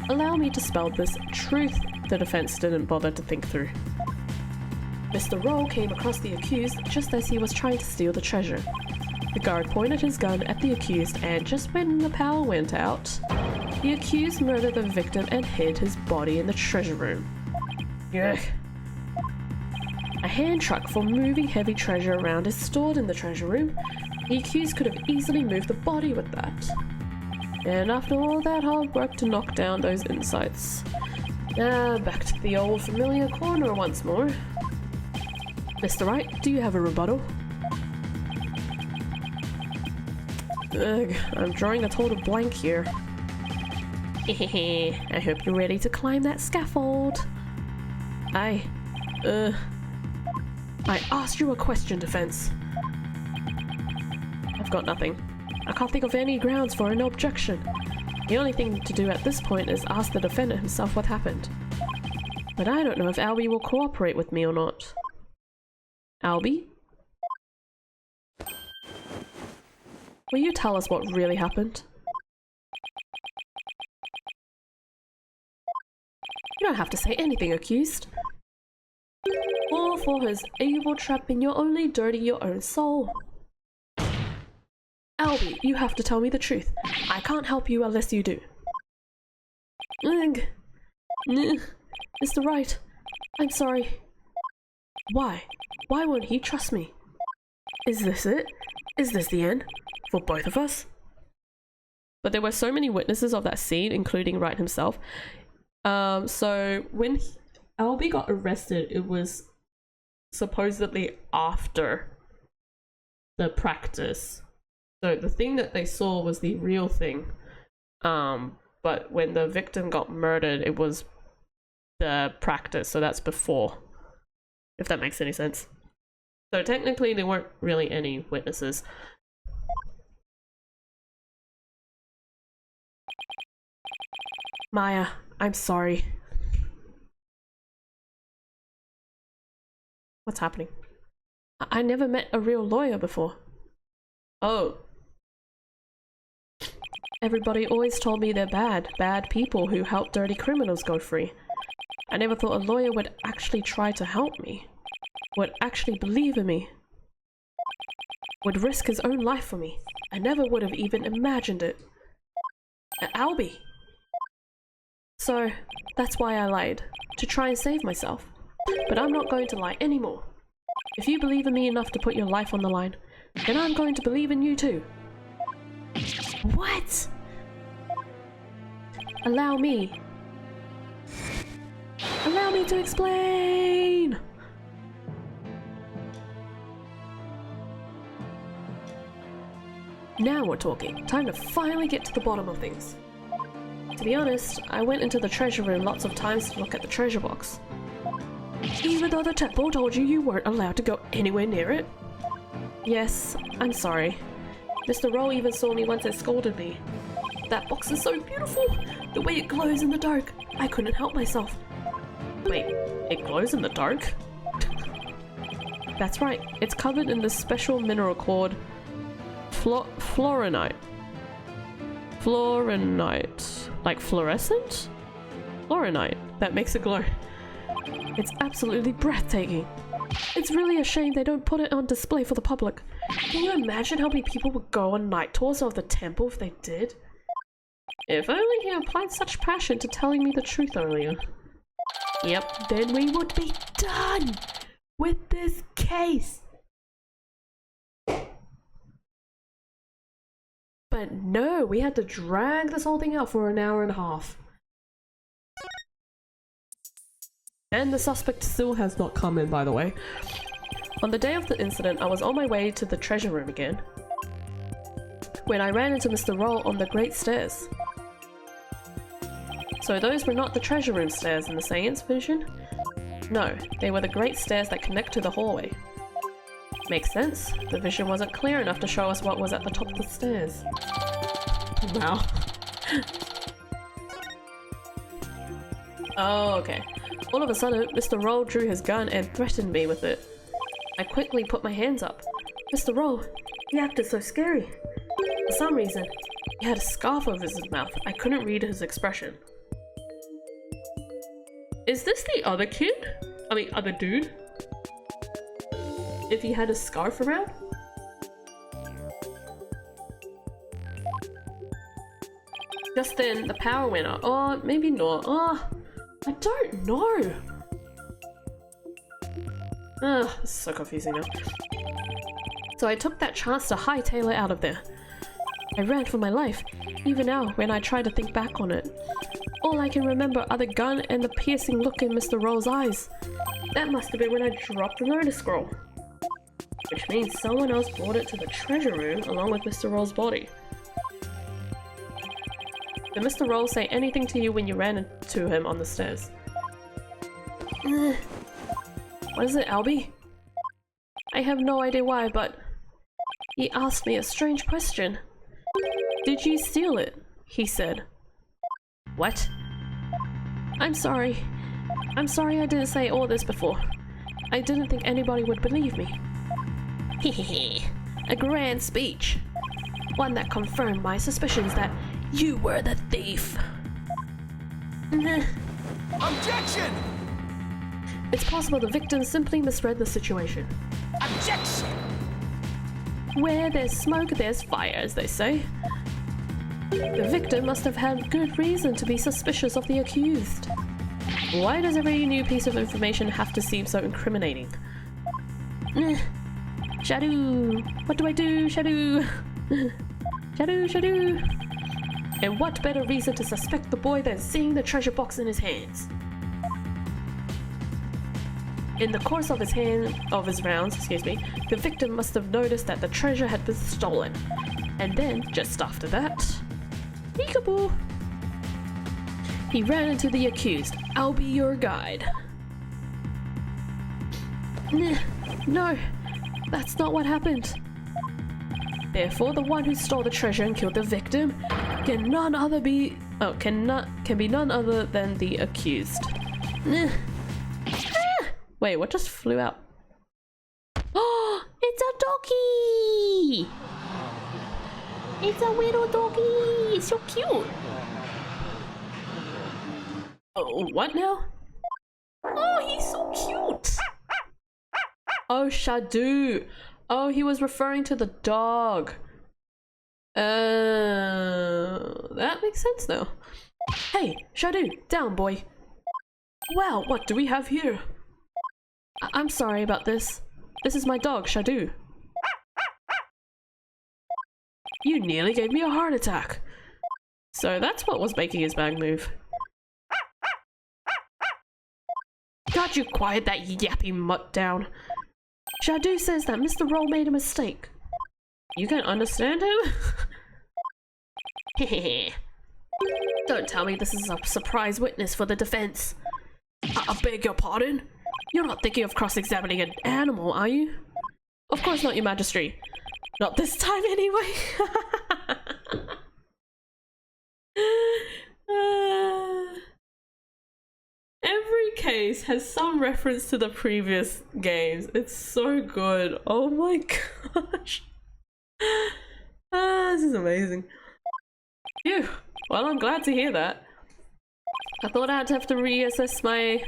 Allow me to spell this truth the defense didn't bother to think through. Mr. Roll came across the accused just as he was trying to steal the treasure. The guard pointed his gun at the accused, and just when the power went out, the accused murdered the victim and hid his body in the treasure room. Yuck. A hand truck for moving heavy treasure around is stored in the treasure room. The accused could have easily moved the body with that. And after all that hard work to knock down those insights. Back to the old familiar corner once more. Mr. Wright, do you have a rebuttal? Ugh, I'm drawing a total blank here. Hehehe, I hope you're ready to climb that scaffold. I asked you a question, defense. I've got nothing. I can't think of any grounds for an objection. The only thing to do at this point is ask the defendant himself what happened. But I don't know if Albie will cooperate with me or not. Albie? Will you tell us what really happened? You don't have to say anything, accused. All for his evil trap in your only dirty your own soul. Albie, you have to tell me the truth. I can't help you unless you do. Ugh. Mr. Wright, I'm sorry. Why? Why won't he trust me? Is this it? Is this the end? For both of us? But there were so many witnesses of that scene, including Wright himself. So when Albie got arrested, it was supposedly after the practice. So the thing that they saw was the real thing. But when the victim got murdered, it was the practice. So that's before, if that makes any sense. So technically there weren't really any witnesses. Maya, I'm sorry. What's happening? I never met a real lawyer before. Oh. Everybody always told me they're bad people who help dirty criminals go free. I never thought a lawyer would actually try to help me. Would actually believe in me. Would risk his own life for me. I never would have even imagined it. Albie. So, that's why I lied. To try and save myself. But I'm not going to lie anymore. If you believe in me enough to put your life on the line, then I'm going to believe in you too. What? Allow me to explain! Now we're talking. Time to finally get to the bottom of things. To be honest, I went into the treasure room lots of times to look at the treasure box. Even though the temple told you weren't allowed to go anywhere near it? Yes, I'm sorry. Mr. Rowe even saw me once and scolded me. That box is so beautiful! The way it glows in the dark! I couldn't help myself. Wait, it glows in the dark? That's right, it's covered in this special mineral called Florinite. Florinite. Like fluorescent? Florinite. That makes it glow. It's absolutely breathtaking. It's really a shame they don't put it on display for the public. Can you imagine how many people would go on night tours of the temple if they did? If only he applied such passion to telling me the truth earlier. Yep, then we would be done with this case. But no, we had to drag this whole thing out for an hour and a half. And the suspect still has not come in, by the way. On the day of the incident, I was on my way to the treasure room again, when I ran into Mr. Roll on the Great Stairs. So those were not the treasure room stairs in the Seance vision? No, they were the Great Stairs that connect to the hallway. Makes sense. The vision wasn't clear enough to show us what was at the top of the stairs. Wow. Oh, okay. All of a sudden, Mr. Roll drew his gun and threatened me with it. I quickly put my hands up. Mr. Roll, he acted so scary. For some reason, he had a scarf over his mouth. I couldn't read his expression. Is this the other kid? I mean, other dude? If he had a scarf around? Just then, the power went out. Oh, maybe not. Oh, I don't know. Ugh, this is so confusing now. So I took that chance to hightail it out of there. I ran for my life, even now when I try to think back on it. All I can remember are the gun and the piercing look in Mr. Roll's eyes. That must have been when I dropped the notice scroll. Which means someone else brought it to the treasure room along with Mr. Roll's body. Did Mr. Roll say anything to you when you ran into him on the stairs? What is it, Albie? I have no idea why, but he asked me a strange question. Did you steal it? He said. What? I'm sorry. I'm sorry I didn't say all this before. I didn't think anybody would believe me. Hehehe. A grand speech. One that confirmed my suspicions that you were the thief. Objection! It's possible the victim simply misread the situation. Objection! Where there's smoke, there's fire, as they say. The victim must have had good reason to be suspicious of the accused. Why does every new piece of information have to seem so incriminating? Shadow! What do I do, Shadow? Shadow, Shadow! And what better reason to suspect the boy than seeing the treasure box in his hands? In the course of his rounds, the victim must have noticed that the treasure had been stolen. And then, just after that, peekaboo! He ran into the accused. I'll be your guide. No, that's not what happened. Therefore, the one who stole the treasure and killed the victim can be none other than the accused. Wait, what just flew out? Oh, it's a doggy! It's a little doggy! It's so cute! Oh, what now? Oh, he's so cute! Oh, Shadow! Oh, he was referring to the dog. That makes sense now. Hey, Shadow, down, boy. Well, what do we have here? I'm sorry about this. This is my dog, Shadow. You nearly gave me a heart attack. So that's what was making his bag move. God, you quiet that yappy mutt down. Shadow says that Mr. Roll made a mistake. You can understand him? Hehehe. Don't tell me this is a surprise witness for the defense. I beg your pardon? You're not thinking of cross-examining an animal, are you? Of course not, Your Majesty. Not this time, anyway. Every case has some reference to the previous games. It's so good. Oh my gosh. This is amazing. Phew. Well, I'm glad to hear that. I thought I'd have to reassess my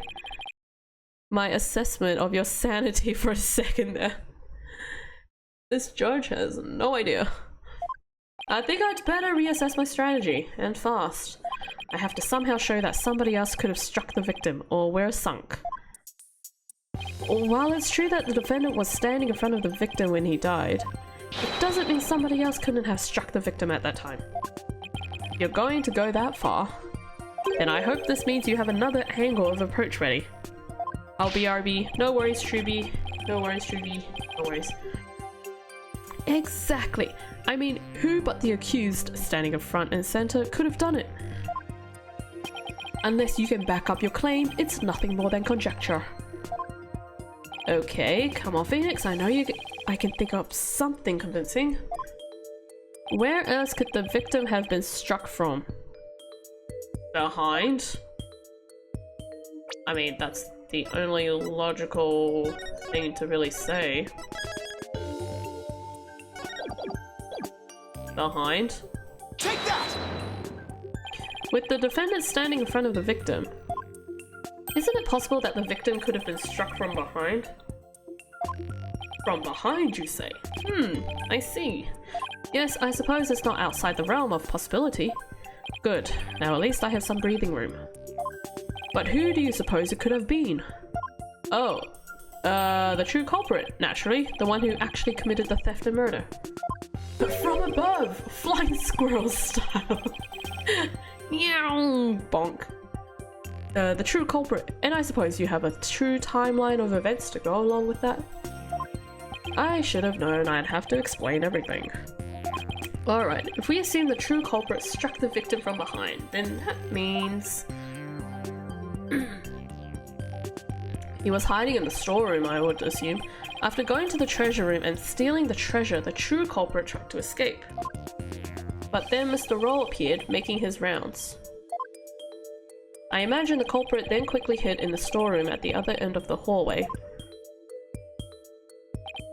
assessment of your sanity for a second there. This judge has no idea. I think I'd better reassess my strategy, and fast. I have to somehow show that somebody else could have struck the victim, or we're sunk. While it's true that the defendant was standing in front of the victim when he died, it doesn't mean somebody else couldn't have struck the victim at that time. You're going to go that far? Then I hope this means you have another angle of approach ready. I'll be RB. No worries, Truby. No worries, Truby. No worries. Exactly. I mean, who but the accused, standing in front and center, could have done it? Unless you can back up your claim, it's nothing more than conjecture. Okay, come on, Phoenix. I know I can think of something convincing. Where else could the victim have been struck from? Behind? I mean, that's the only logical thing to really say. Behind? Take that! With the defendant standing in front of the victim, isn't it possible that the victim could have been struck from behind? From behind, you say? I see. Yes, I suppose it's not outside the realm of possibility. Good. Now at least I have some breathing room. But who do you suppose it could have been? Oh, the true culprit, naturally. The one who actually committed the theft and murder. But from above! Flying squirrel style! Meow! Bonk. The true culprit. And I suppose you have a true timeline of events to go along with that? I should have known I'd have to explain everything. Alright, if we assume the true culprit struck the victim from behind, then that means... he was hiding in the storeroom, I would assume. After going to the treasure room and stealing the treasure, the true culprit tried to escape. But then Mr. Roll appeared, making his rounds. I imagine the culprit then quickly hid in the storeroom at the other end of the hallway.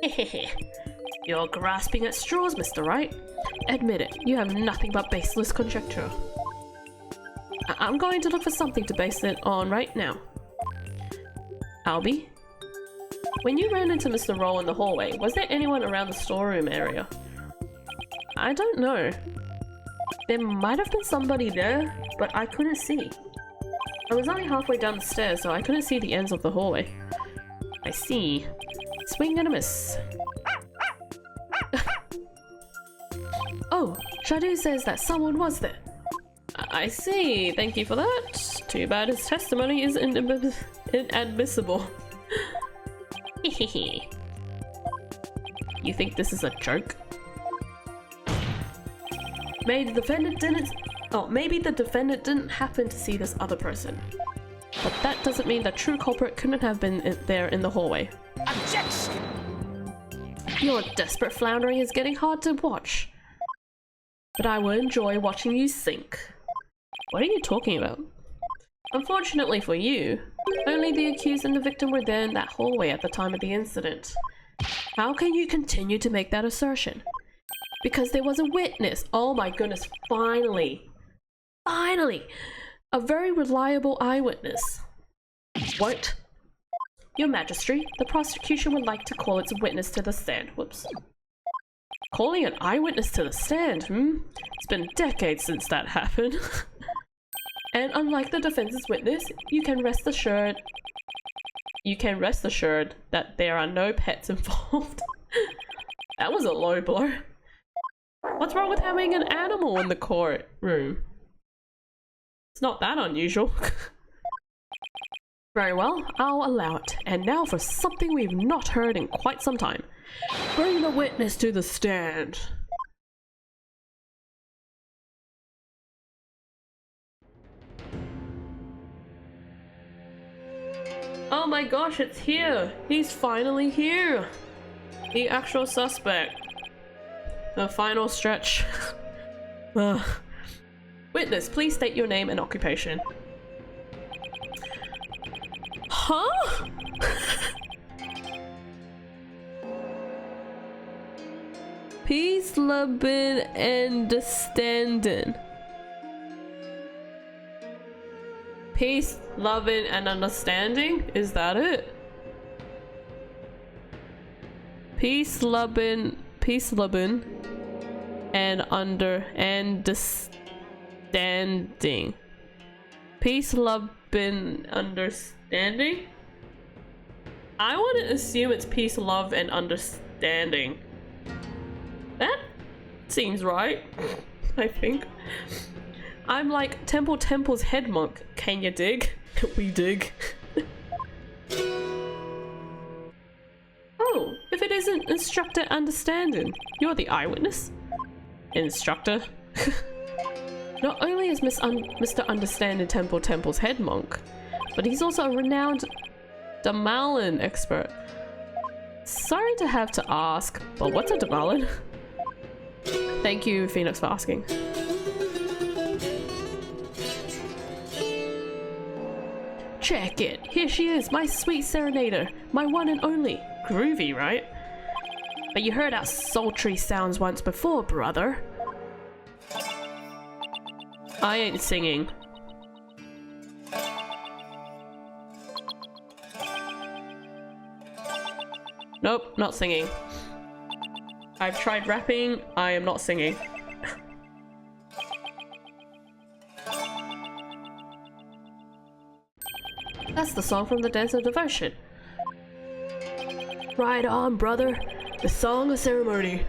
Hehehe. You're grasping at straws, Mr. Wright. Admit it, you have nothing but baseless conjecture. I'm going to look for something to base it on right now. Albie? When you ran into Mr. Roll in the hallway, was there anyone around the storeroom area? I don't know. There might have been somebody there, but I couldn't see. I was only halfway down the stairs, so I couldn't see the ends of the hallway. I see. Swing and a miss. Oh, Shadu says that someone was there. I see. Thank you for that. Too bad his testimony is inadmissible. You think this is a joke? Maybe the defendant didn't happen to see this other person. But that doesn't mean the true culprit couldn't have been there in the hallway. Objection! Your desperate floundering is getting hard to watch. But I will enjoy watching you sink. What are you talking about? Unfortunately for you, only the accused and the victim were there in that hallway at the time of the incident. How can you continue to make that assertion? Because there was a witness. Oh my goodness, finally. Finally! A very reliable eyewitness. What? Your Majesty, the prosecution would like to call its witness to the stand. Whoops. Calling an eyewitness to the stand, It's been decades since that happened. And unlike the defense's witness, you can rest assured that there are no pets involved. That was a low blow. What's wrong with having an animal in the courtroom? It's not that unusual. Very well, I'll allow it. And now for something we've not heard in quite some time. Bring the witness to the stand. Oh my gosh, it's here! He's finally here! The actual suspect. The final stretch. Witness, please state your name and occupation. Huh? Peace, loving, and understanding. Peace, loving, and understanding? Is that it? Peace, loving, and understanding. Peace, loving, understanding? I want to assume it's peace, love, and understanding. That seems right, I think. I'm like Temple's head monk. Can you dig? We dig. Oh, if it isn't Instructor Understanding, you're the eyewitness? Instructor? Not only is Mr. Understanding Temple's head monk, but he's also a renowned Damalin expert. Sorry to have to ask, but what's a Damalin? Thank you, Phoenix, for asking. Check it! Here she is, my sweet serenader, my one and only. Groovy, right? But you heard our sultry sounds once before, brother. I ain't singing. Nope, not singing. I've tried rapping, I am not singing. That's the song from the Dance of Devotion. Right on, brother. The Song of Ceremony.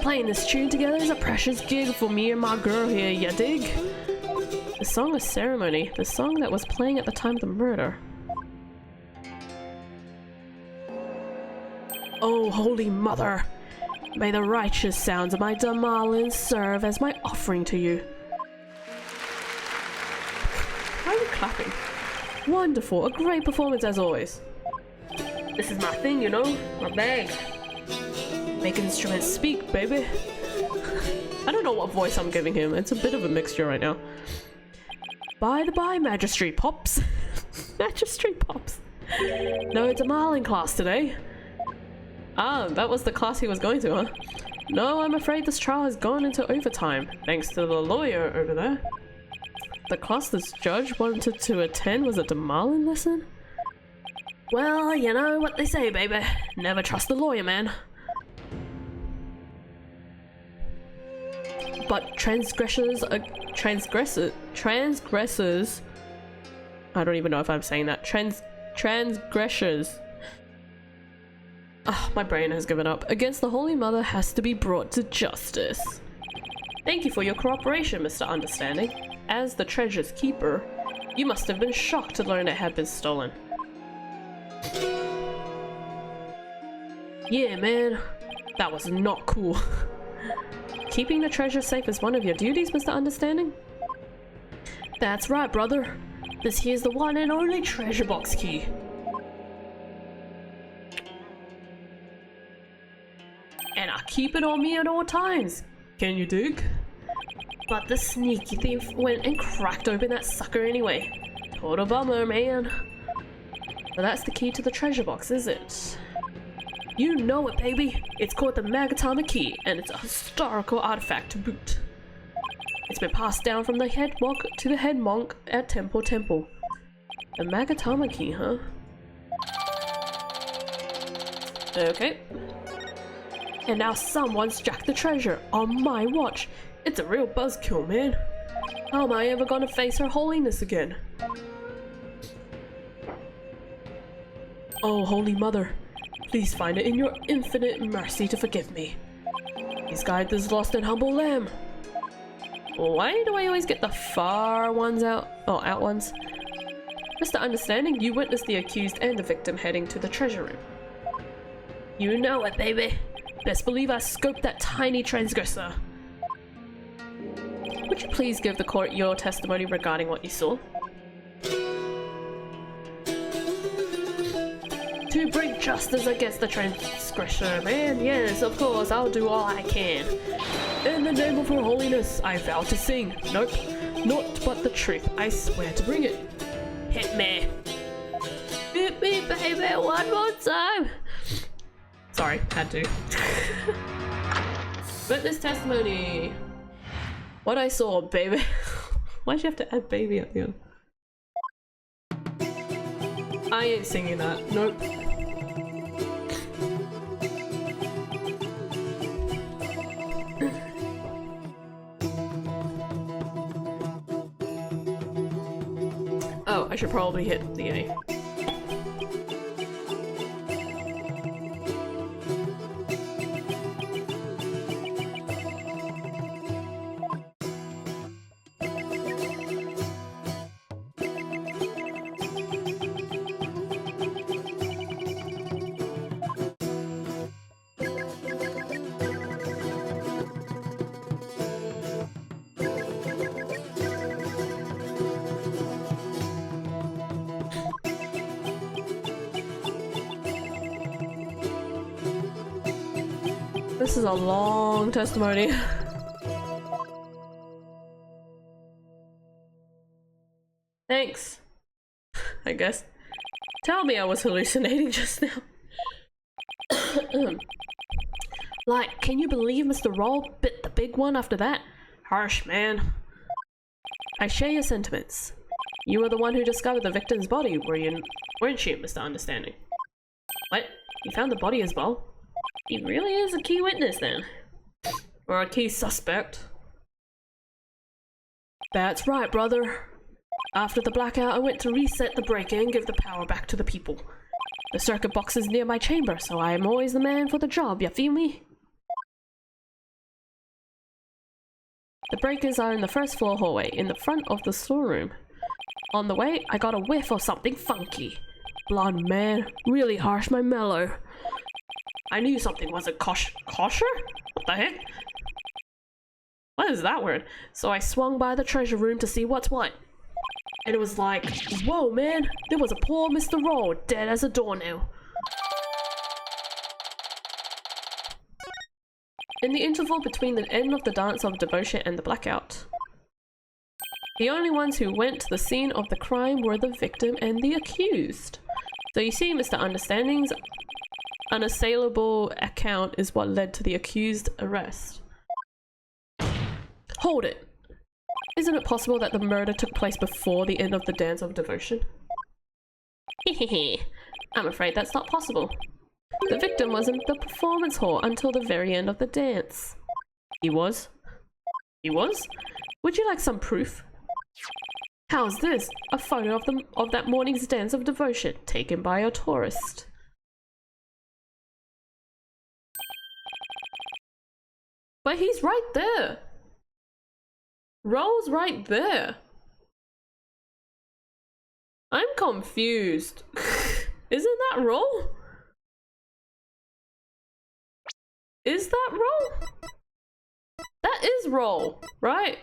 Playing this tune together is a precious gig for me and my girl here, ya dig? The Song of Ceremony, the song that was playing at the time of the murder. Oh, Holy Mother! May the righteous sounds of my Damalin serve as my offering to you. Why are you clapping? Wonderful, a great performance as always. This is my thing, you know, my bag. Make instruments speak, baby. I don't know what voice I'm giving him, it's a bit of a mixture right now. By the by, Magistrate Pops. Magistrate Pops. No Damalin class today. Ah, that was the class he was going to, huh? No, I'm afraid this trial has gone into overtime, thanks to the lawyer over there. The class this judge wanted to attend was a Demalin lesson? Well, you know what they say, baby. Never trust the lawyer, man. But transgressors, I don't even know if I'm saying that. Transgressors. Ah, my brain has given up. Against the Holy Mother has to be brought to justice. Thank you for your cooperation, Mr. Understanding. As the treasure's keeper, you must have been shocked to learn it had been stolen. Yeah, man. That was not cool. Keeping the treasure safe is one of your duties, Mr. Understanding? That's right, brother. This here's the one and only treasure box key. And I keep it on me at all times. Can you dig? But the sneaky thief went and cracked open that sucker anyway. Total bummer, man. So that's the key to the treasure box, is it? You know it, baby. It's called the Magatama key, and it's a historical artifact to boot. It's been passed down from the head monk to the head monk at Temple. The Magatama key, huh? Okay. And now someone's jacked the treasure on my watch. It's a real buzzkill, man. How am I ever gonna face Her Holiness again? Oh, Holy Mother, please find it in your infinite mercy to forgive me. Please guide this lost and humble lamb. Why do I always get the far ones out? Oh, out ones. Mr. Understanding, you witnessed the accused and the victim heading to the treasure room. You know it, baby. Best believe I scoped that tiny transgressor. Would you please give the court your testimony regarding what you saw? To bring justice against the transgressor, man. Yes, of course, I'll do all I can. In the name of Her Holiness, I vow to sing. Nope, naught but the truth. I swear to bring it. Hit me. Hit me, baby, one more time. Sorry, had to. Witness testimony. What I saw, baby. Why'd you have to add baby at the end? I ain't singing that. Nope. Oh, I should probably hit the A. This is a long testimony. Thanks. I guess. Tell me I was hallucinating just now. Like, can you believe Mr. Roll bit the big one after that? Harsh, man. I share your sentiments. You were the one who discovered the victim's body, weren't you, Mr. Understanding? What? You found the body as well? He really is a key witness then. Or a key suspect. That's right, brother. After the blackout, I went to reset the breaker and give the power back to the people. The circuit box is near my chamber, so I am always the man for the job, you feel me? The breakers are in the first floor hallway, in the front of the storeroom. On the way, I got a whiff of something funky. Blonde man, really harsh my mellow. I knew something wasn't kosher? What the heck? What is that word? So I swung by the treasure room to see what's what. And it was like, whoa man, there was a poor Mr. Roll dead as a doornail. In the interval between the end of the dance of devotion and the blackout, the only ones who went to the scene of the crime were the victim and the accused. So you see, Mr. Understanding's unassailable account is what led to the accused arrest. Hold it. Isn't it possible that the murder took place before the end of the Dance of Devotion? Hehehe. I'm afraid that's not possible. The victim was in the performance hall until the very end of the dance. He was? He was? Would you like some proof? How's this? A photo of that morning's Dance of Devotion, taken by a tourist. But he's right there! Roll's right there! I'm confused. Isn't that Roll? Is that Roll? That is Roll, right?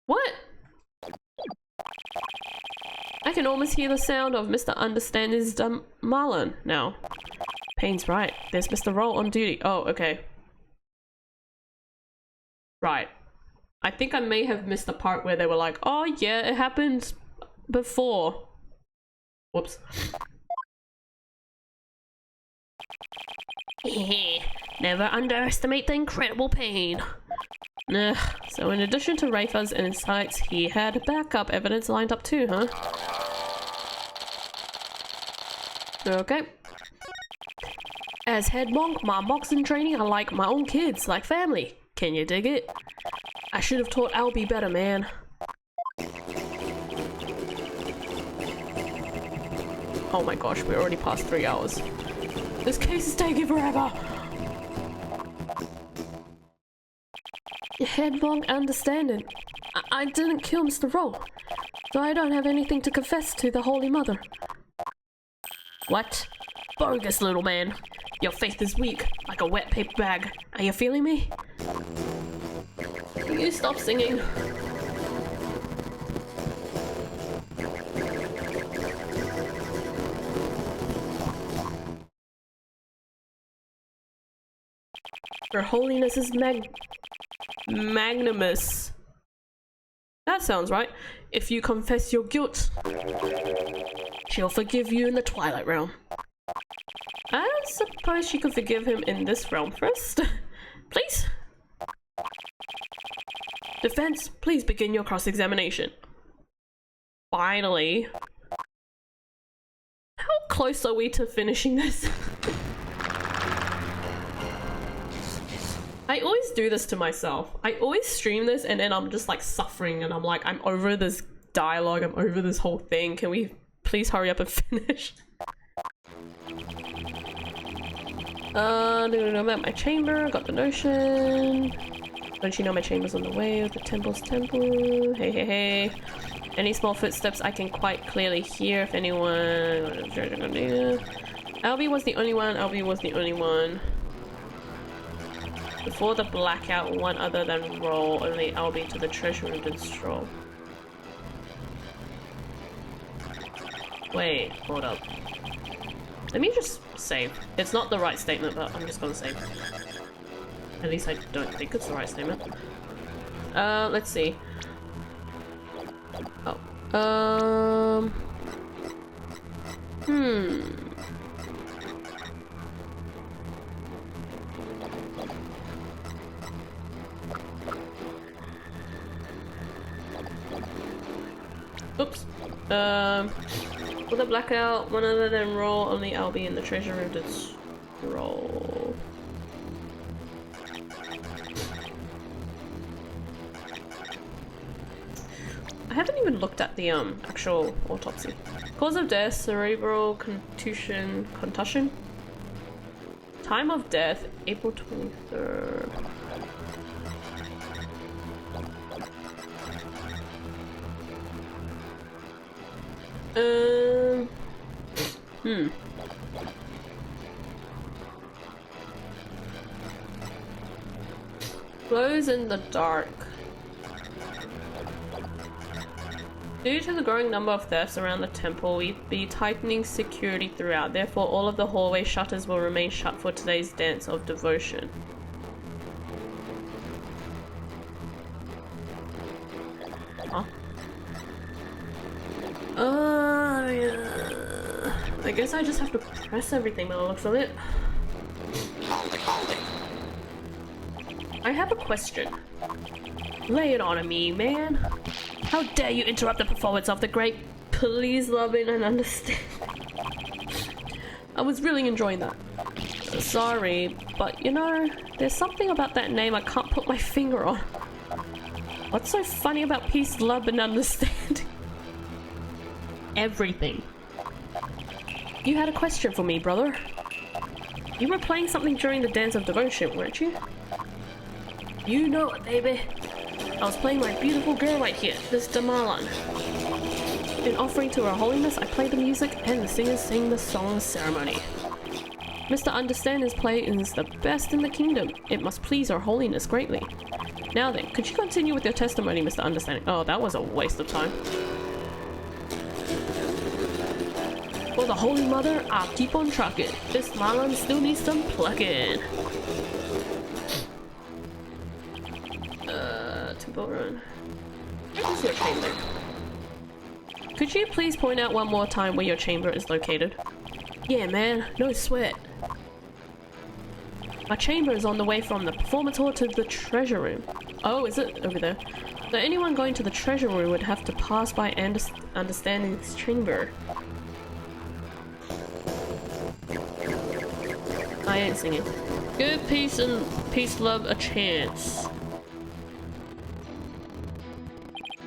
What? I can almost hear the sound of Mr. Understanding's Marlin now. Payne's right. There's Mr. Roll on duty. Oh, okay. Right. I think I may have missed the part where they were like, oh yeah, it happened before. Whoops. Never underestimate the incredible pain. So in addition to Rafa's insights, he had backup evidence lined up too, huh? Okay. As head monk, my boxing training are like my own kids, like family. Can you dig it? I should have taught Albie better, man. Oh my gosh, we're already past 3 hours. This case is taking forever! Head monk understanding. I didn't kill Mr. Roll, so I don't have anything to confess to the Holy Mother. What? Bogus, little man. Your faith is weak, like a wet paper bag. Are you feeling me? Will you stop singing? Her holiness is magnanimous. That sounds right. If you confess your guilt, she'll forgive you in the Twilight Realm. I don't suppose she could forgive him in this realm first. Please? Defense, please begin your cross-examination. Finally. How close are we to finishing this? I always do this to myself. I always stream this and then I'm just like suffering and I'm like, I'm over this dialogue, I'm over this whole thing. Can we please hurry up and finish? I'm at my chamber, got the notion. Don't you know my chamber's on the way of the temple's temple? Hey, hey, hey. Any small footsteps I can quite clearly hear if anyone... Albie was the only one, Albie was the only one. Before the blackout, one other than Roll, only Albie to the treasure room did stroll. Wait, hold up. Let me just save. It's not the right statement, but I'm just gonna save. At least I don't think it's the right statement. Let's see. Oh. Oops. For the blackout, one other than Roll, only Albie in the treasure room did scroll. I haven't even looked at the actual autopsy. Cause of death, cerebral contusion. Time of death, April 23rd. Glows in the dark. Due to the growing number of thefts around the temple, we'd be tightening security throughout. Therefore, all of the hallway shutters will remain shut for today's Dance of Devotion. Huh? Yeah. I guess I just have to press everything by the looks of it. I have a question. Lay it on me, man. How dare you interrupt the performance of the great Please Loving and Understand. I was really enjoying that. Sorry, but you know, there's something about that name I can't put my finger on. What's so funny about peace, love, and understanding? Everything. You had a question for me, brother. You were playing something during the Dance of Devotion, weren't you? You know it, baby. I was playing my beautiful girl right here, Miss Damalan. In offering to Her Holiness, I played the music and the singers sing the song ceremony. Mr. Understanding's play is the best in the kingdom. It must please Her Holiness greatly. Now then, could you continue with your testimony, Mr. Understanding? Oh, that was a waste of time. For the Holy Mother, I'll keep on trucking. This Malan still needs some plucking. Temple Run. Where's your chamber? Could you please point out one more time where your chamber is located? Yeah, man, no sweat. My chamber is on the way from the performance hall to the treasure room. Oh, is it over there? So anyone going to the treasure room would have to pass by Understanding's chamber. I ain't singing. Give peace and peace love a chance.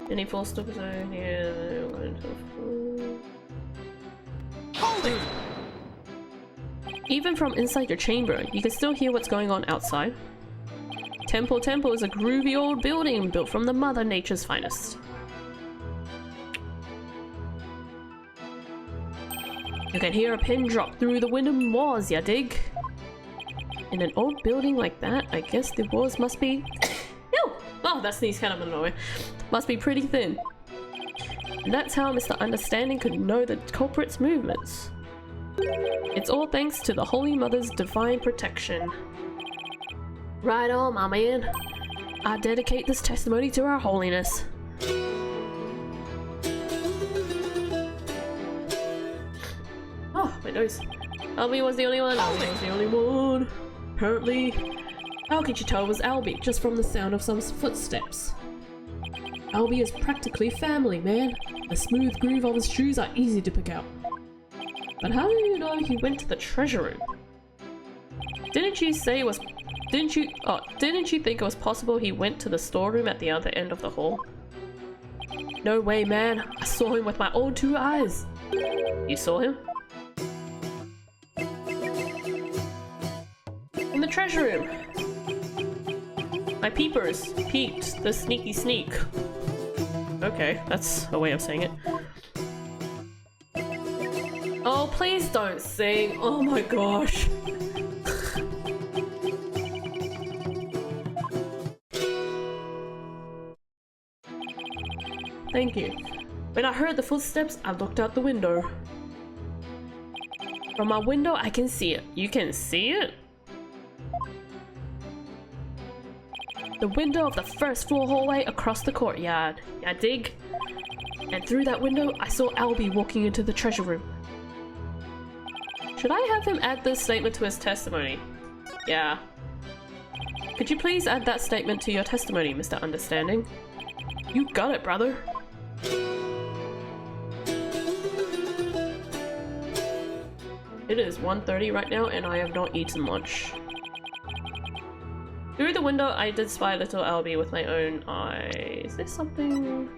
Any full stop zone here? Hold it! Even from inside your chamber, you can still hear what's going on outside. Temple is a groovy old building built from the Mother Nature's finest. You can hear a pin drop through the wooden walls, ya dig? In an old building like that, I guess the walls must be... Ew! Oh, that sneeze kind of annoying. Must be pretty thin. And that's how Mr. Understanding could know the culprit's movements. It's all thanks to the Holy Mother's divine protection. Right on, my man. I dedicate this testimony to Our Holiness. Oh, my nose. Albie was the only one. Albie was the only one. Apparently. How could you tell it was Albie just from the sound of some footsteps? Albie is practically family, man. The smooth groove of his shoes are easy to pick out. But how do you know he went to the treasure room? Didn't you say it was... Didn't you think it was possible he went to the storeroom at the other end of the hall? No way, man. I saw him with my own 2 eyes. You saw him? In the treasure room. My peepers peeped the sneaky sneak. Okay, that's a way of saying it. Oh, please don't sing. Oh my gosh. Thank you. When I heard the footsteps, I looked out the window. From my window, I can see it. You can see it? The window of the first floor hallway across the courtyard. I dig. And through that window, I saw Albie walking into the treasure room. Should I have him add this statement to his testimony? Yeah. Could you please add that statement to your testimony, Mr. Understanding? You got it, brother. It is 1:30 right now and I have not eaten lunch. Through the window I did spy little Albie with my own eye. Is there something...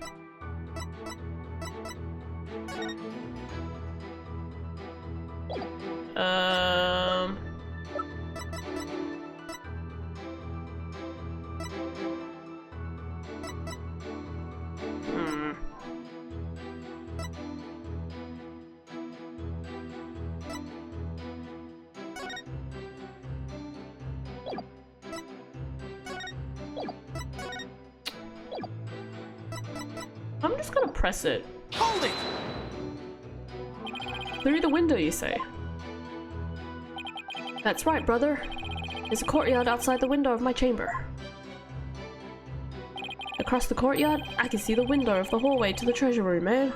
I'm just gonna press it. Hold it! Through the window, you say? That's right, brother. There's a courtyard outside the window of my chamber. Across the courtyard, I can see the window of the hallway to the treasure room, man.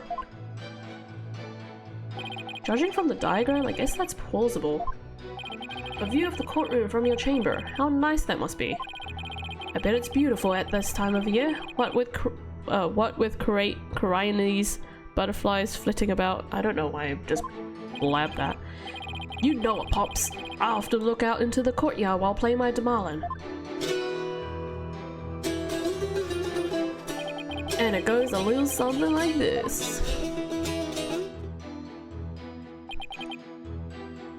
Judging from the diagram, I guess that's plausible. A view of the courtroom from your chamber. How nice that must be. I bet it's beautiful at this time of year. What with Corianese butterflies flitting about. I don't know why I just blabbed that. You know it, Pops. I often look out into the courtyard while playing my Demalin. And it goes a little something like this.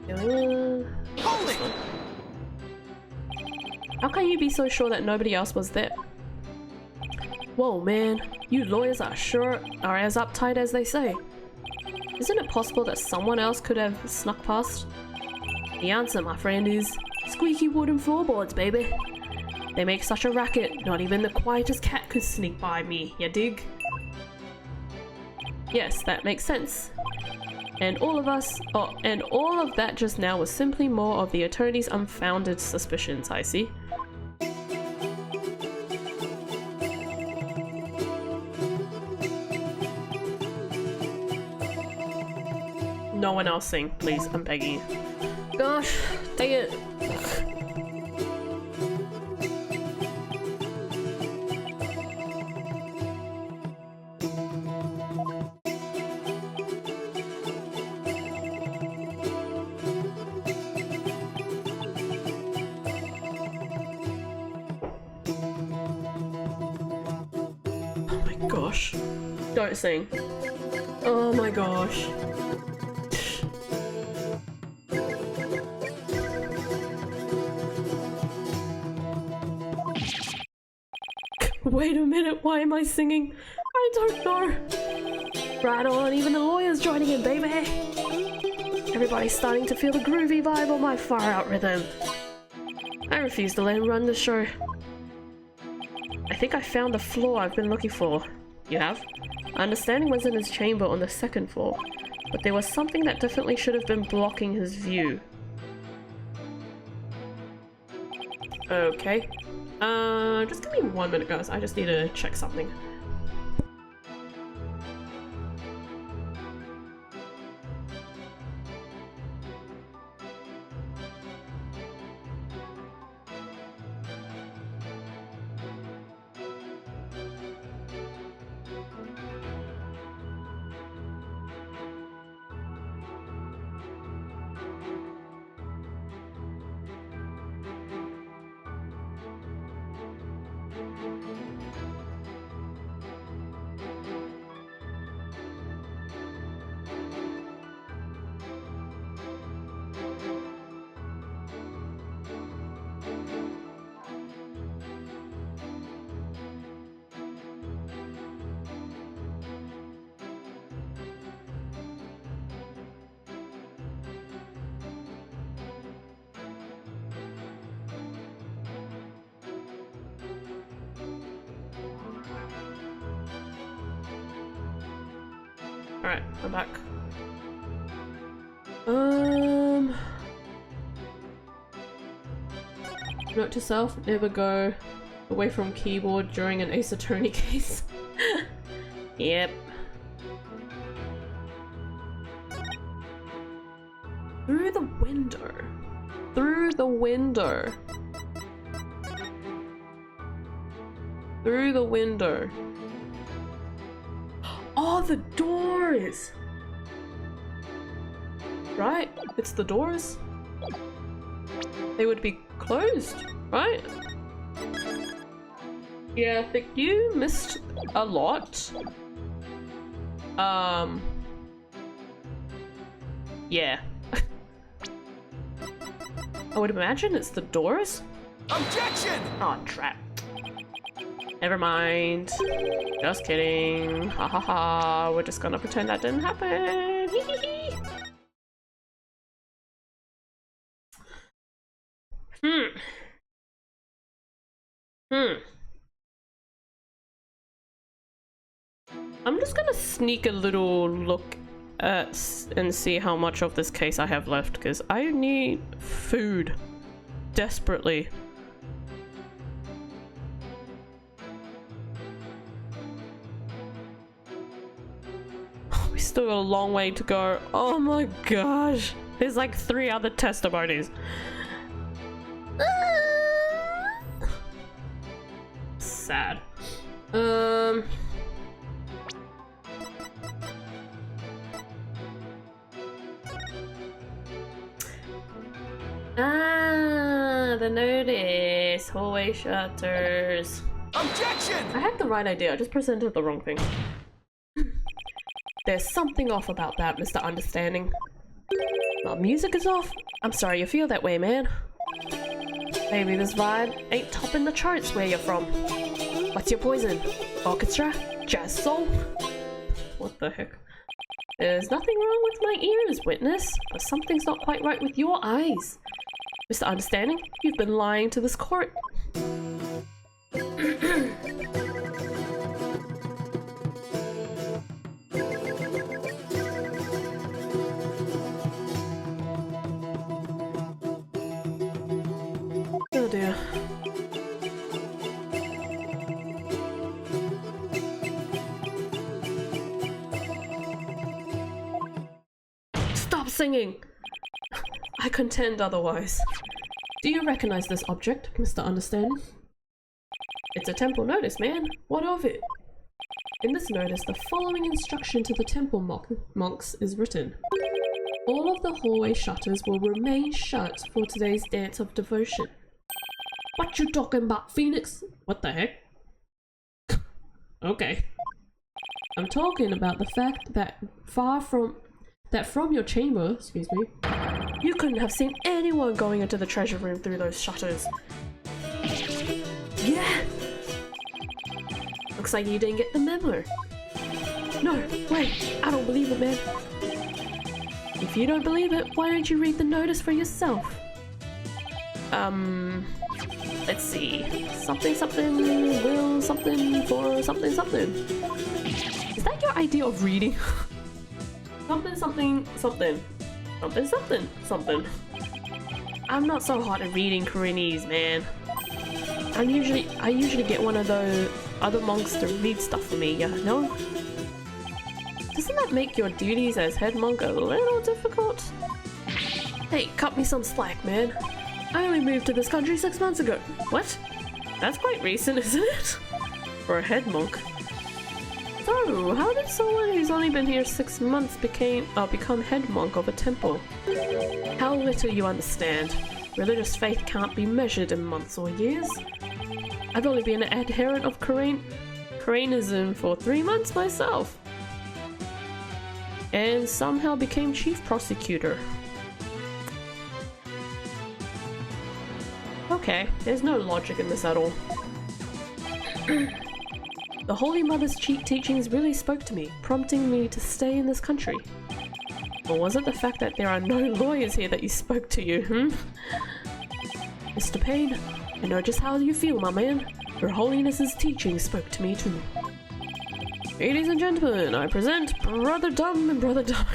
Hold it! How can you be so sure that nobody else was there? Whoa, man. You lawyers are as uptight as they say. Isn't it possible that someone else could have snuck past? The answer, my friend, is squeaky wooden floorboards, baby. They make such a racket, not even the quietest cat could sneak by me, ya dig? Yes, that makes sense. And all of that just now was simply more of the attorney's unfounded suspicions, I see. No one else sing, please, I'm begging you. Gosh, dang it. Oh my gosh. Don't sing. Oh my gosh. Wait a minute, why am I singing? I don't know. Right on, even the lawyer's joining in, baby. Everybody's starting to feel the groovy vibe on my far out rhythm. I refuse to let him run the show. I think I found the floor I've been looking for. You have? My understanding was in his chamber on the second floor, but there was something that definitely should have been blocking his view. Okay. Just give me 1 minute, guys. I just need to check something. Alright, I'm back. Note to self, never go away from keyboard during an Ace Attorney case. Yep. Through the window. Through the window. Through the window. Oh, the doors! Right? It's the doors? They would be closed, right? Yeah, I think you missed a lot. Yeah. I would imagine it's the doors? Objection! Oh, trap. Never mind. Just kidding. Ha ha ha. We're just gonna pretend that didn't happen. Hee hee hee. I'm just gonna sneak a little look at and see how much of this case I have left, because I need food desperately. We still got a long way to go. Oh my gosh. There's like 3 other testimonies. sad. The notice. Hallway shutters. Objection! I had the right idea, I just presented the wrong thing. There's something off about that, Mr. Understanding. Well, music is off. I'm sorry you feel that way, man. Maybe this vibe ain't topping the charts where you're from. What's your poison? Orchestra? Jazz soul? What the heck? There's nothing wrong with my ears, witness, but something's not quite right with your eyes. Mr. Understanding, you've been lying to this court. Oh dear. Stop singing! I contend otherwise. Do you recognize this object, Mr. Understanding? It's a temple notice, man. What of it? In this notice, the following instruction to the temple monks is written. All of the hallway shutters will remain shut for today's dance of devotion. What you talking about, Phoenix? What the heck? Okay. I'm talking about the fact that from your chamber, excuse me, you couldn't have seen anyone going into the treasure room through those shutters. Yeah! Looks like you didn't get the memo. No, wait, I don't believe it, man. If you don't believe it, why don't you read the notice for yourself? Let's see. Something something will something for something something. Is that your idea of reading? Something something something. Something something something. I'm not so hot at reading Koreanese, man. I usually get one of those other monks to read stuff for me, you know? Doesn't that make your duties as head monk a little difficult? Hey, cut me some slack, man. I only moved to this country 6 months ago. What? That's quite recent, isn't it? For a head monk. So, how did someone who's only been here 6 months become head monk of a temple? How little you understand. Religious faith can't be measured in months or years. I've only been an adherent of Koreanism for 3 months myself. And somehow became chief prosecutor. Okay, there's no logic in this at all. The Holy Mother's teachings really spoke to me, prompting me to stay in this country. Or was it the fact that there are no lawyers here that you spoke to you, Mr. Payne, I know just how you feel, my man. Your Holiness's teachings spoke to me too. Ladies and gentlemen, I present Brother Dumb and Brother Dumb.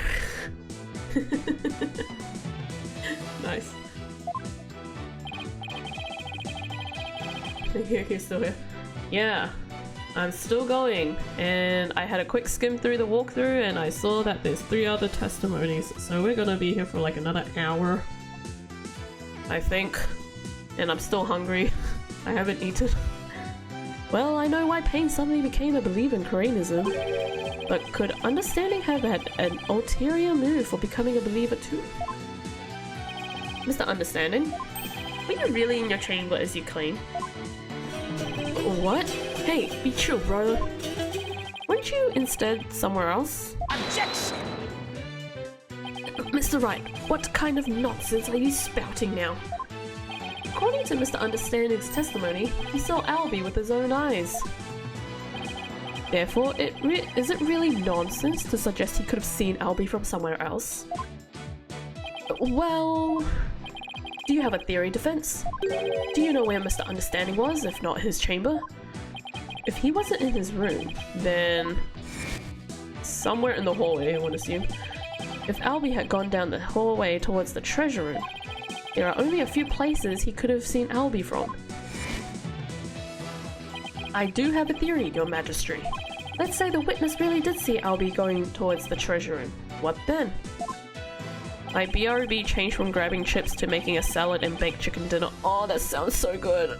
Nice. You're still here. Yeah, I'm still going, and I had a quick skim through the walkthrough and I saw that there's 3 other testimonies, so we're gonna be here for like another hour, I think, and I'm still hungry. I haven't eaten. Well, I know why Payne suddenly became a believer in Koreanism, but could Understanding have had an ulterior move for becoming a believer too? Mr. Understanding, were you really in your chamber as you claim? What? Hey, be chill, brother. Weren't you instead somewhere else? Objection! Mr. Wright, what kind of nonsense are you spouting now? According to Mr. Understanding's testimony, he saw Albie with his own eyes. Therefore, is it really nonsense to suggest he could have seen Albie from somewhere else? Well... Do you have a theory, Defense? Do you know where Mr. Understanding was, if not his chamber? If he wasn't in his room, then... somewhere in the hallway, I would assume. If Albie had gone down the hallway towards the treasure room, there are only a few places he could have seen Albie from. I do have a theory, Your Majesty. Let's say the witness really did see Albie going towards the treasure room. What then? My BRB changed from grabbing chips to making a salad and baked chicken dinner. Oh, that sounds so good.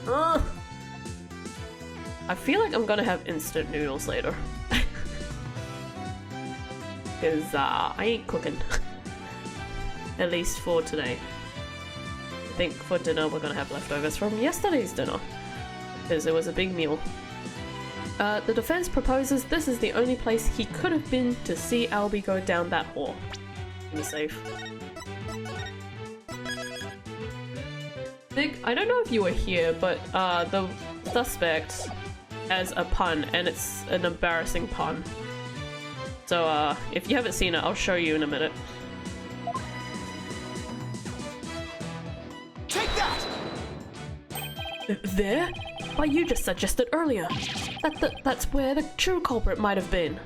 Ugh. I feel like I'm gonna have instant noodles later. Because I ain't cooking. At least for today. I think for dinner we're gonna have leftovers from yesterday's dinner. Because it was a big meal. The defense proposes this is the only place he could have been to see Albie go down that hall. Be safe. Vic, I don't know if you were here, but the suspect has a pun, and it's an embarrassing pun. So if you haven't seen it, I'll show you in a minute. Take that! There? Why, you just suggested earlier. That's where the true culprit might have been.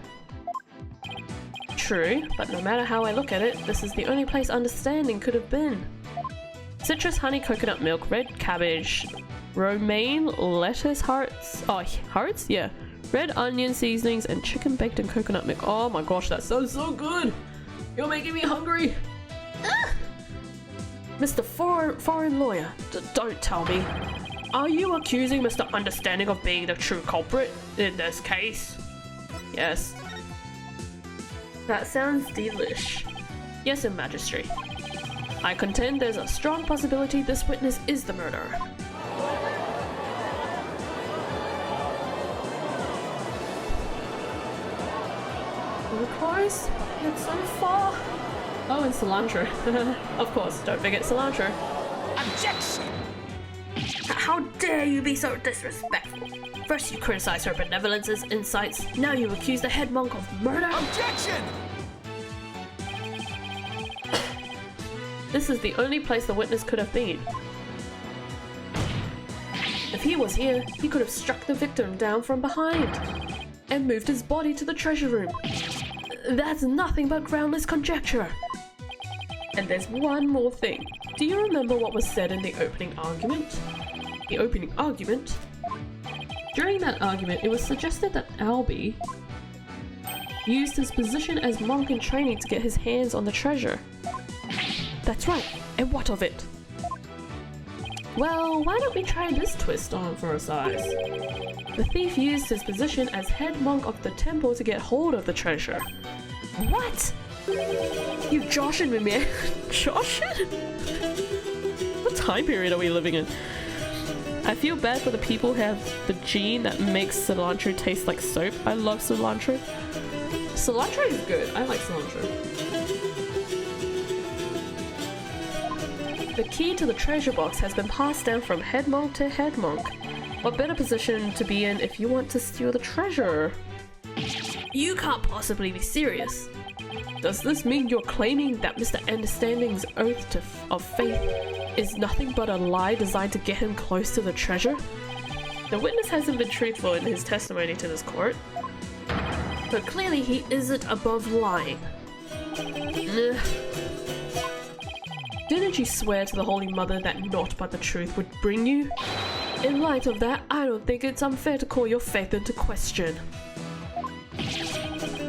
True, but no matter how I look at it, this is the only place understanding could have been. Citrus, honey, coconut milk, red cabbage, romaine, lettuce hearts. Oh, hearts? Yeah. Red onion seasonings and chicken baked in coconut milk. Oh my gosh, that sounds so good! You're making me hungry! Ah! Mr. Foreign lawyer, don't tell me. Are you accusing Mr. Understanding of being the true culprit in this case? Yes. That sounds delish. Yes, Your Majesty. I contend there's a strong possibility this witness is the murderer. Turquoise? It's so far. Oh, and cilantro. Of course, don't forget cilantro. Objection! How dare you be so disrespectful? First you criticize her benevolence's insights, now you accuse the head monk of murder? Objection! This is the only place the witness could have been. If he was here, he could have struck the victim down from behind and moved his body to the treasure room. That's nothing but groundless conjecture. And there's one more thing. Do you remember what was said in the opening argument? The opening argument? During that argument, it was suggested that Albie used his position as monk in training to get his hands on the treasure. That's right, and what of it? Well, why don't we try this twist on for a size? The thief used his position as head monk of the temple to get hold of the treasure. What? You joshing me, man? Joshing? What time period are we living in? I feel bad for the people who have the gene that makes cilantro taste like soap. I love cilantro. Cilantro is good. I like cilantro. The key to the treasure box has been passed down from head monk to head monk. What better position to be in if you want to steal the treasure? You can't possibly be serious. Does this mean you're claiming that Mr. Understanding's oath of faith is nothing but a lie designed to get him close to the treasure? The witness hasn't been truthful in his testimony to this court, but clearly he isn't above lying. Didn't you swear to the Holy Mother that naught but the truth would bring you? In light of that, I don't think it's unfair to call your faith into question.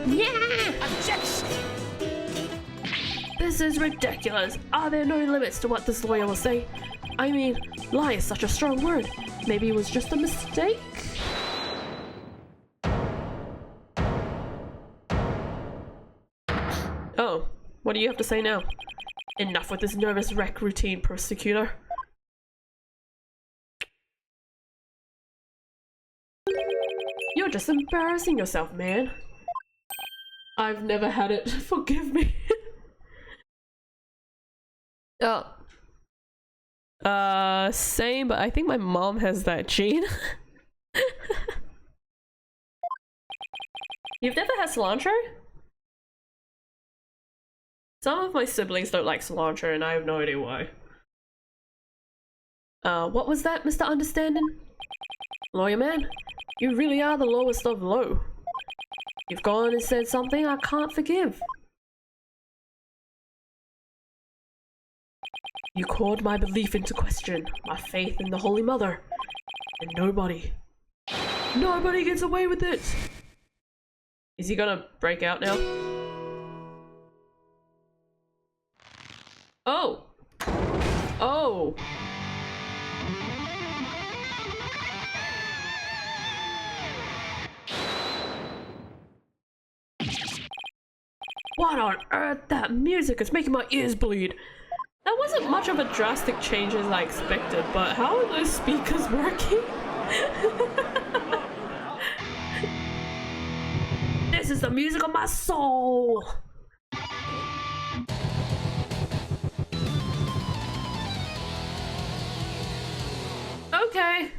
Yeah! Objection! This is ridiculous. Are there no limits to what this lawyer will say? I mean, lie is such a strong word. Maybe it was just a mistake? Oh, what do you have to say now? Enough with this nervous wreck routine, prosecutor. You're just embarrassing yourself, man. I've never had it. Forgive me. Oh. Same, but I think my mom has that gene. You've never had cilantro? Some of my siblings don't like cilantro and I have no idea why. What was that, Mr. Understanding? Lawyer man, you really are the lowest of low. You've gone and said something I can't forgive. You called my belief into question, my faith in the Holy Mother, and nobody gets away with it. Is he gonna break out now? Oh! Oh! What on earth? That music is making my ears bleed. That wasn't much of a drastic change as I expected, but how are those speakers working? This is the music of my soul! Okay.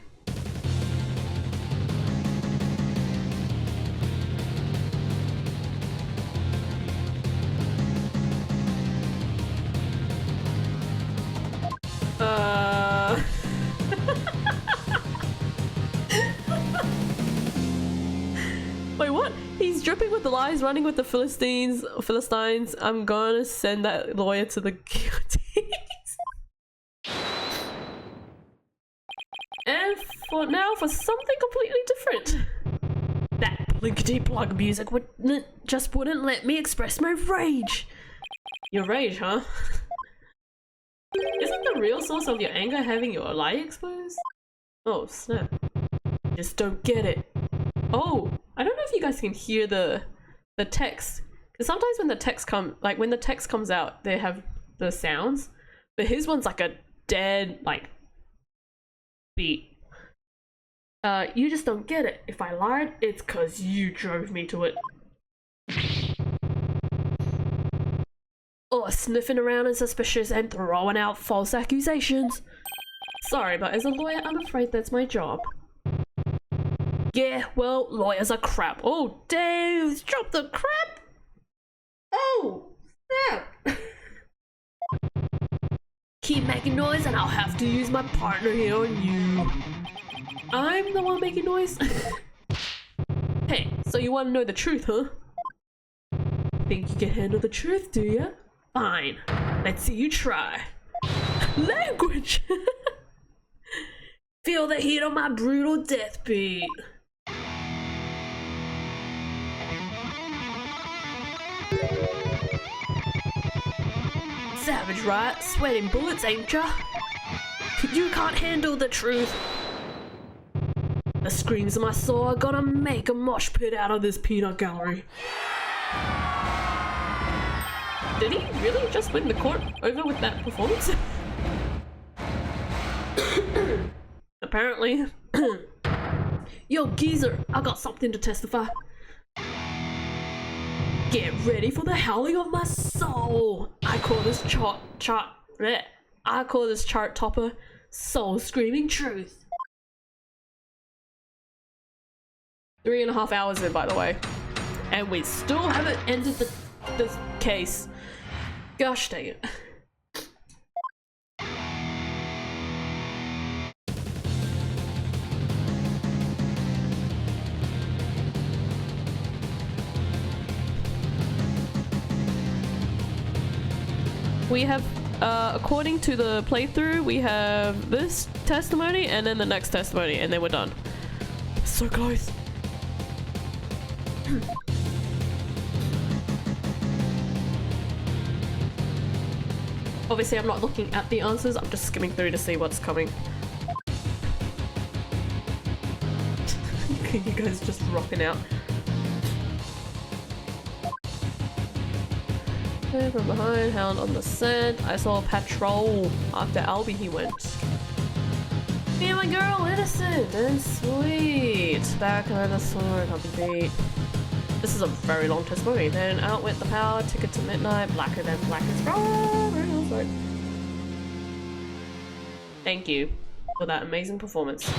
Wait, what? He's dripping with the lies, running with the Philistines. I'm gonna send that lawyer to the guillotines. And for now, for something completely different. That blinkety-plug music wouldn't let me express my rage. Your rage, huh? Isn't the real source of your anger having your lie exposed? Oh, snap. Just don't get it. Oh, I don't know if you guys can hear the text. Because sometimes when the text comes out, they have the sounds. But his one's like a dead, like, beat. You just don't get it. If I lied, it's cause you drove me to it. Or sniffing around and suspicious and throwing out false accusations. Sorry, but as a lawyer, I'm afraid that's my job. Yeah, well, lawyers are crap. Oh, damn, drop the crap! Oh, snap! Keep making noise and I'll have to use my partner here on you. I'm the one making noise? Hey, so you want to know the truth, huh? Think you can handle the truth, do ya? Fine, let's see you try. Language! Feel the heat of my brutal death beat. Savage, right? Sweating bullets, ain't ya? You can't handle the truth. The screams of my soul are gonna make a mosh pit out of this peanut gallery. Did he really just win the court over with that performance? Apparently. Yo, geezer, I got something to testify. Get ready for the howling of my soul. I call this chart topper soul screaming truth. 3.5 hours in, by the way, and we still haven't ended this case. Gosh dang it. We have, according to the playthrough, we have this testimony and then the next testimony, and then we're done. So close. Obviously, I'm not looking at the answers, I'm just skimming through to see what's coming. You guys just rocking out. From behind, hound on the scent. I saw a patrol. After Albie he went. Me and my girl, innocent and sweet. Back on the sword, I'll be beat. This is a very long testimony. Then out went the power, ticket to midnight, blacker than blackest. Thank you for that amazing performance.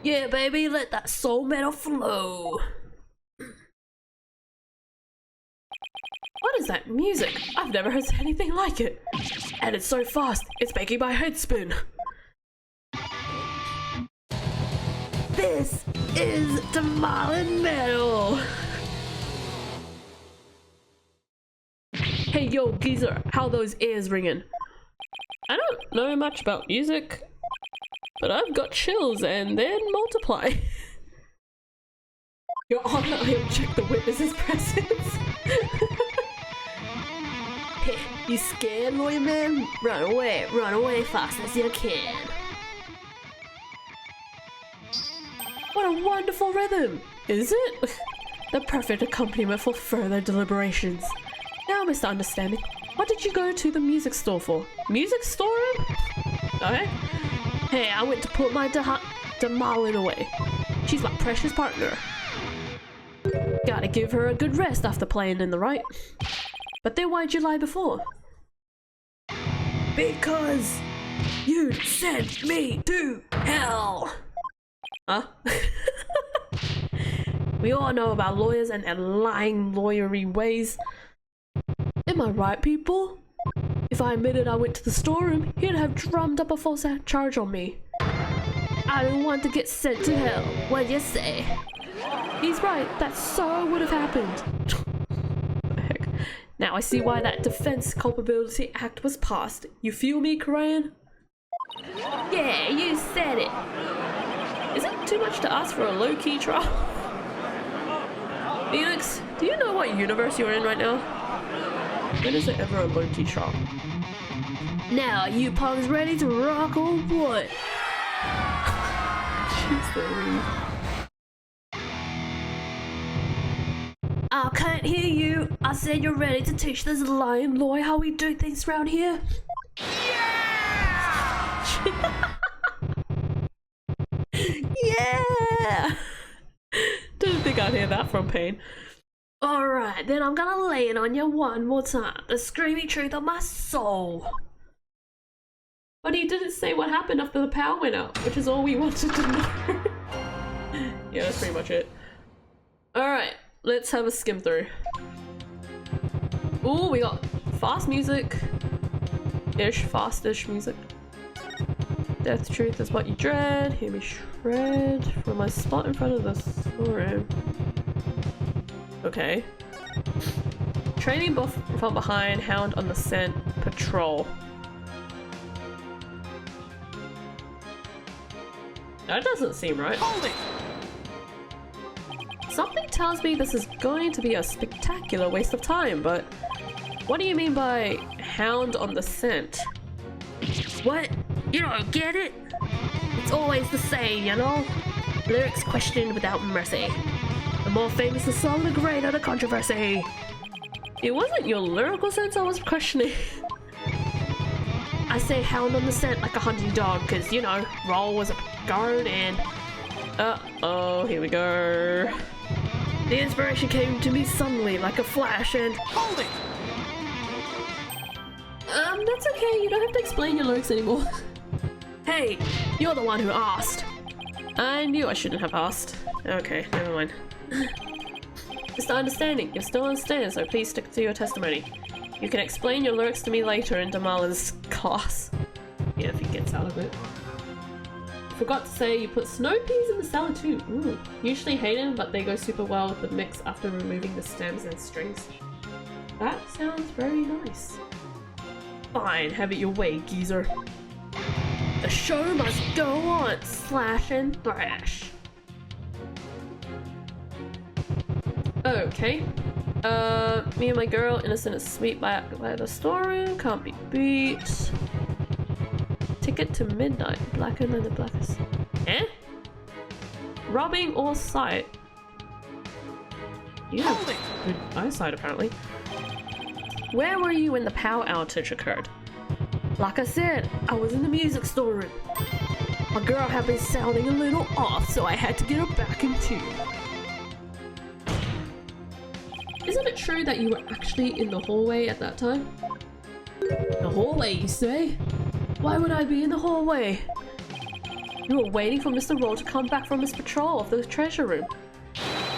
Yeah, baby, let that soul metal flow. What is that music? I've never heard anything like it. And it's so fast, it's making my head spin. This is demolin' metal. Hey yo, geezer, how those ears ringing? I don't know much about music, but I've got chills and then multiply. Your Honor, I object the witness's presence. Hey, you scared, lawyer man? Run away fast as you can. What a wonderful rhythm, is it? The perfect accompaniment for further deliberations. Now, Mr. Understanding, what did you go to the music store for? Music store room? Okay. Hey, I went to put my Demalin away. She's my precious partner. Gotta give her a good rest after playing in the Wright. But then why'd you lie before? Because you sent me to hell! Huh? We all know about lawyers and their lying lawyery ways. Am I right, people? If I admitted I went to the storeroom, he'd have drummed up a false charge on me. I don't want to get sent to hell. What do you say? He's right, that so would have happened. What the heck? Now I see why that Defense Culpability Act was passed. You feel me, Korean? Yeah, you said it. Is it too much to ask for a low-key trial? Phoenix, do you know what universe you're in right now? When is it ever a low-key trial? Now, you punks ready to rock or what? Jeez Louise. I can't hear you. I said you're ready to teach this lion boy how we do things around here. Yeah! Yeah! Didn't think I'd hear that from Pain. Alright, then I'm gonna lay it on you one more time. The screamy truth of my soul. But he didn't say what happened after the power went out, which is all we wanted to know. Yeah, that's pretty much it. Alright, let's have a skim through. Ooh, we got fast music. Fast-ish music. Death truth is what you dread. Hear me shred from my spot in front of the storeroom. Okay. Training buff from behind, hound on the scent, patrol. That doesn't seem right. Hold it! Something tells me this is going to be a spectacular waste of time, but what do you mean by hound on the scent? What? You don't get it? It's always the same, you know? Lyrics questioned without mercy. The more famous the song, the greater the controversy. It wasn't your lyrical sense I was questioning. I say hound on the scent like a hunting dog, cause you know, Roll was a guard and... Uh-oh, here we go. The inspiration came to me suddenly like a flash and... Hold it! That's okay, you don't have to explain your lyrics anymore. Hey, you're the one who asked. I knew I shouldn't have asked. Okay, never mind. Just understanding, you're still on stand, so please stick to your testimony. You can explain your lyrics to me later in Damalin's class. Yeah, if he gets out of it. Forgot to say you put snow peas in the salad too. Ooh. Usually hidden, but they go super well with the mix after removing the stems and strings. That sounds very nice. Fine, have it your way, geezer. The show must go on, slash and thrash. Okay. Me and my girl, innocent as sweet by the storeroom, can't be beat. Ticket to midnight, blacker than the blackest. Eh? Robbing or sight? You have good eyesight, apparently. Where were you when the power outage occurred? Like I said, I was in the music storeroom. My girl had been sounding a little off, so I had to get her back in tune. Isn't it true that you were actually in the hallway at that time? The hallway, you say? Why would I be in the hallway? You were waiting for Mr. Roll to come back from his patrol of the treasure room.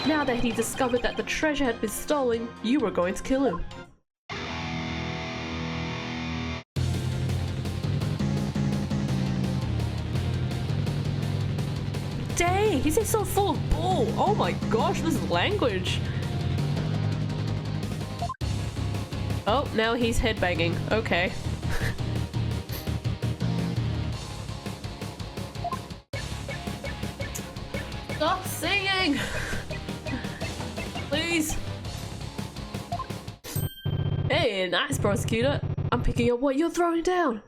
Now that he discovered that the treasure had been stolen, you were going to kill him. Dang, he's so full of bull. Oh my gosh, this is language. Oh, now he's headbanging. Okay. Stop singing! Please. Hey, nice prosecutor. I'm picking up what you're throwing down.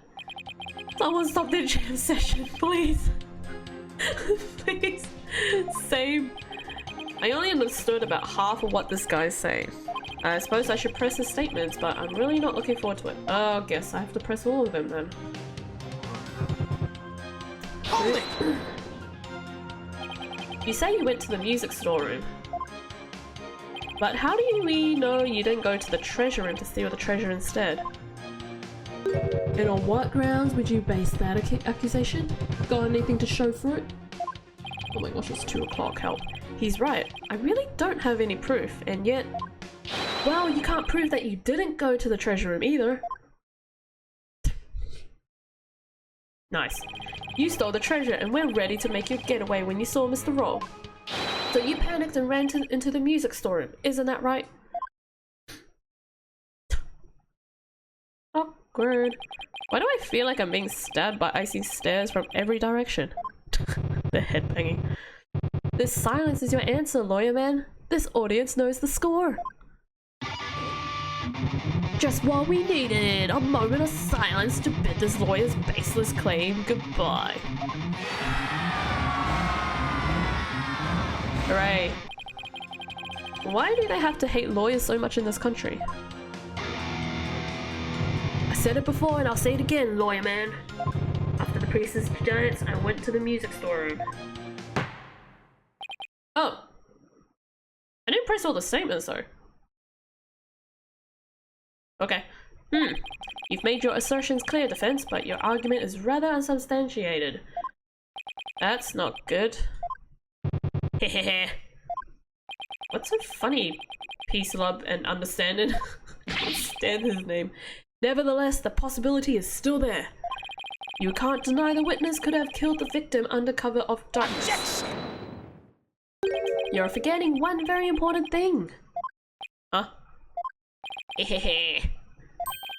Someone stop the jam session, please. Please. Same. I only understood about half of what this guy's saying. I suppose I should press his statements, but I'm really not looking forward to it. Oh, guess I have to press all of them then. Hold it! You say you went to the music storeroom. But how do we know you didn't go to the treasure room to steal the treasure instead? And on what grounds would you base that accusation? Got anything to show for it? Oh my gosh, it's 2 o'clock, help. He's right. I really don't have any proof, and yet... Well, you can't prove that you didn't go to the treasure room either. Nice. You stole the treasure and we're ready to make your getaway when you saw Mr. Roll. So you panicked and ran into the music storeroom, isn't that right? Awkward. Why do I feel like I'm being stabbed by icy stares from every direction? The headbanging. This silence is your answer, lawyer man. This audience knows the score. Just what we needed, a moment of silence to bid this lawyer's baseless claim goodbye. Hooray. Why do they have to hate lawyers so much in this country? I said it before and I'll say it again, lawyer man. After the priest's dance, I went to the music storeroom. Oh. I didn't press all the statements though. Okay. You've made your assertions clear, defense, but your argument is rather unsubstantiated. That's not good. Hehehe. What's so funny, peace, love, and understanding? I can't stand his name. Nevertheless, the possibility is still there. You can't deny the witness could have killed the victim under cover of darkness. Objection! You're forgetting one very important thing. Huh? Hehehe.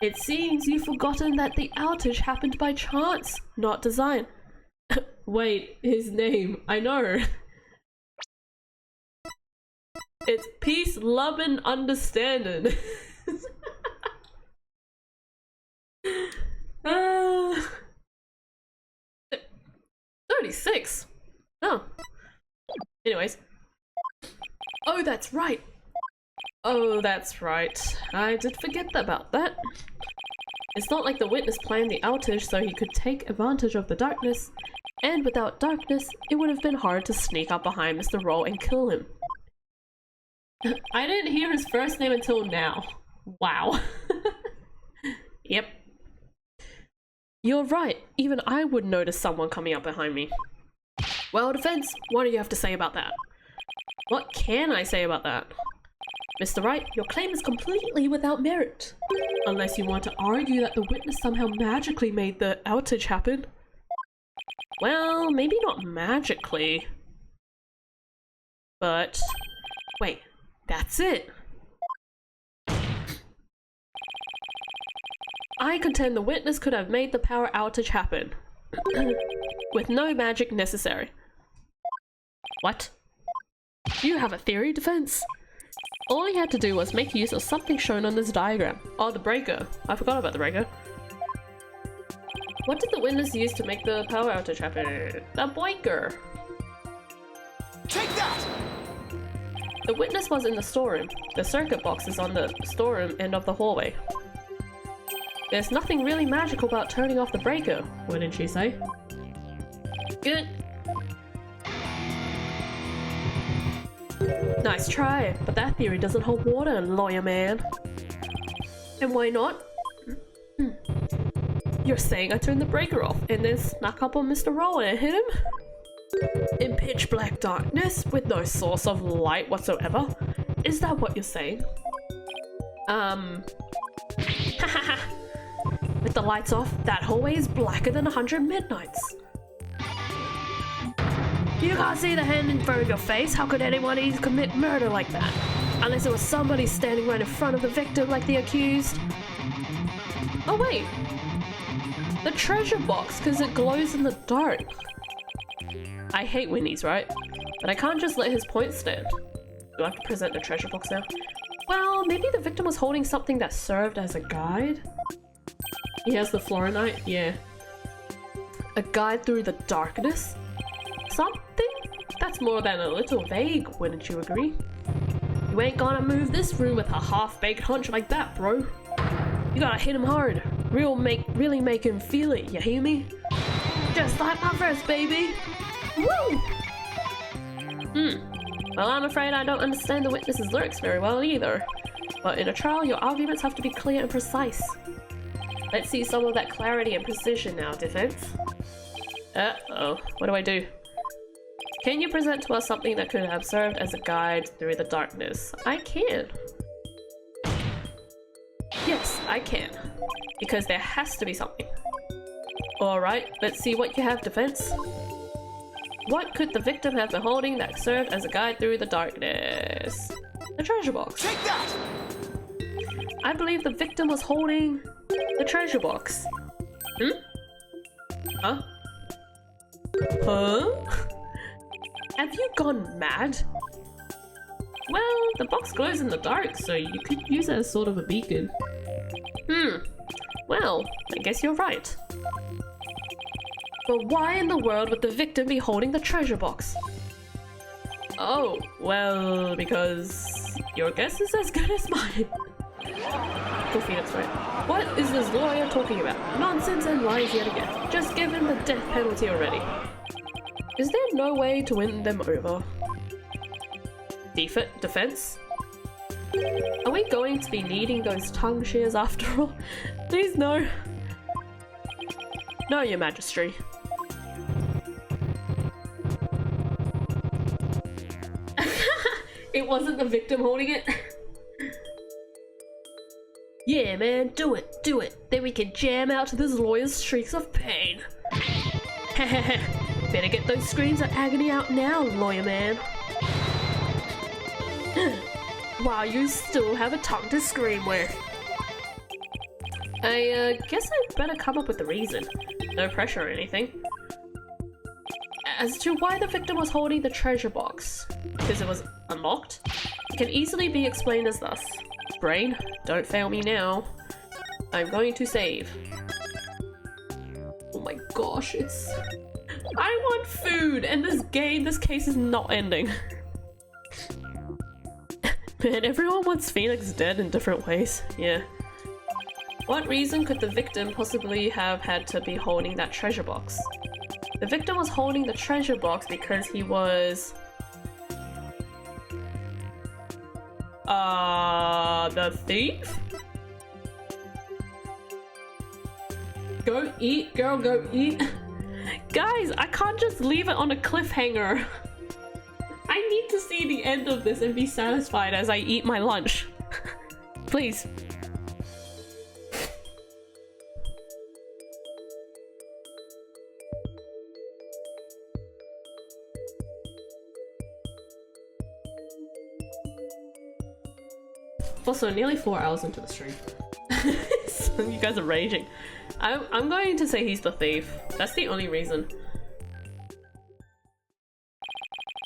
It seems you've forgotten that the outage happened by chance, not design. Wait, his name, I know. It's peace, love, and understanding. 36. Oh. Anyways. Oh, that's right. Oh, that's right. I did forget about that. It's not like the witness planned the outage so he could take advantage of the darkness, and without darkness, it would have been hard to sneak up behind Mr. Roll and kill him. I didn't hear his first name until now. Wow. Yep. You're right. Even I would notice someone coming up behind me. Well, defense, what do you have to say about that? What can I say about that? Mr. Wright, your claim is completely without merit. Unless you want to argue that the witness somehow magically made the outage happen. Well, maybe not magically. But... wait, that's it! I contend the witness could have made the power outage happen. With no magic necessary. What? You have a theory, defense? All he had to do was make use of something shown on this diagram. Oh, the breaker. I forgot about the breaker. What did the witness use to make the power outage happen? The breaker. Take that! The witness was in the storeroom. The circuit box is on the storeroom end of the hallway. There's nothing really magical about turning off the breaker, wouldn't you say? Good. Nice try, but that theory doesn't hold water, lawyer man. And why not? You're saying I turned the breaker off and then snuck up on Mr. Roll and hit him? In pitch black darkness with no source of light whatsoever? Is that what you're saying? With the lights off, that hallway is blacker than 100 midnights. You can't see the hand in front of your face. How could anyone even commit murder like that? Unless it was somebody standing right in front of the victim like the accused. Oh wait. The treasure box, because it glows in the dark. I hate Winnie's, right? But I can't just let his point stand. Do I have to present the treasure box now? Well, maybe the victim was holding something that served as a guide? He has the fluorinite? Yeah. A guide through the darkness? Something? That's more than a little vague, wouldn't you agree? You ain't gonna move this room with a half-baked hunch like that, bro. You gotta hit him hard. Really make him feel it, you hear me? Just like my verse, baby! Woo! Well, I'm afraid I don't understand the witness's lyrics very well either. But in a trial, your arguments have to be clear and precise. Let's see some of that clarity and precision now, defense. Uh-oh, what do I do? Can you present to us something that could have served as a guide through the darkness? I can. Yes, I can. Because there has to be something. Alright, let's see what you have, defense. What could the victim have been holding that served as a guide through the darkness? The treasure box. Take that! I believe the victim was holding the treasure box. Huh? Huh? Have you gone mad? Well, the box glows in the dark, so you could use it as sort of a beacon. Well, I guess you're right. But why in the world would the victim be holding the treasure box? Oh, well, because your guess is as good as mine. Go Phoenix, right? What is this lawyer talking about? Nonsense and lies yet again. Just give him the death penalty already. Is there no way to win them over? Defense? Are we going to be needing those tongue shears after all? Please no. No, your majesty. It wasn't the victim holding it. Yeah, man, do it. Then we can jam out to this lawyer's shrieks of pain. Better get those screams of agony out now, lawyer man. While you still have a tongue to scream with. I guess I'd better come up with the reason. No pressure or anything. As to why the victim was holding the treasure box. Because it was unlocked? It can easily be explained as thus. Brain, don't fail me now. I'm going to save. Oh my gosh, it's... I want food, and this case is not ending. Man, everyone wants Phoenix dead in different ways, yeah. What reason could the victim possibly have had to be holding that treasure box? The victim was holding the treasure box because he was... the thief? Go eat, girl, go eat. Guys, I can't just leave it on a cliffhanger. I need to see the end of this and be satisfied as I eat my lunch. Please. Also, nearly 4 hours into the stream. So you guys are raging. I'm going to say he's the thief. That's the only reason.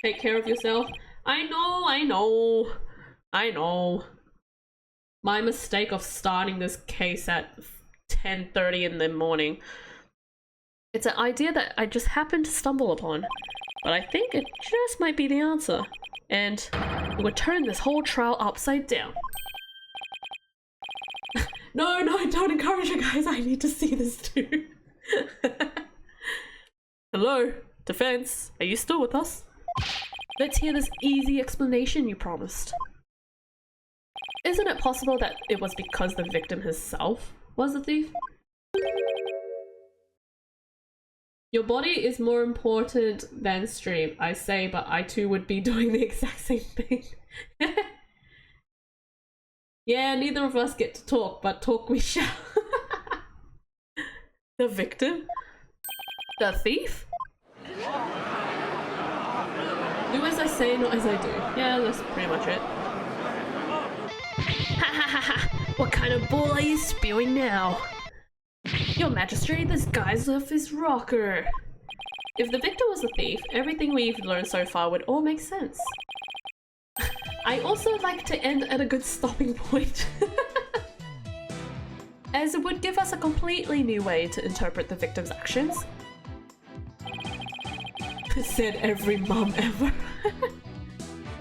Take care of yourself. I know. My mistake of starting this case at 10:30 in the morning. It's an idea that I just happened to stumble upon. But I think it just might be the answer. And it would turn this whole trial upside down. No, don't encourage it, guys. I need to see this too. Hello, defense. Are you still with us? Let's hear this easy explanation you promised. Isn't it possible that it was because the victim herself was the thief? Your body is more important than stream, I say, but I too would be doing the exact same thing. Yeah, neither of us get to talk, but talk we shall. The victim? The thief? Do as I say, not as I do. Yeah, that's pretty much it. Ha ha ha ha! What kind of bull are you spewing now? Your Majesty, this guy's off his rocker. If the victim was a thief, everything we've learned so far would all make sense. I also like to end at a good stopping point. As it would give us a completely new way to interpret the victim's actions. Said every mum ever.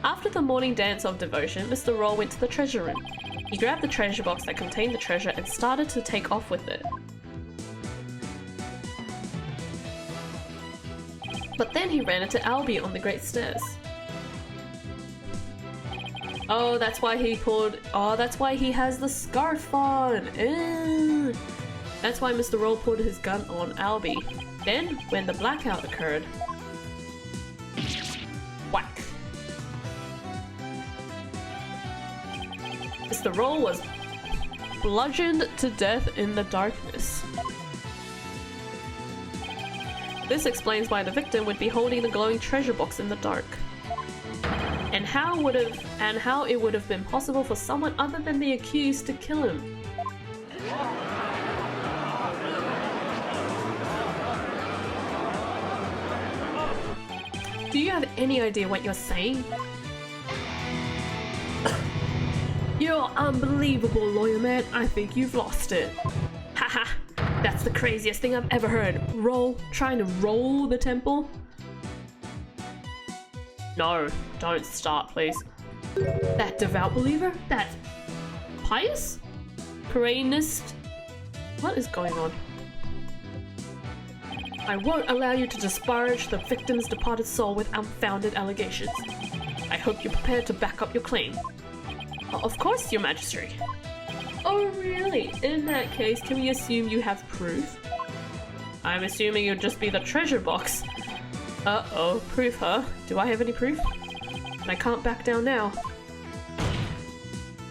After the morning dance of devotion, Mr. Roll went to the treasure room. He grabbed the treasure box that contained the treasure and started to take off with it. But then he ran into Albie on the Great Stairs. Oh, that's why he that's why he has the scarf on. That's why Mr. Roll pulled his gun on Albie. Then, when the blackout occurred, whack. Mr. Roll was bludgeoned to death in the darkness. This explains why the victim would be holding the glowing treasure box in the dark. And how it would have been possible for someone other than the accused to kill him. Do you have any idea what you're saying? You're unbelievable, lawyer man. I think you've lost it. Haha, that's the craziest thing I've ever heard. Trying to roll the temple? No, don't start, please. That devout believer? That pious? Prayanist? What is going on? I won't allow you to disparage the victim's departed soul with unfounded allegations. I hope you're prepared to back up your claim. Of course, Your Majesty. Oh, really? In that case, can we assume you have proof? I'm assuming it'll just be the treasure box. Uh-oh, proof, huh? Do I have any proof? I can't back down now.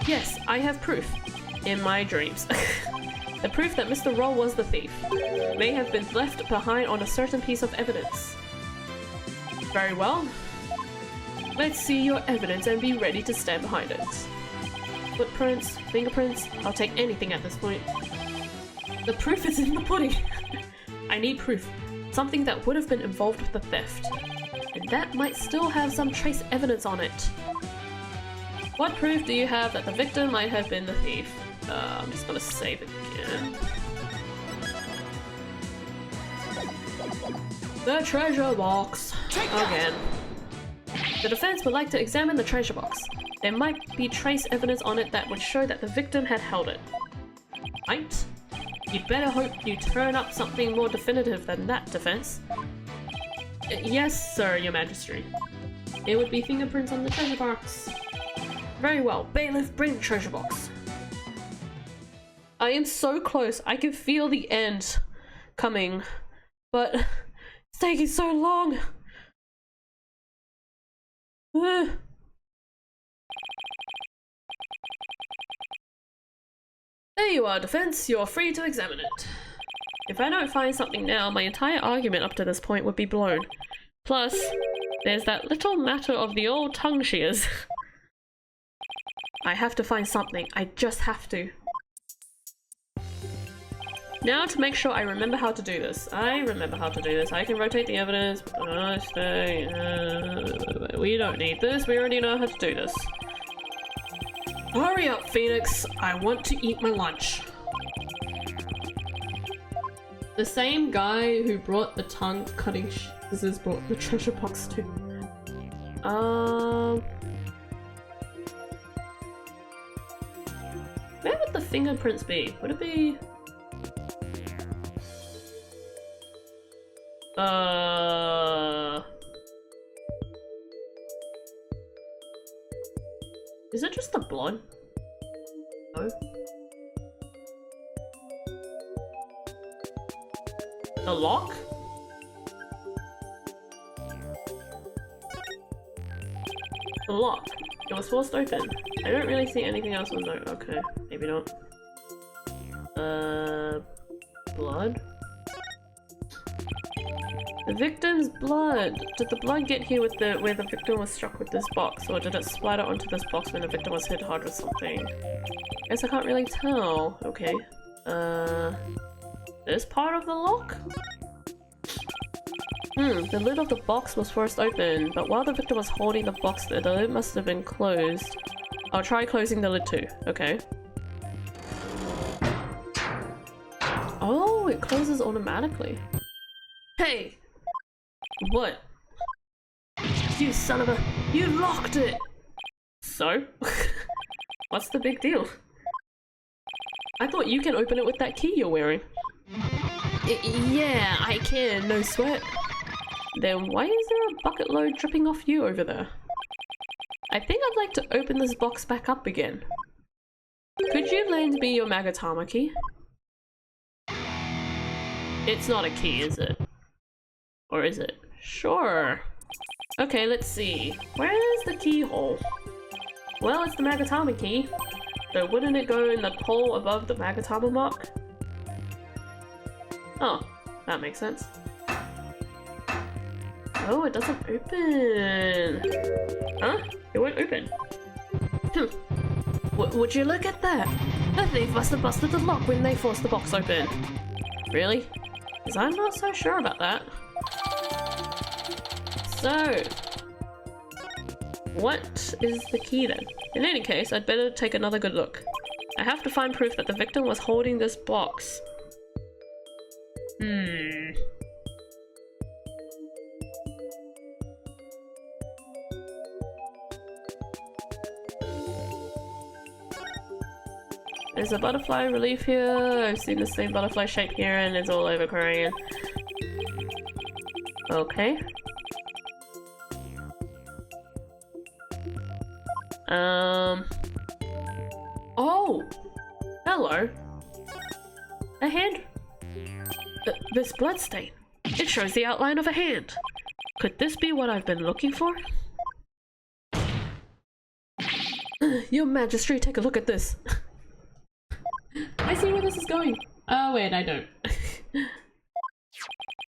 Yes, I have proof. In my dreams. The proof that Mr. Roll was the thief may have been left behind on a certain piece of evidence. Very well. Let's see your evidence and be ready to stand behind it. Footprints, fingerprints, I'll take anything at this point. The proof is in the pudding. I need proof. Something that would have been involved with the theft. And that might still have some trace evidence on it. What proof do you have that the victim might have been the thief? I'm just gonna save it again. The treasure box. Again. The defense would like to examine the treasure box. There might be trace evidence on it that would show that the victim had held it. Right? You'd better hope you turn up something more definitive than that, defense. Yes, sir, Your Majesty. It would be fingerprints on the treasure box. Very well, bailiff, bring the treasure box. I am so close. I can feel the end coming, but it's taking so long. There you are, defense. You're free to examine it. If I don't find something now, my entire argument up to this point would be blown. Plus, there's that little matter of the old tongue shears. I have to find something. I just have to. Now to make sure I remember how to do this. I remember how to do this. I can rotate the evidence. We don't need this. We already know how to do this. Hurry up, Phoenix. I want to eat my lunch. The same guy who brought the tongue cutting scissors brought the treasure box too. Where would the fingerprints be? Would it be... Is it just the blood? No. The lock? The lock. It was forced open. I don't really see anything else on note. Okay, maybe not. Blood? The victim's blood! Did the blood get here with where the victim was struck with this box, or did it splatter onto this box when the victim was hit hard with something? Guess I can't really tell. Okay. This part of the lock? The lid of the box was forced open, but while the victim was holding the box there, the lid must have been closed. I'll try closing the lid too. Okay. Oh, it closes automatically. Hey! What? You son of a... You locked it! So? What's the big deal? I thought you can open it with that key you're wearing. Yeah, I can, no sweat. Then why is there a bucket load dripping off you over there? I think I'd like to open this box back up again. Could you lend me your Magatama key? It's not a key, is it? Or is it? Sure. Okay, let's see. Where's the keyhole? Well, it's the Magatama key. So wouldn't it go in the hole above the Magatama mark? Oh, that makes sense. Oh, it doesn't open. Huh? It won't open. Would you look at that? The thief must have busted the lock when they forced the box open. Really? Because I'm not so sure about that. So, what is the key then? In any case, I'd better take another good look. I have to find proof that the victim was holding this box. There's a butterfly relief here. I've seen the same butterfly shape here and it's all over Korean. Okay. Oh! Hello. A hand. This bloodstain. It shows the outline of a hand. Could this be what I've been looking for? Your Majesty, take a look at this. I see where this is going. Oh wait, I don't.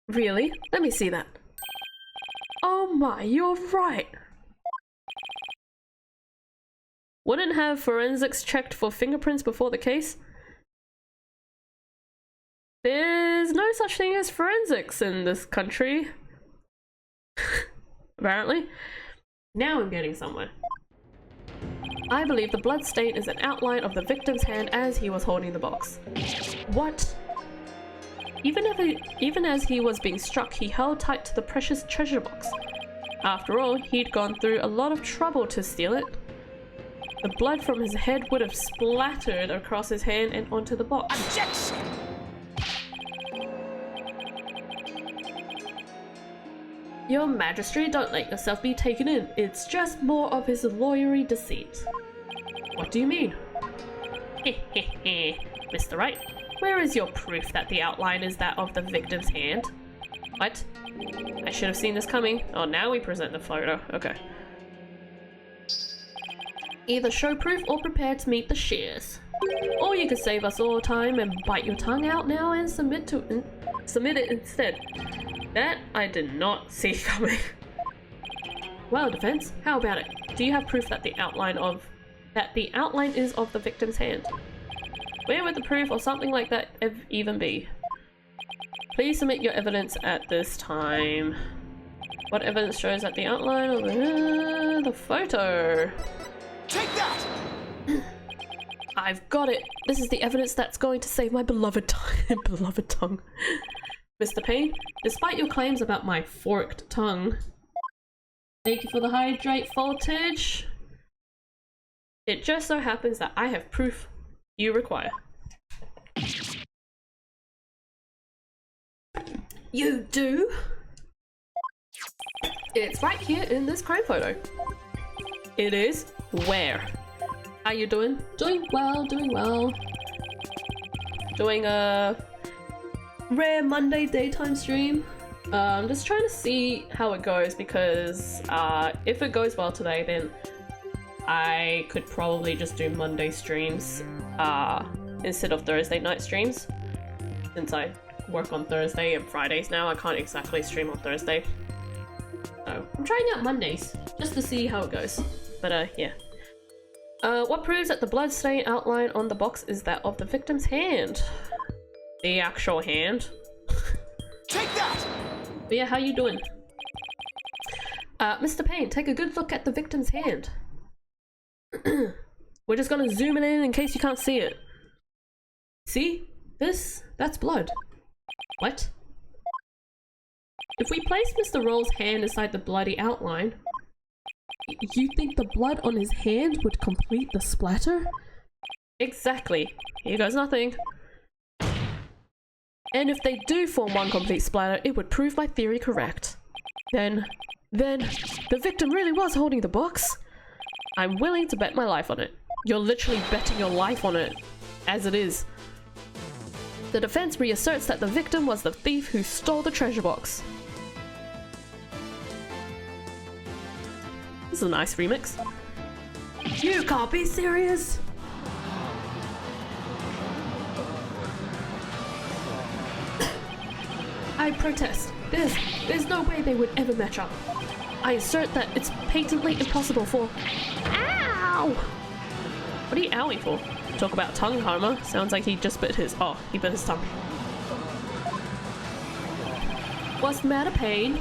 Really? Let me see that. Oh my, you're right. Wouldn't have forensics checked for fingerprints before the case? There's no such thing as forensics in this country. Apparently. Now I'm getting somewhere. I believe the blood stain is an outline of the victim's hand as he was holding the box. What? Even as he was being struck, he held tight to the precious treasure box. After all, he'd gone through a lot of trouble to steal it. The blood from his head would have splattered across his hand and onto the box. Objection! Your Majesty, don't let yourself be taken in. It's just more of his lawyery deceit. What do you mean? Hehehe. Mr. Wright, where is your proof that the outline is that of the victim's hand? What? I should have seen this coming. Oh, now we present the photo. Okay. Either show proof or prepare to meet the shears. Or you could save us all time and bite your tongue out now and submit it instead. That I did not see coming. Well, defense, how about it? Do you have proof that the outline is of the victim's hand? Where would the proof or something like that even be? Please submit your evidence at this time. What evidence shows that the outline of the photo? Take that! I've got it. This is the evidence that's going to save my beloved tongue. Mr. Payne, despite your claims about my forked tongue, thank you for the hydrate voltage. It just so happens that I have proof you require. You do? It's right here in this crime photo. It is? Where? How you doing? Doing well, doing well. Doing a rare Monday daytime stream. I'm just trying to see how it goes because if it goes well today, then I could probably just do Monday streams instead of Thursday night streams. Since I work on Thursday and Fridays now, I can't exactly stream on Thursday. So I'm trying out Mondays just to see how it goes. But yeah. What proves that the bloodstain outline on the box is that of the victim's hand? The actual hand. Take that! But yeah, how you doing? Mr. Payne, take a good look at the victim's hand. We're just gonna zoom it in case you can't see it. See? That's blood. What? If we place Mr. Roll's hand inside the bloody outline, You think the blood on his hand would complete the splatter? Exactly. Here goes nothing. And if they do form one complete splatter, it would prove my theory correct. Then, the victim really was holding the box? I'm willing to bet my life on it. You're literally betting your life on it, as it is. The defense reasserts that the victim was the thief who stole the treasure box. This is a nice remix. You can't be serious! I protest. There's no way they would ever match up. I assert that it's patently impossible for— Ow! What are you owing for? Talk about tongue karma. Sounds like he just bit his— oh, he bit his tongue. What's the matter, Pain?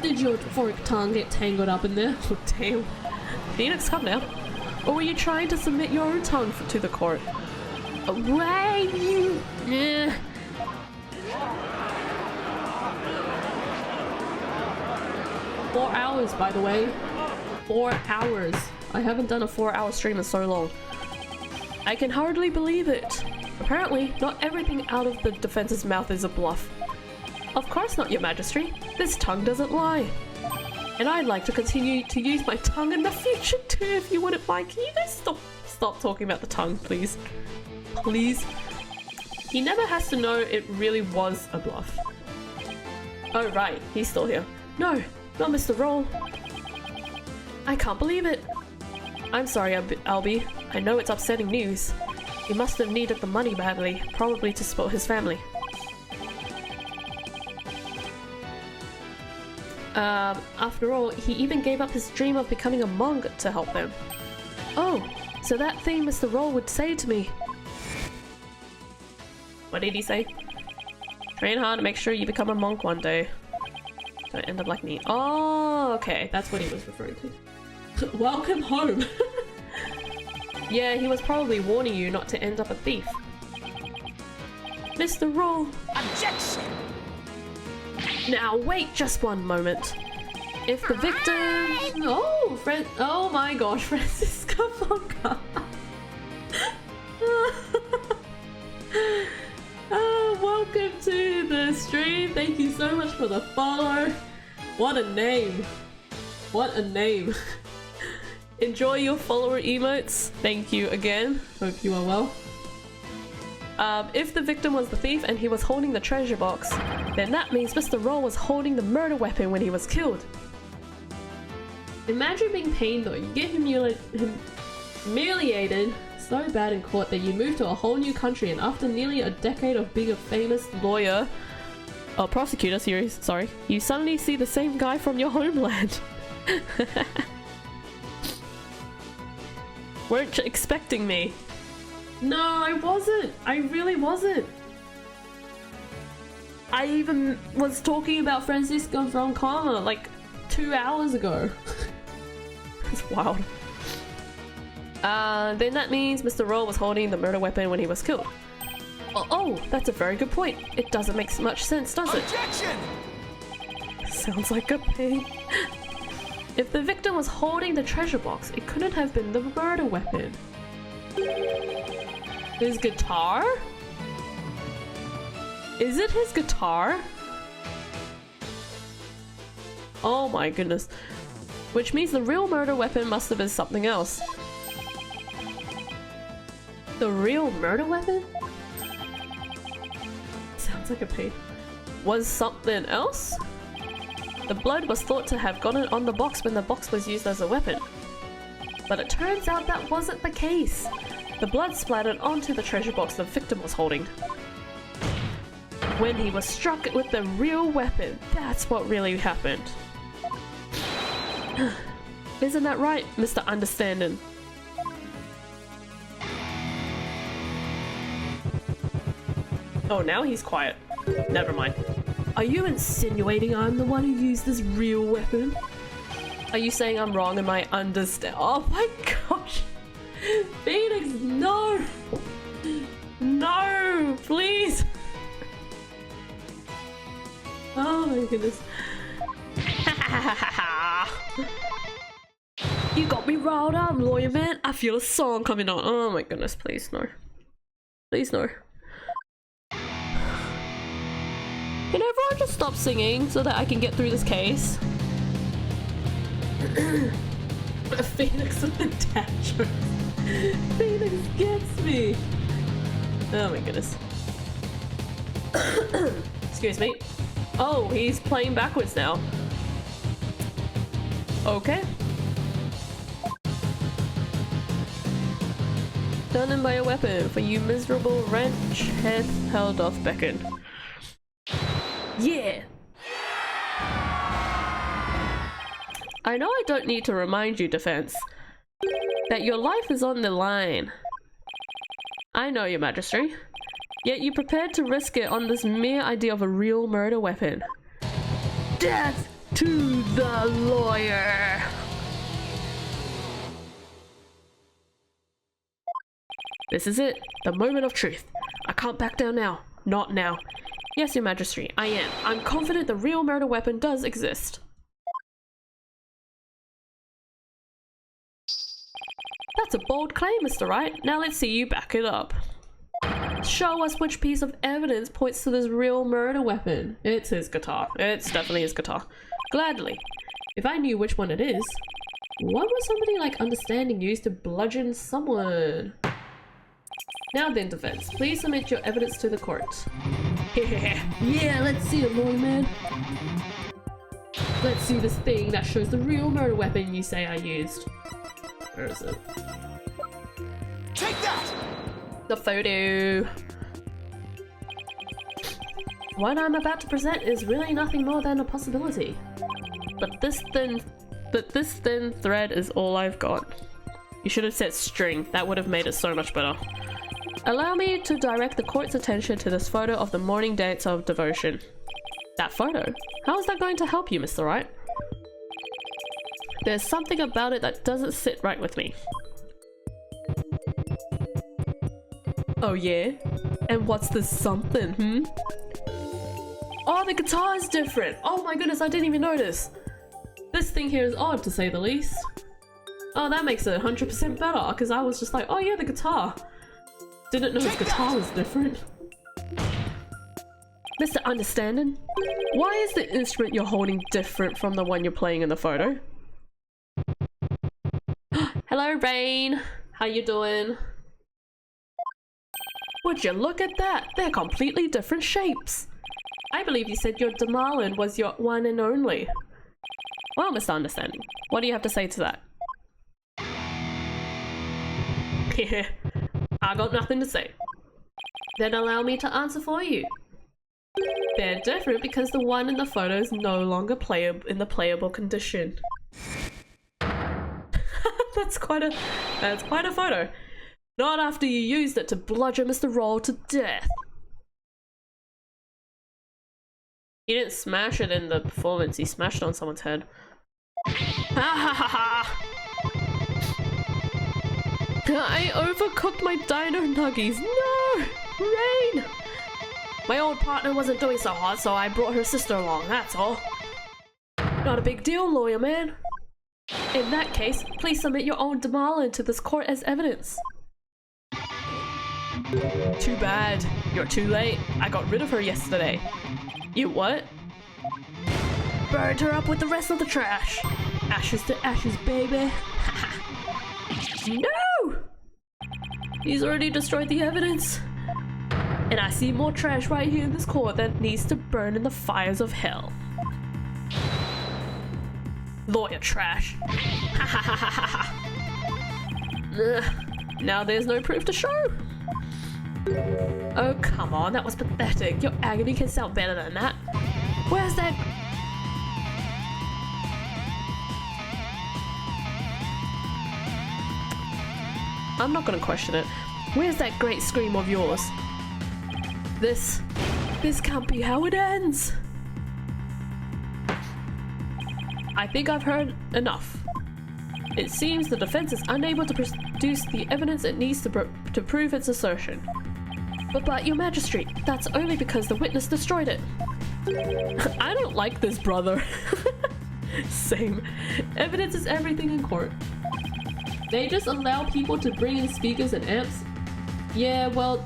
Did your forked tongue get tangled up in there? Oh, damn. Phoenix, come now. Or were you trying to submit your own tongue to the court? Why you— 4 hours, by the way. 4 hours. I haven't done a 4-hour stream in so long. I can hardly believe it. Apparently, not everything out of the defense's mouth is a bluff. Of course not, Your Majesty. This tongue doesn't lie. And I'd like to continue to use my tongue in the future too, if you wouldn't mind. Can you guys stop talking about the tongue, please? Please? He never has to know it really was a bluff. Oh right, he's still here. No, not Mr. Roll. I can't believe it. I'm sorry, Albie. I know it's upsetting news. He must have needed the money badly, probably to support his family. After all, he even gave up his dream of becoming a monk to help them. Oh, so that thing Mr. Roll would say to me. What did he say? Train hard to make sure you become a monk one day. Don't end up like me. Oh, okay. That's what he was referring to. Welcome home. Yeah, he was probably warning you not to end up a thief. Mr. Roll. Objection! Now wait just one moment. If the victim— oh, oh my gosh, Francisco Fonka. Welcome to the stream. Thank you so much for the follow. What a name. What a name. Enjoy your follower emotes. Thank you again. Hope you are well. If the victim was the thief and he was holding the treasure box, then that means Mr. Roll was holding the murder weapon when he was killed. Imagine being pained though. You get humiliated so bad in court that you move to a whole new country, and after nearly a decade of being a famous lawyer— oh, prosecutor, sorry, you suddenly see the same guy from your homeland. Weren't you expecting me? No, I wasn't. I really wasn't. I even was talking about Francisco from Karma like 2 hours ago. That's wild. Then that means Mr. Roll was holding the murder weapon when he was killed. Oh, that's a very good point. It doesn't make much sense, does it? Objection! Sounds like a pain. If the victim was holding the treasure box, it couldn't have been the murder weapon. His guitar? Is it his guitar? Oh my goodness. Which means the real murder weapon must have been something else. The real murder weapon? Sounds like a pain. Was something else? The blood was thought to have gotten on the box when the box was used as a weapon. But it turns out that wasn't the case. The blood splattered onto the treasure box the victim was holding. When he was struck with the real weapon, that's what really happened. Isn't that right, Mr. Understanding? Oh, now he's quiet. Never mind. Are you insinuating I'm the one who used this real weapon? Are you saying I'm wrong in my understand— oh my gosh! Phoenix, no! No! Please! Oh my goodness. You got me riled up, lawyer man. I feel a song coming on. Oh my goodness, please no. Please no. Can everyone just stop singing so that I can get through this case? A phoenix with a tantrum. Phoenix gets me. Oh my goodness. Excuse me. Oh, he's playing backwards now. Okay. Done him by a weapon, for you miserable wrench head held off beckon. Yeah! I know I don't need to remind you, defense, that your life is on the line. I know, your majesty. Yet you prepared to risk it on this mere idea of a real murder weapon. Death to the lawyer! This is it, the moment of truth. I can't back down now. Not now. Yes, your majesty, I am. I'm confident the real murder weapon does exist. That's a bold claim, Mr. Wright. Now let's see you back it up. Show us which piece of evidence points to this real murder weapon. It's his guitar. It's definitely his guitar. Gladly. If I knew which one it is, what would somebody like understanding use to bludgeon someone? Now then, defense, please submit your evidence to the court. Yeah, let's see it, lawyer man. Let's see this thing that shows the real murder weapon you say I used. Where is it? Take that! The photo. What I'm about to present is really nothing more than a possibility. But this thin thread is all I've got. You should have said string. That would have made it so much better. Allow me to direct the court's attention to this photo of the morning dance of devotion. That photo? How is that going to help you, Mr. Wright? There's something about it that doesn't sit right with me. Oh yeah? And what's this something, Oh, the guitar is different! Oh my goodness, I didn't even notice! This thing here is odd, to say the least. Oh, that makes it 100% better, because I was just like, oh yeah, the guitar. Didn't know his guitar was different. Mr. Understanding, why is the instrument you're holding different from the one you're playing in the photo? Hello, Rain. How you doing? Would you look at that? They're completely different shapes. I believe you said your Demarlin was your one and only. Well, Mr. Understanding, what do you have to say to that? I got nothing to say. Then allow me to answer for you. They're different because the one in the photo is no longer in the playable condition. That's quite a photo. Not after you used it to bludgeon Mr. Roll to death. He didn't smash it in the performance, he smashed it on someone's head. Ha ha ha ha! I overcooked my dino nuggies. No! Rain! My old partner wasn't doing so hot, so I brought her sister along, that's all. Not a big deal, lawyer man. In that case, please submit your own Demarlin to this court as evidence. Too bad. You're too late. I got rid of her yesterday. You what? Burned her up with the rest of the trash. Ashes to ashes, baby. No! He's already destroyed the evidence. And I see more trash right here in this court that needs to burn in the fires of hell. Lawyer trash. Ha ha ha ha ha. Now there's no proof to show. Oh, come on, that was pathetic. Your agony can sound better than that. Where's that? I'm not gonna question it. Where's that great scream of yours? This can't be how it ends. I think I've heard enough. It seems the defense is unable to produce the evidence it needs to prove its assertion. But your majesty, that's only because the witness destroyed it. I don't like this, brother. Same. Evidence is everything in court. They just allow people to bring in speakers and amps? Yeah, well,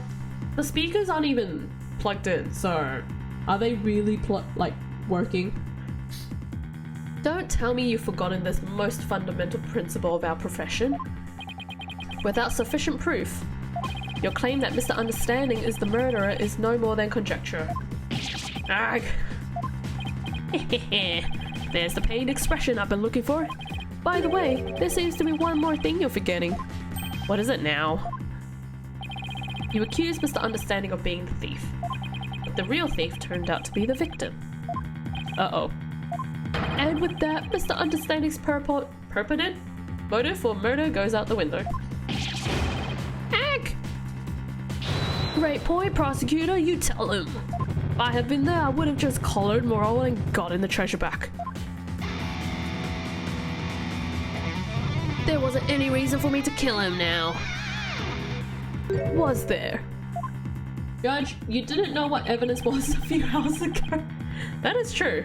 the speakers aren't even plugged in, so are they really working? Don't tell me you've forgotten this most fundamental principle of our profession. Without sufficient proof, your claim that Mr. Understanding is the murderer is no more than conjecture. Ugh. There's the pained expression I've been looking for. By the way, there seems to be one more thing you're forgetting. What is it now? You accused Mr. Understanding of being the thief, but the real thief turned out to be the victim. Uh-oh. And with that, Mr. Understanding's purported motive for murder goes out the window. Heck! Great point, prosecutor, you tell him. If I had been there, I would have just collared Morrow and gotten the treasure back. There wasn't any reason for me to kill him now. Was there? Judge, you didn't know what evidence was a few hours ago. That is true.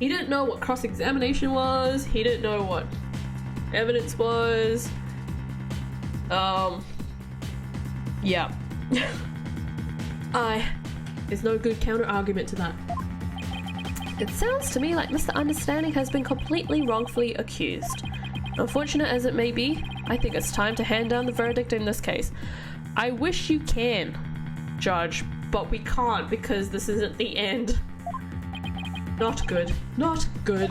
He didn't know what cross-examination was. He didn't know what evidence was. Yeah. There's no good counter-argument to that. It sounds to me like Mr. Understanding has been completely wrongfully accused. Unfortunate as it may be, I think it's time to hand down the verdict in this case. I wish you can, Judge, but we can't because this isn't the end. Not good. Not good.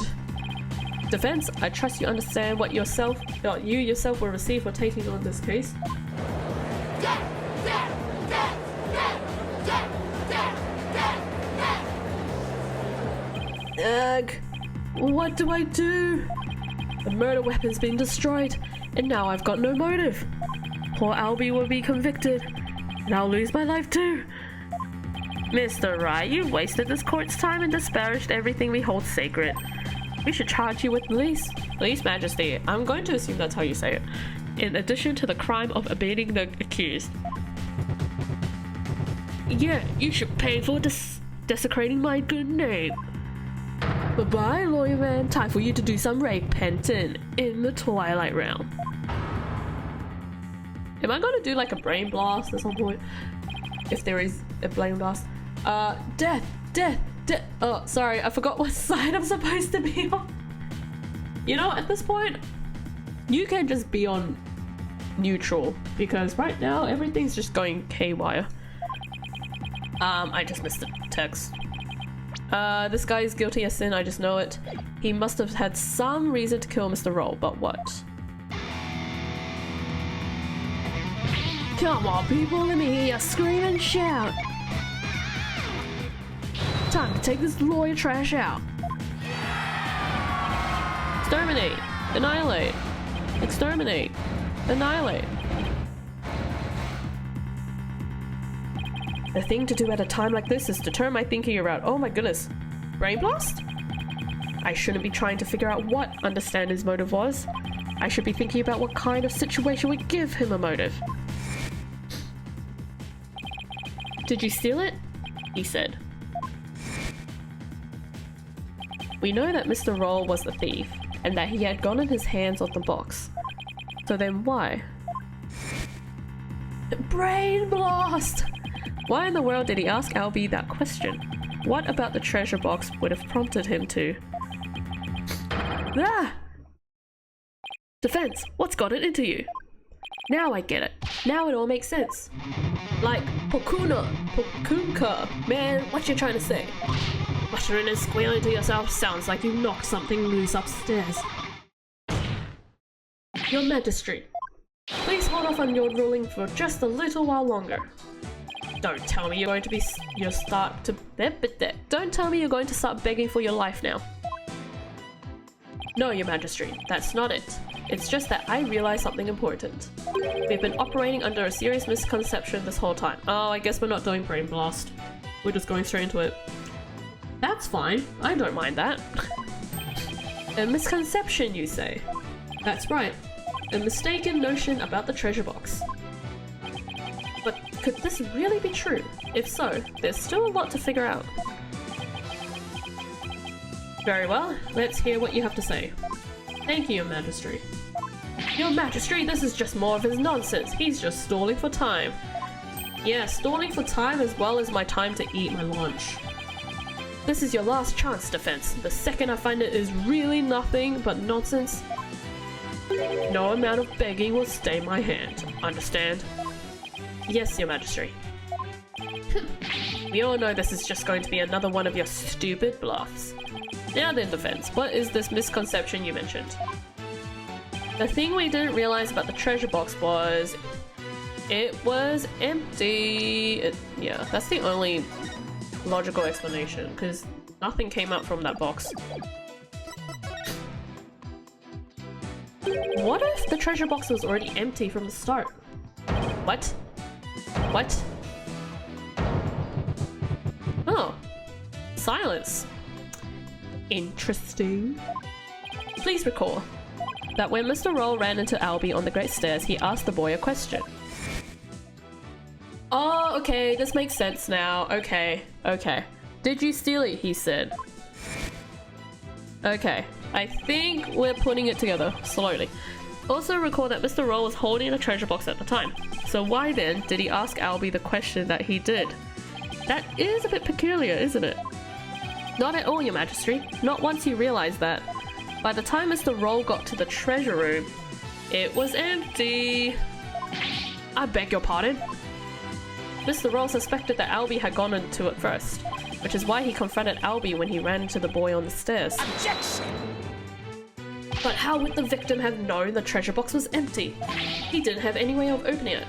Defense, I trust you understand what you yourself will receive for taking on this case. Ugh. What do I do? The murder weapon's been destroyed, and now I've got no motive. Poor Albie will be convicted, and I'll lose my life too. Mr. Wright, you've wasted this court's time and disparaged everything we hold sacred. We should charge you with Police Majesty. I'm going to assume that's how you say it. In addition to the crime of abating the accused. Yeah, you should pay for desecrating my good name. Bye-bye, lawyer man. Time for you to do some repenting in the Twilight Realm. Am I going to do like a brain blast at some point? If there is a brain blast. Death. Oh, sorry, I forgot what side I'm supposed to be on. You know, at this point, you can just be on neutral because right now everything's just going haywire. I just missed the text. This guy is guilty of sin, I just know it. He must have had some reason to kill Mr. Roll, but what? Come on, people, let me hear you scream and shout. Time to take this lawyer trash out. Exterminate. Annihilate. Exterminate. Annihilate. The thing to do at a time like this is to turn my thinking around. Oh my goodness. Brain blast? I shouldn't be trying to figure out what Understanding's motive was. I should be thinking about what kind of situation would give him a motive. Did you steal it? He said. We know that Mr. Roll was the thief, and that he had gotten his hands on the box. So then why? Brain blast! Why in the world did he ask Albie that question? What about the treasure box would have prompted him to? Ah! Defense, what's got it into you? Now I get it. Now it all makes sense. Like, Pokunka. Man, what you trying to say? Muttering and squealing to yourself sounds like you knocked something loose upstairs. Your Majesty, please hold off on your ruling for just a little while longer. Don't tell me you're going to Don't tell me you're going to start begging for your life now. No, Your Majesty, that's not it. It's just that I realized something important. We've been operating under a serious misconception this whole time. Oh, I guess we're not doing brain blast. We're just going straight into it. That's fine. I don't mind that. A misconception, you say? That's right. A mistaken notion about the treasure box. But could this really be true? If so, there's still a lot to figure out. Very well, let's hear what you have to say. Thank you, Your Majesty. Your Majesty, this is just more of his nonsense. He's just stalling for time. Yeah, stalling for time as well as my time to eat my lunch. This is your last chance, Defense. The second I find it is really nothing but nonsense, no amount of begging will stay my hand. Understand? Yes, Your Majesty. We all know this is just going to be another one of your stupid bluffs. Now then, Defense, what is this misconception you mentioned? The thing we didn't realize about the treasure box was it was empty. Yeah, that's the only logical explanation, because nothing came out from that box. What if the treasure box was already empty from the start? What? What? Oh. Silence. Interesting. Please recall that when Mr. Roll ran into Albie on the Great Stairs, he asked the boy a question. Oh, okay, this makes sense now. Okay, okay. Did you steal it? He said. Okay, I think we're putting it together slowly. Also recall that Mr. Roll was holding the treasure box at the time. So why then did he ask Albie the question that he did? That is a bit peculiar, isn't it? Not at all, Your Majesty. Not once you realized that. By the time Mr. Roll got to the treasure room, it was empty. I beg your pardon? Mr. Roll suspected that Albie had gone into it first, which is why he confronted Albie when he ran into the boy on the stairs. Objection! But how would the victim have known the treasure box was empty? He didn't have any way of opening it.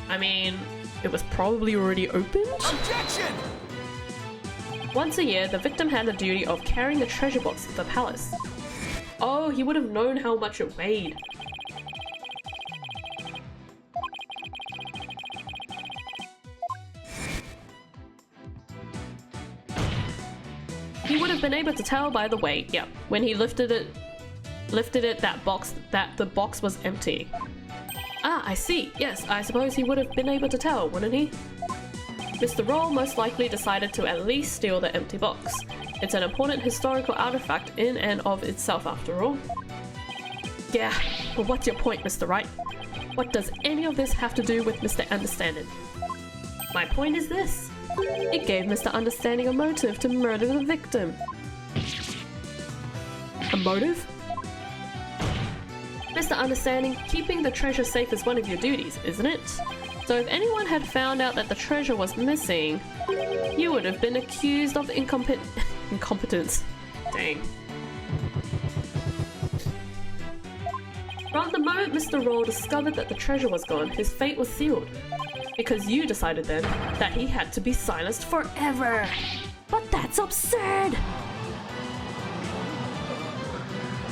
I mean, it was probably already opened? Objection! Once a year, the victim had the duty of carrying the treasure box to the palace. Oh, he would have known how much it weighed. He would have been able to tell by the weight, yeah, when he lifted it that the box was empty. Ah, I see. Yes, I suppose he would have been able to tell, wouldn't he? Mr. Roll most likely decided to at least steal the empty box. It's an important historical artifact in and of itself, after all. Yeah, but what's your point, Mr. Wright? What does any of this have to do with Mr. Understanding? My point is this. It gave Mr. Understanding a motive to murder the victim. A motive? Mr. Understanding, keeping the treasure safe is one of your duties, isn't it? So if anyone had found out that the treasure was missing, you would have been accused of incompetence. Dang. From the moment Mr. Roll discovered that the treasure was gone, his fate was sealed. Because you decided then that he had to be silenced forever. But that's absurd!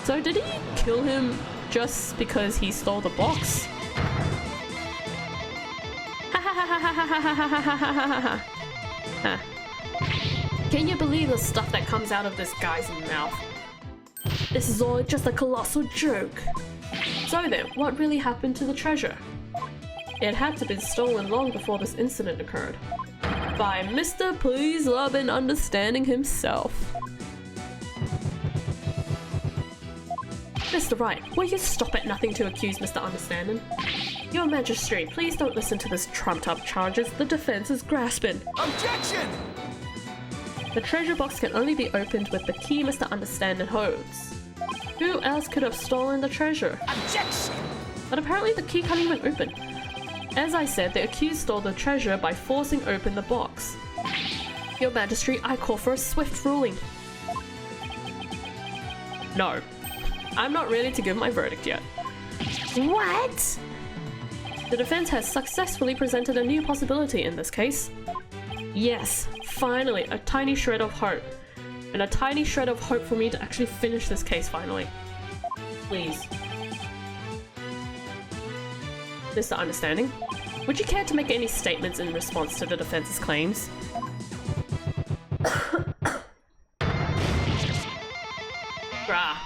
So did he kill him just because he stole the box? Can you believe the stuff that comes out of this guy's mouth? This is all just a colossal joke. So then, what really happened to the treasure? It had to have been stolen long before this incident occurred. By Mr. Please Love and Understanding himself. Mr. Wright, will you stop at nothing to accuse Mr. Understanding? Your Majesty, please don't listen to this trumped-up charges the defense is grasping. Objection! The treasure box can only be opened with the key Mr. Understanding holds. Who else could have stolen the treasure? Objection! But apparently the key can't even open. As I said, the accused stole the treasure by forcing open the box. Your Majesty, I call for a swift ruling. No. I'm not ready to give my verdict yet. What? The defense has successfully presented a new possibility in this case. Yes, finally, a tiny shred of hope. And a tiny shred of hope for me to actually finish this case finally. Please. Mr. Understanding, would you care to make any statements in response to the defense's claims? Grah.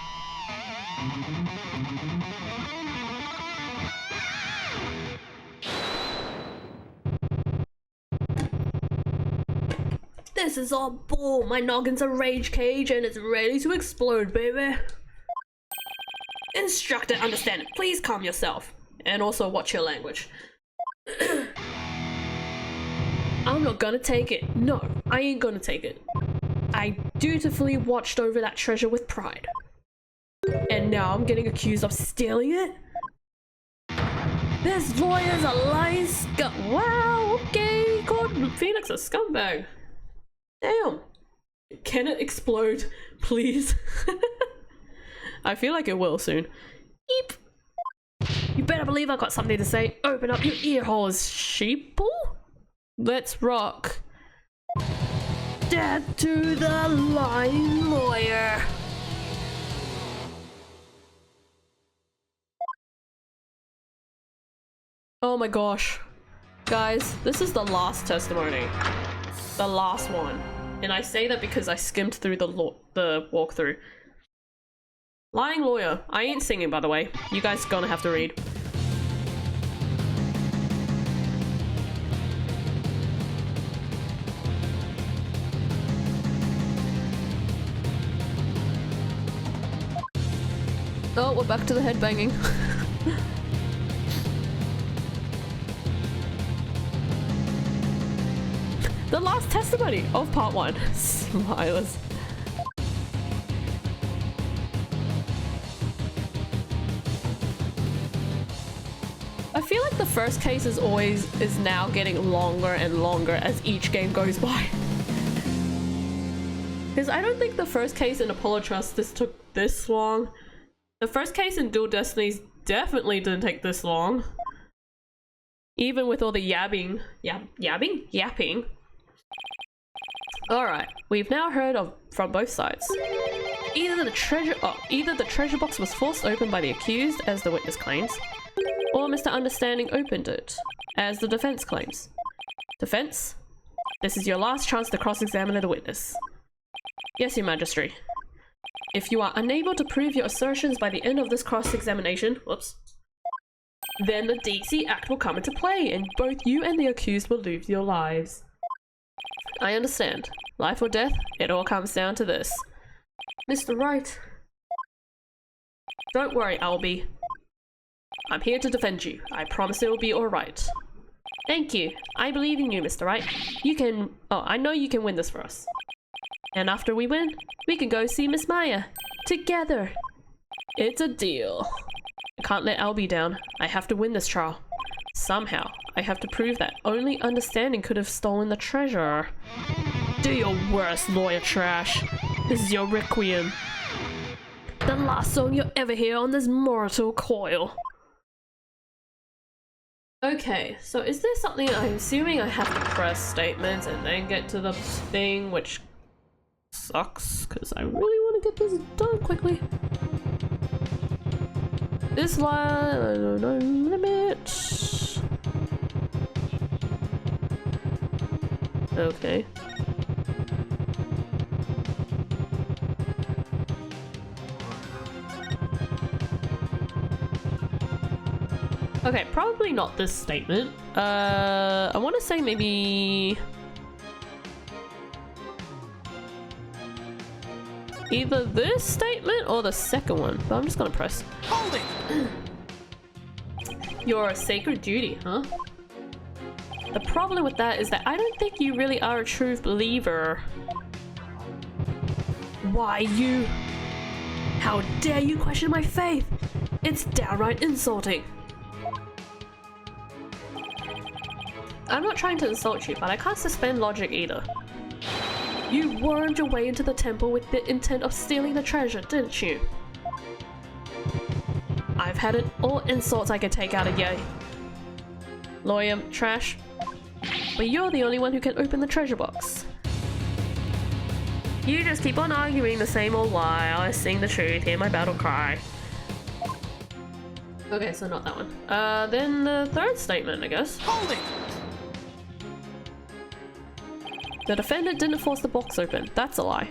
This is all bull. My noggin's a rage cage and it's ready to explode, baby. Instructor, understand it. Please calm yourself. And also watch your language. I'm not gonna take it. No, I ain't gonna take it. I dutifully watched over that treasure with pride. And now I'm getting accused of stealing it? This lawyer's a lying scum. Wow, okay, called Phoenix a scumbag. Damn. Can it explode, please? I feel like it will soon. Eep. You better believe I got something to say. Open up your ear holes, sheeple. Let's rock. Death to the lying lawyer. Oh my gosh. Guys, this is the last testimony. The last one. And I say that because I skimmed through the walkthrough. Lying lawyer. I ain't singing, by the way. You guys gonna have to read. Oh, we're back to the headbanging. The last testimony of part 1. Smilers. I feel like the first case is now getting longer and longer as each game goes by. Because I don't think the first case in Apollo Trust took this long. The first case in Dual Destinies definitely didn't take this long. Even with all the yapping. Alright, we've now heard from both sides. Either the treasure box was forced open by the accused, as the witness claims, or Mr. Understanding opened it, as the defense claims. Defense? This is your last chance to cross-examine the witness. Yes, Your Majesty. If you are unable to prove your assertions by the end of this cross-examination, then the DC Act will come into play, and both you and the accused will lose your lives. I understand. Life or death, it all comes down to this. Mr. Wright. Don't worry, Albie. I'm here to defend you. I promise it will be alright. Thank you. I believe in you, Mr. Wright. I know you can win this for us. And after we win, we can go see Miss Maya. Together. It's a deal. I can't let Albie down. I have to win this trial. Somehow, I have to prove that only Understanding could have stolen the treasure. Do your worst, lawyer trash. This is your requiem. The last song you'll ever hear on this mortal coil. Okay, so is there something I'm assuming I have to press statements and then get to the thing, which sucks, because I really want to get this done quickly. This line, no limit. Okay. Okay, probably not this statement. I want to say maybe either this statement or the second one, but I'm just gonna press. Hold it! Your sacred duty, huh? The problem with that is that I don't think you really are a true believer. Why you? How dare you question my faith? It's downright insulting. I'm not trying to insult you, but I can't suspend logic either. You wormed your way into the temple with the intent of stealing the treasure, didn't you? I've had it all insults I could take out of you. Lawyer trash. But you're the only one who can open the treasure box. You just keep on arguing the same old lie. I sing the truth, hear my battle cry. Okay, so not that one. Then the third statement, I guess. Hold it! The defendant didn't force the box open. That's a lie.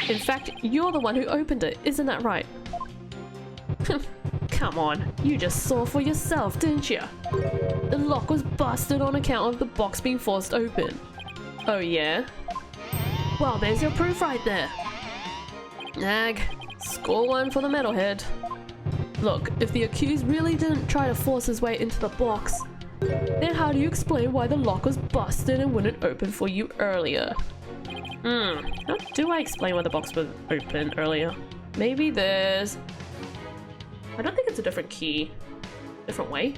In fact, you're the one who opened it. Isn't that right? Come on. You just saw for yourself, didn't you? The lock was busted on account of the box being forced open. Oh yeah? Well, there's your proof right there. Nag. Score one for the metalhead. Look, if the accused really didn't try to force his way into the box, then how do you explain why the lock was busted and wouldn't open for you earlier? How do I explain why the box was open earlier? Maybe there's... I don't think it's a different key. Different way?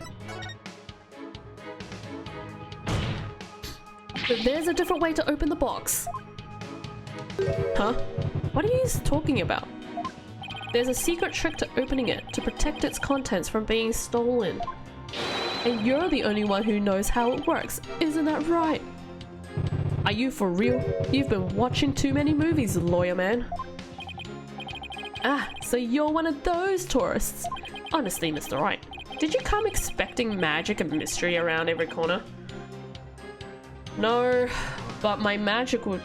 But there's a different way to open the box. Huh? What are you talking about? There's a secret trick to opening it to protect its contents from being stolen. And you're the only one who knows how it works, isn't that right? Are you for real? You've been watching too many movies, lawyer man. Ah, so you're one of those tourists. Honestly, Mr. Wright, did you come expecting magic and mystery around every corner? No, but my magic would...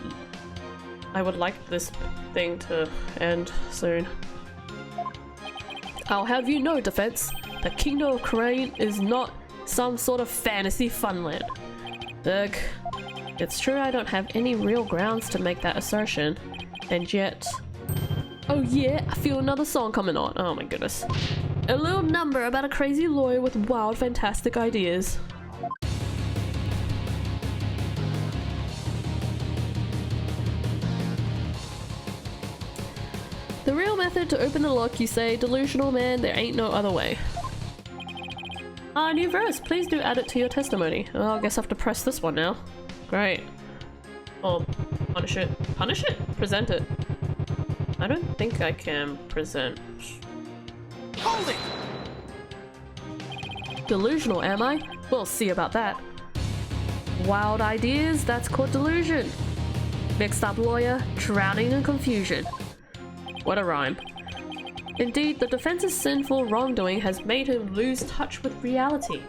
I would like this thing to end soon. I'll have you know, Defense, the Kingdom of Crane is not some sort of fantasy funland. Ugh. It's true I don't have any real grounds to make that assertion, and yet... Oh yeah, I feel another song coming on. Oh my goodness. A little number about a crazy lawyer with wild, fantastic ideas. The real method to open the lock, you say? Delusional man, there ain't no other way. Ah, new verse. Please do add it to your testimony. Oh, I guess I have to press this one now. Great. Oh, punish it. Punish it? Present it. I don't think I can present. Hold it! Delusional, am I? We'll see about that. Wild ideas? That's called delusion. Mixed up lawyer, drowning in confusion. What a rhyme. Indeed, the defense's sinful wrongdoing has made him lose touch with reality.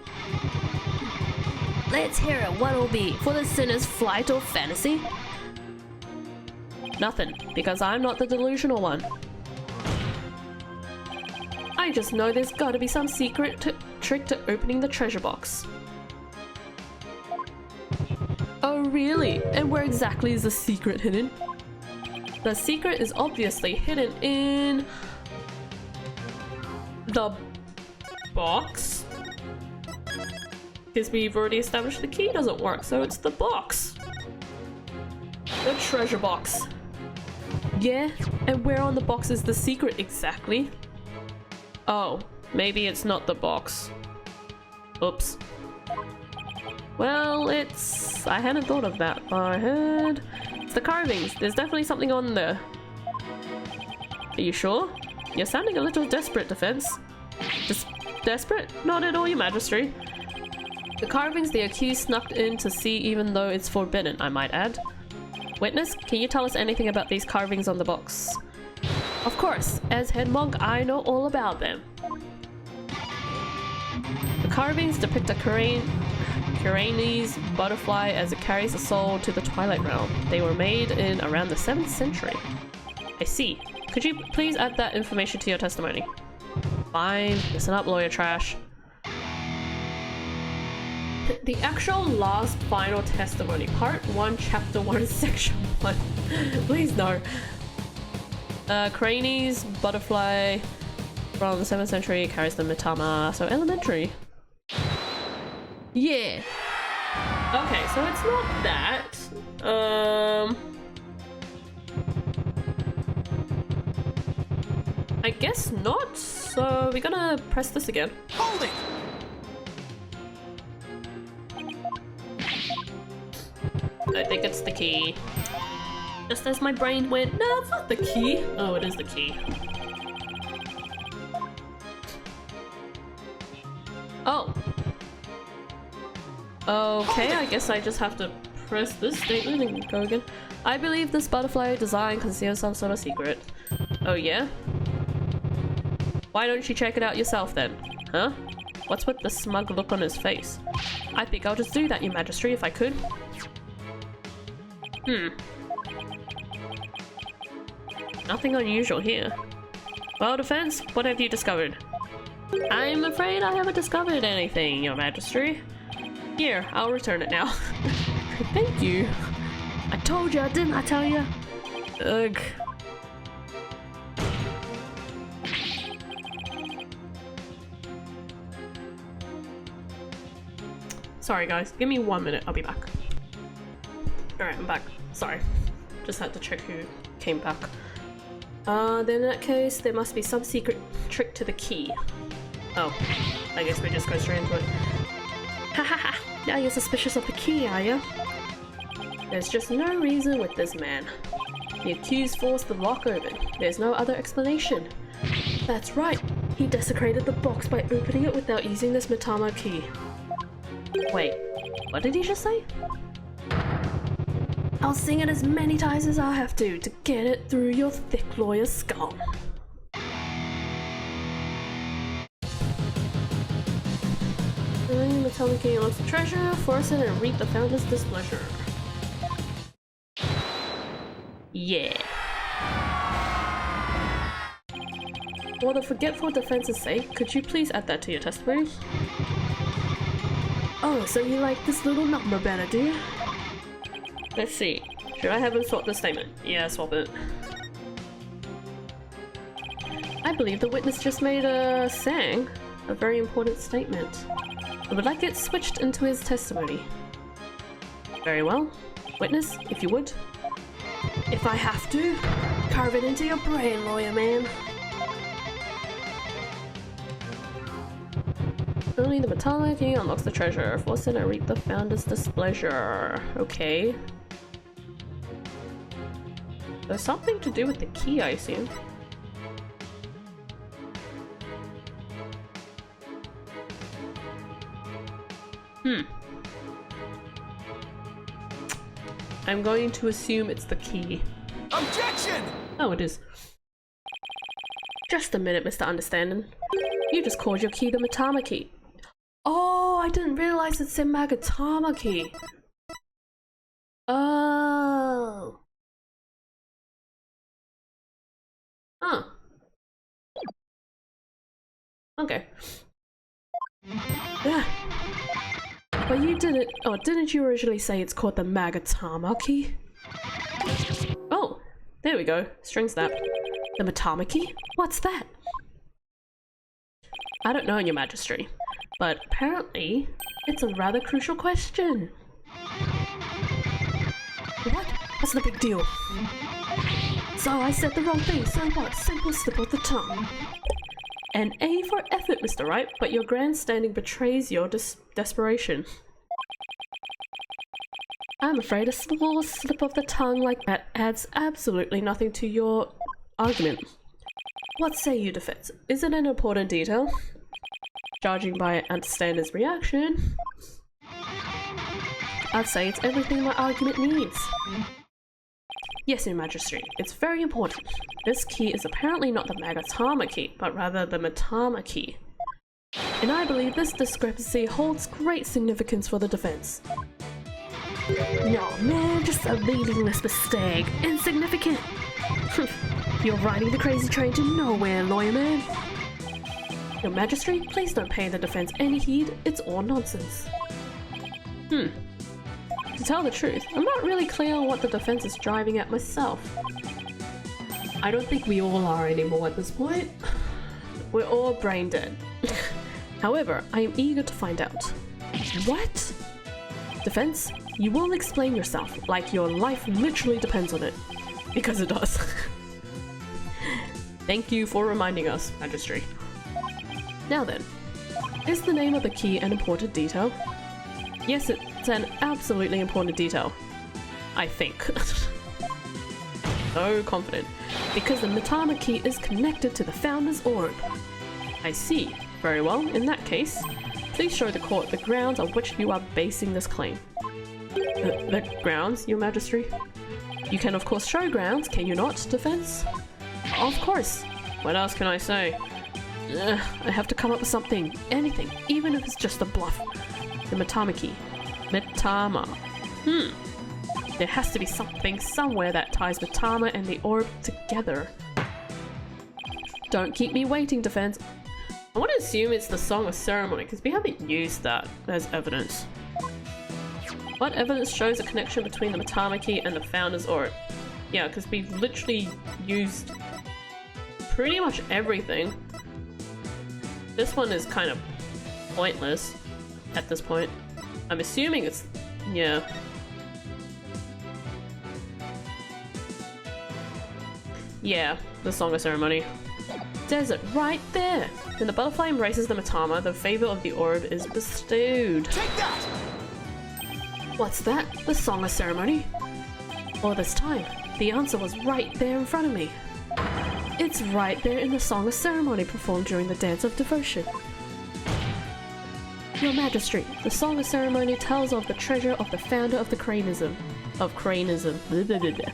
Let's hear it. What'll be for the sinner's flight or fantasy? Nothing, because I'm not the delusional one. I just know there's gotta be some secret trick to opening the treasure box. Oh really? And where exactly is the secret hidden? The secret is obviously hidden in... the box? Because we've already established the key doesn't work, so it's the box. The treasure box. Yeah, and where on the box is the secret exactly? Oh, maybe it's not the box. Oops. Well, it's... I hadn't thought of that. It's the carvings. There's definitely something on there. Are you sure? You're sounding a little desperate, Defense. Just desperate? Not at all, Your Majesty. The carvings the accused snuck in to see even though it's forbidden, I might add. Witness, can you tell us anything about these carvings on the box? Of course, as head monk, I know all about them. The carvings depict a Curane's butterfly as it carries a soul to the Twilight Realm. They were made in around the 7th century. I see. Could you please add that information to your testimony? Fine. Listen up, lawyer trash. The actual last final testimony. Part 1, Chapter 1, Section 1. Please no. Crane's butterfly from the 7th century carries the Mitama. So elementary. Yeah. Okay, so it's not that. I guess not. So we're gonna press this again. Hold it! I think it's the key. Just as my brain went, no, it's not the key. Oh, it is the key. Oh. Okay, I guess I just have to press this statement and go again. I believe this butterfly design conceals some sort of secret. Oh yeah? Why don't you check it out yourself then? Huh? What's with the smug look on his face? I think I'll just do that, Your Majesty, if I could. Nothing unusual here. Well, Defense, what have you discovered? I'm afraid I haven't discovered anything, Your Majesty. Here, I'll return it now. Thank you. I told you, didn't I tell you? Ugh. Sorry guys, give me 1 minute, I'll be back. Alright, I'm back. Sorry. Just had to check who came back. Then in that case, there must be some secret trick to the key. Oh, I guess we just go straight into it. Ha ha ha! Now you're suspicious of the key, are you? There's just no reason with this man. The accused forced the lock open. There's no other explanation. That's right. He desecrated the box by opening it without using this Mitama key. Wait, what did he just say? I'll sing it as many times as I have to get it through your thick lawyer skull. Mitama key unlocks the treasure, force it and reap the founder's displeasure. Yeah. For the forgetful defense's sake, could you please add that to your testimony? Oh, so you like this little number better, do you? Let's see. Should I have him swap the statement? Yeah, swap it. I believe the witness just made a very important statement. I would like it switched into his testimony. Very well. Witness, if you would. If I have to, carve it into your brain, lawyer man. Only the Mitama key unlocks the treasure. Force it and reap the founder's displeasure. Okay. There's something to do with the key, I assume. I'm going to assume it's the key. Objection! Oh, it is. Just a minute, Mr. Understanding. You just called your key the Mitama key. Oh, I didn't realize it said Magatama key. Oh. Huh. Okay. Yeah. But you didn't. Oh, didn't you originally say it's called the Magatama key? Oh, there we go. String snap. The Mitama key? What's that? I don't know, Your Majesty, but apparently it's a rather crucial question. What? What's the big deal? So I said the wrong thing, so what? Simple slip of the tongue. An A for effort, Mr. Wright, but your grandstanding betrays your desperation. I'm afraid a small slip of the tongue like that adds absolutely nothing to your argument. What say you, defense? Is it an important detail? Judging by Understander's reaction, I'd say it's everything my argument needs. Yes, Your Majesty, it's very important. This key is apparently not the Magatama key, but rather the Mitama key. And I believe this discrepancy holds great significance for the defense. No, man, just a meaningless mistake. Insignificant. You're riding the crazy train to nowhere, lawyer man. Your Majesty, please don't pay the defense any heed. It's all nonsense. To tell the truth, I'm not really clear on what the defense is driving at myself. I don't think we all are anymore at this point. We're all brain dead. However, I am eager to find out. What? Defense, you will explain yourself like your life literally depends on it. Because it does. Thank you for reminding us, Majesty. Now then, is the name of the key an important detail? Yes, it's an absolutely important detail. I think. So confident. Because the Mitama key is connected to the Founder's orb. I see. Very well, in that case, please show the court the grounds on which you are basing this claim. The grounds, Your Majesty? You can of course show grounds, can you not, defense? Of course. What else can I say? I have to come up with something. Anything. Even if it's just a bluff. The Mitama key. Mitama. There has to be something somewhere that ties Mitama and the orb together. Don't keep me waiting, defense. I want to assume it's the Song of Ceremony because we haven't used that as evidence. What evidence shows a connection between the Mitama key and the Founder's orb? Yeah, because we've literally used pretty much everything. This one is kind of pointless at this point. I'm assuming it's... yeah. Yeah, the Song of Ceremony. Desert, right there! When the butterfly embraces the Matama, the favor of the orb is bestowed. Take that! What's that? The Song of Ceremony? All this time, the answer was right there in front of me. It's right there in the Song of Ceremony performed during the Dance of Devotion. Your Majesty, the Song of Ceremony tells of the treasure of the founder of the Cranism. Blah, blah, blah, blah.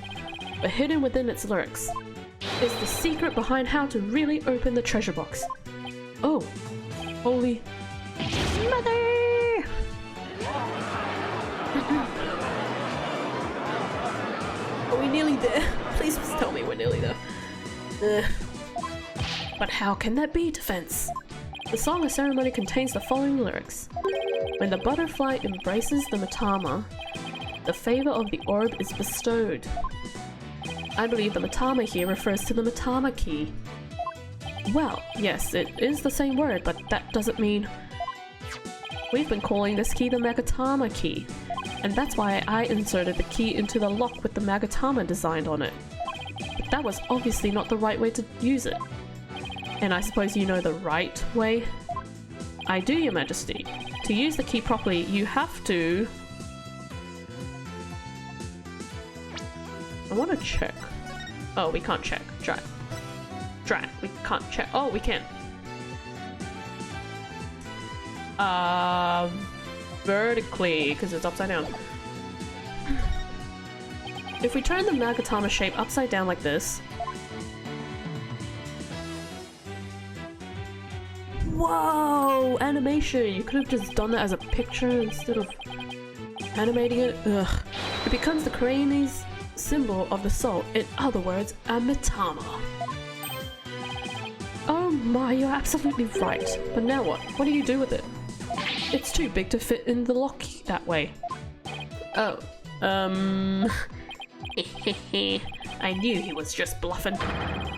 But hidden within its lyrics is the secret behind how to really open the treasure box. Oh, holy mother! Are we nearly there? Please just tell me we're nearly there. But how can that be, Defense? The Song of Ceremony contains the following lyrics. When the butterfly embraces the Matama, the favor of the orb is bestowed. I believe the Matama here refers to the Matama key. Well, yes, it is the same word, but that doesn't mean... We've been calling this key the Magatama key, and that's why I inserted the key into the lock with the Magatama designed on it. But that was obviously not the right way to use it. And I suppose you know the right way? I do, Your Majesty. To use the key properly, you have to... I want to check. Oh, we can't check. Drat. We can't check. Oh, we can. Vertically, because it's upside down. If we turn the Magatama shape upside down like this... Whoa! Animation! You could have just done that as a picture instead of animating it. Ugh. It becomes the Crane's symbol of the soul. In other words, a Matama. Oh my, you're absolutely right. But now what? What do you do with it? It's too big to fit in the lock that way. Oh. I knew he was just bluffing.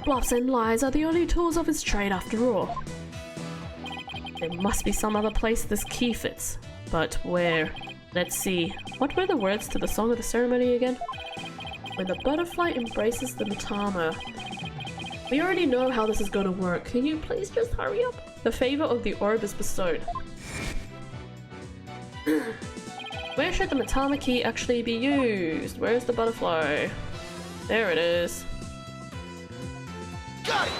Bluffs and lies are the only tools of his trade after all. There must be some other place this key fits. But where? Let's see. What were the words to the Song of the Ceremony again? When the butterfly embraces the Matama. We already know how this is going to work. Can you please just hurry up? The favor of the orb is bestowed. Where should the Matama key actually be used? Where's the butterfly? There it is. Got it!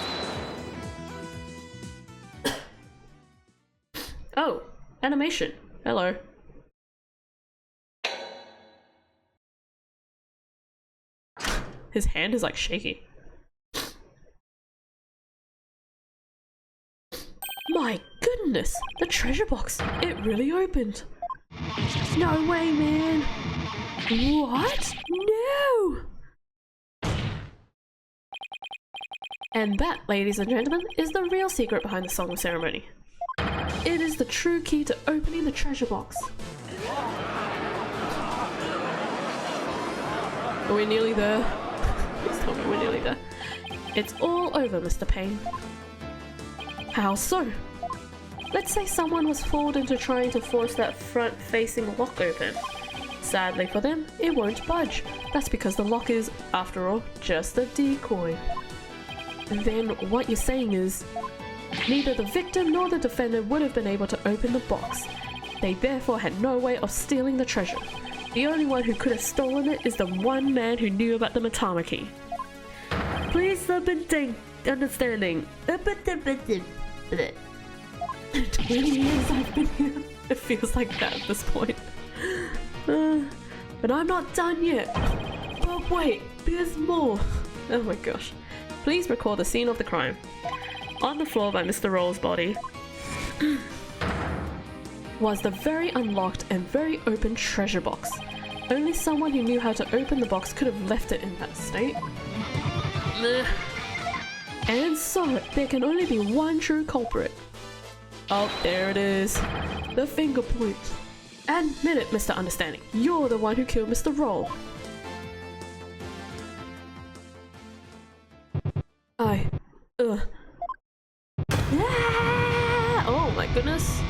Oh, animation. Hello. His hand is like shaky. My goodness, the treasure box. It really opened. No way, man. What? No! And that, ladies and gentlemen, is the real secret behind the Song of Ceremony. It is the true key to opening the treasure box. Are we nearly there? Please tell me we're nearly there. It's all over, Mr. Payne. How so? Let's say someone was fooled into trying to force that front-facing lock open. Sadly for them, it won't budge. That's because the lock is, after all, just a decoy. And then what you're saying is, neither the victim nor the defendant would have been able to open the box. They therefore had no way of stealing the treasure. The only one who could have stolen it is the one man who knew about the Matama key. Please understanding. 20 years I've been here. It feels like that at this point. But I'm not done yet. But wait, there's more. Oh my gosh. Please recall the scene of the crime. On the floor by Mr. Roll's body was the very unlocked and very open treasure box. Only someone who knew how to open the box could have left it in that state. And so, there can only be one true culprit. Oh, there it is. The finger point. Admit it, Mr. Understanding. You're the one who killed Mr. Roll. Oh my goodness.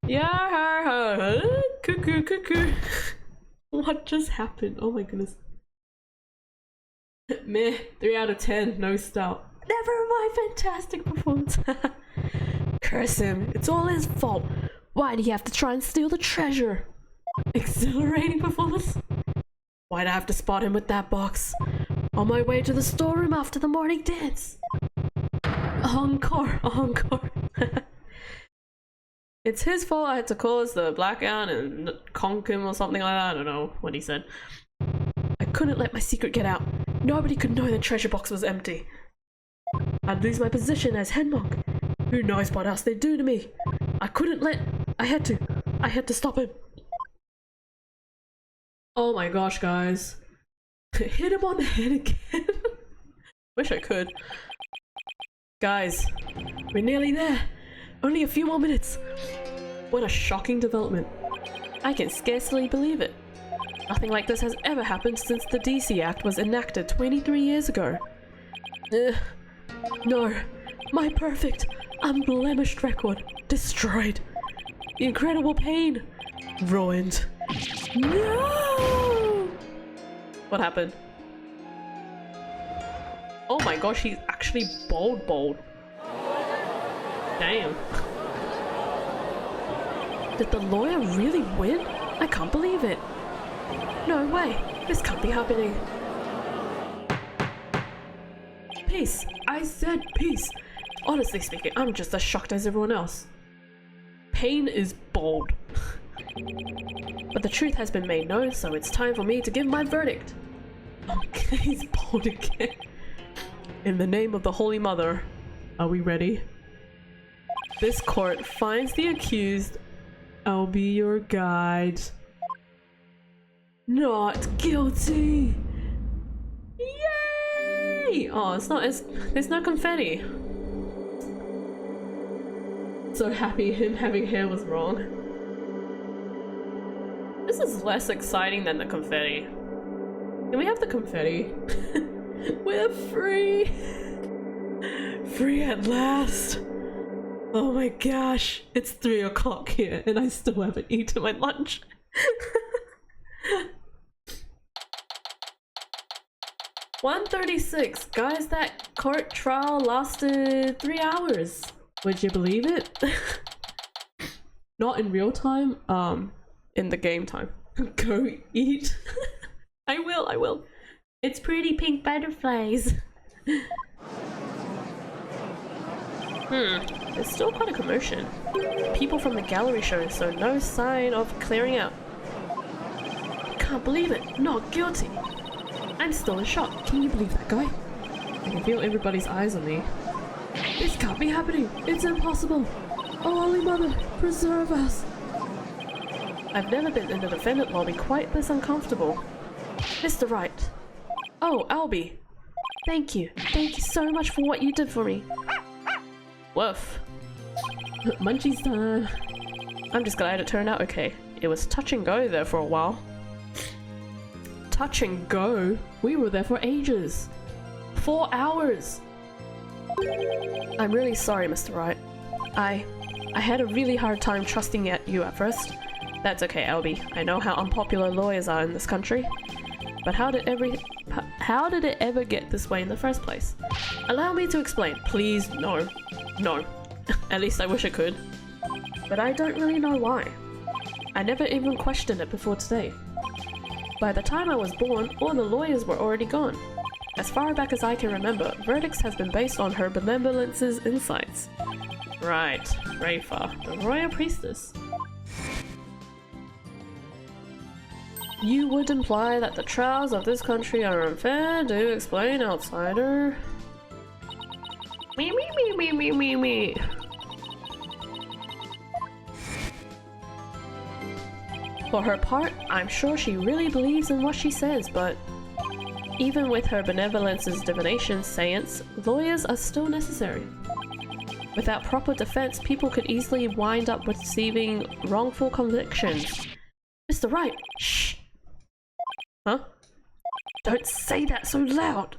Yeah, cuckoo, cuckoo. What just happened? Oh my goodness. Meh, 3 out of 10, no star. Never mind, fantastic performance. Curse him, it's all his fault. Why do you have to try and steal the treasure? Exhilarating performance? Why'd I have to spot him with that box? On my way to the storeroom after the morning dance. Encore, encore. It's his fault I had to cause the blackout and conk him or something like that. I don't know what he said. I couldn't let my secret get out. Nobody could know the treasure box was empty. I'd lose my position as head monk. Who knows what else they'd do to me? I couldn't let... I had to stop him. Oh my gosh, guys. Hit him on the head again. Wish I could. Guys, we're nearly there. Only a few more minutes. What a shocking development. I can scarcely believe it. Nothing like this has ever happened since the DC Act was enacted 23 years ago. No. My perfect, unblemished record destroyed. The incredible pain ruined. No! What happened? Oh my gosh, he's actually bold. Damn. Did the lawyer really win? I can't believe it. No way. This can't be happening. Peace. I said peace. Honestly speaking, I'm just as shocked as everyone else. Pain is bold. But the truth has been made known, so it's time for me to give my verdict. Okay, he's bold again. In the name of the Holy Mother, are we ready? This court finds the accused, I'll be your guide, not guilty. Yay! Oh, there's no confetti. So happy him having hair was wrong. This is less exciting than the confetti. Can we have the confetti? We're free! Free at last! Oh my gosh, it's 3 o'clock here and I still haven't eaten my lunch. 1:36. Guys, that court trial lasted 3 hours. Would you believe it? Not in real time, in the game time. Go eat. I will. It's pretty pink butterflies. There's still quite a commotion. People from the gallery show, so no sign of clearing out. Can't believe it. Not guilty. I'm still in shock. Can you believe that guy? I can feel everybody's eyes on me. This can't be happening. It's impossible. Oh, Holy Mother, preserve us. I've never been in the defendant lobby quite this uncomfortable. Mr. Wright. Oh, Albie. Thank you. Thank you so much for what you did for me. Woof. Munchies time. I'm just glad it turned out okay. It was touch and go there for a while. Touch and go? We were there for ages. 4 hours. I'm really sorry, Mr. Wright. I had a really hard time trusting you at first. That's okay, Albie. I know how unpopular lawyers are in this country. But how did it ever get this way in the first place? Allow me to explain. Please, no. No. At least I wish I could. But I don't really know why. I never even questioned it before today. By the time I was born, all the lawyers were already gone. As far back as I can remember, verdicts have been based on her benevolence's insights. Right, Rafa, the royal priestess. You would imply that the trials of this country are unfair, do explain, outsider. Me. For her part, I'm sure she really believes in what she says, but even with her benevolence's divination science, lawyers are still necessary. Without proper defense, people could easily wind up receiving wrongful convictions. Mr. Wright, shh! Huh? Don't say that so loud!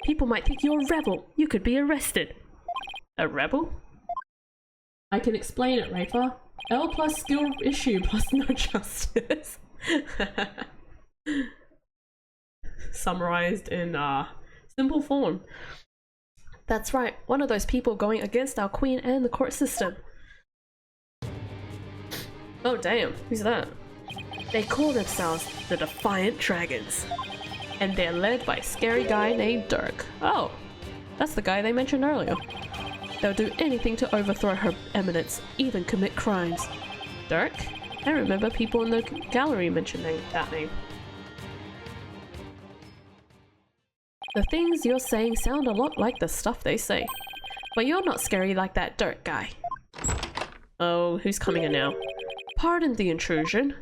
People might think you're a rebel. You could be arrested. A rebel? I can explain it, Rafa. L plus skill issue plus no justice. Summarized in simple form. That's right, one of those people going against our queen and the court system. Oh damn, who's that? They call themselves the Defiant Dragons. And they're led by a scary guy named Dirk. Oh, that's the guy they mentioned earlier. They'll do anything to overthrow her eminence, even commit crimes. Dirk? I remember people in the gallery mentioning that name. The things you're saying sound a lot like the stuff they say. But you're not scary like that Dirk guy. Oh, who's coming in now? Pardon the intrusion.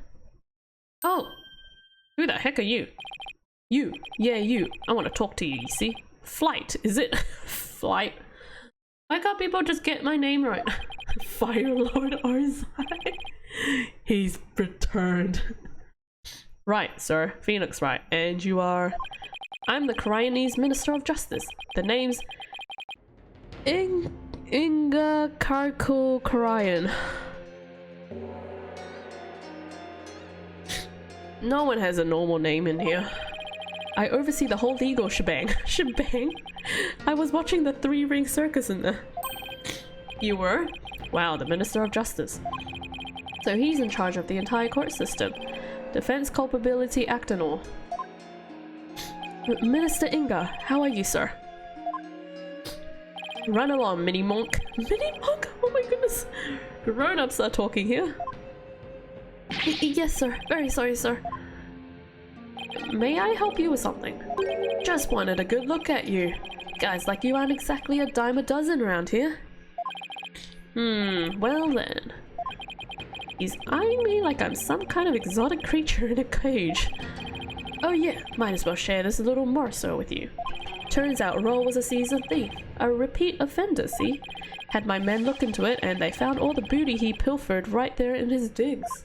Oh! Who the heck are you? You. Yeah, you. I want to talk to you, you see? Flight, is it? Flight? Why can't people just get my name right? Fire Lord Arzai. He's returned. Right, sir. Phoenix Wright. And you are... I'm the Koreanese Minister of Justice. The name's... Inga Karkul Korean. No one has a normal name in here. I oversee the whole legal shebang. Shebang? I was watching the three-ring circus in there. You were? Wow, the Minister of Justice. So he's in charge of the entire court system. Defense Culpability Act and all. Minister Inga, how are you, sir? Run along, Mini Monk. Mini Monk? Oh my goodness. Grown-ups are talking here. Yes, sir. Very sorry, sir. May I help you with something? Just wanted a good look at you. Guys like you aren't exactly a dime a dozen around here. Well then. He's eyeing me like I'm some kind of exotic creature in a cage. Oh yeah, might as well share this little morsel with you. Turns out Roll was a seasoned thief. A repeat offender, see? Had my men look into it and they found all the booty he pilfered right there in his digs.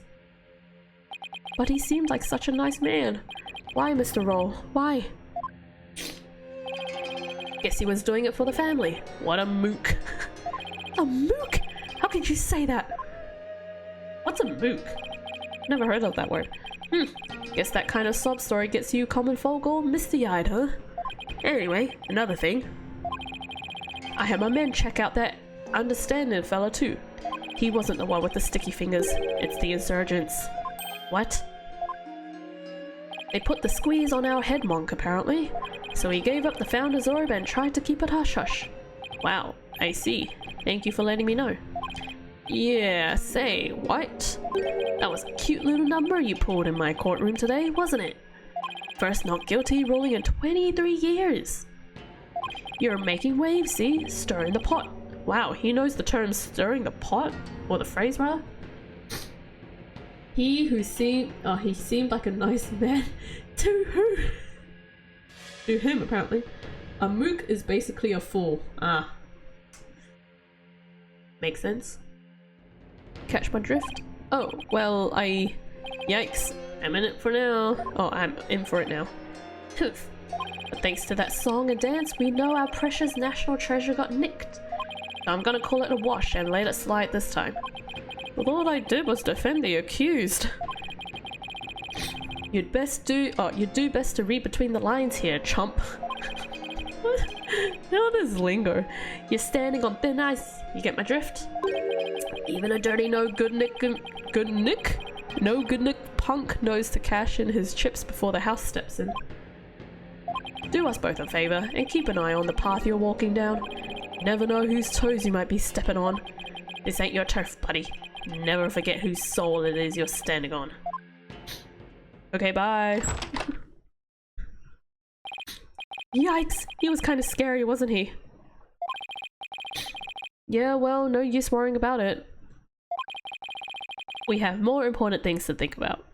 But he seemed like such a nice man. Why, Mr. Roll? Why? Guess he was doing it for the family. What a mook. A mook? How could you say that? What's a mook? Never heard of that word. Guess that kind of sob story gets you common folk all misty-eyed, huh? Anyway, another thing. I had my men check out that understanding fella too. He wasn't the one with the sticky fingers. It's the insurgents. What? They put the squeeze on our head monk, apparently. So he gave up the founder's orb and tried to keep it hush-hush. Wow, I see. Thank you for letting me know. Yeah, say, what? That was a cute little number you pulled in my courtroom today, wasn't it? First not guilty ruling in 23 years. You're making waves, see? Stirring the pot. Wow, he knows the term stirring the pot? Or the phrase, rather? He seemed like a nice man. To who? To him, apparently. A mook is basically a fool. Ah. Makes sense. Catch my drift? Oh, well, yikes. I'm in it for now. Oh, I'm in for it now. Poof. But thanks to that song and dance, we know our precious national treasure got nicked. So I'm gonna call it a wash and let it slide this time. But all I did was defend the accused. You'd do best to read between the lines here, chump. Now this lingo. You're standing on thin ice. You get my drift? Even a dirty no good nick punk knows to cash in his chips before the house steps in. Do us both a favor and keep an eye on the path you're walking down. You never know whose toes you might be stepping on. This ain't your turf, buddy. Never forget whose soul it is you're standing on. Okay, bye. Yikes! He was kind of scary, wasn't he? Yeah, well, no use worrying about it. We have more important things to think about.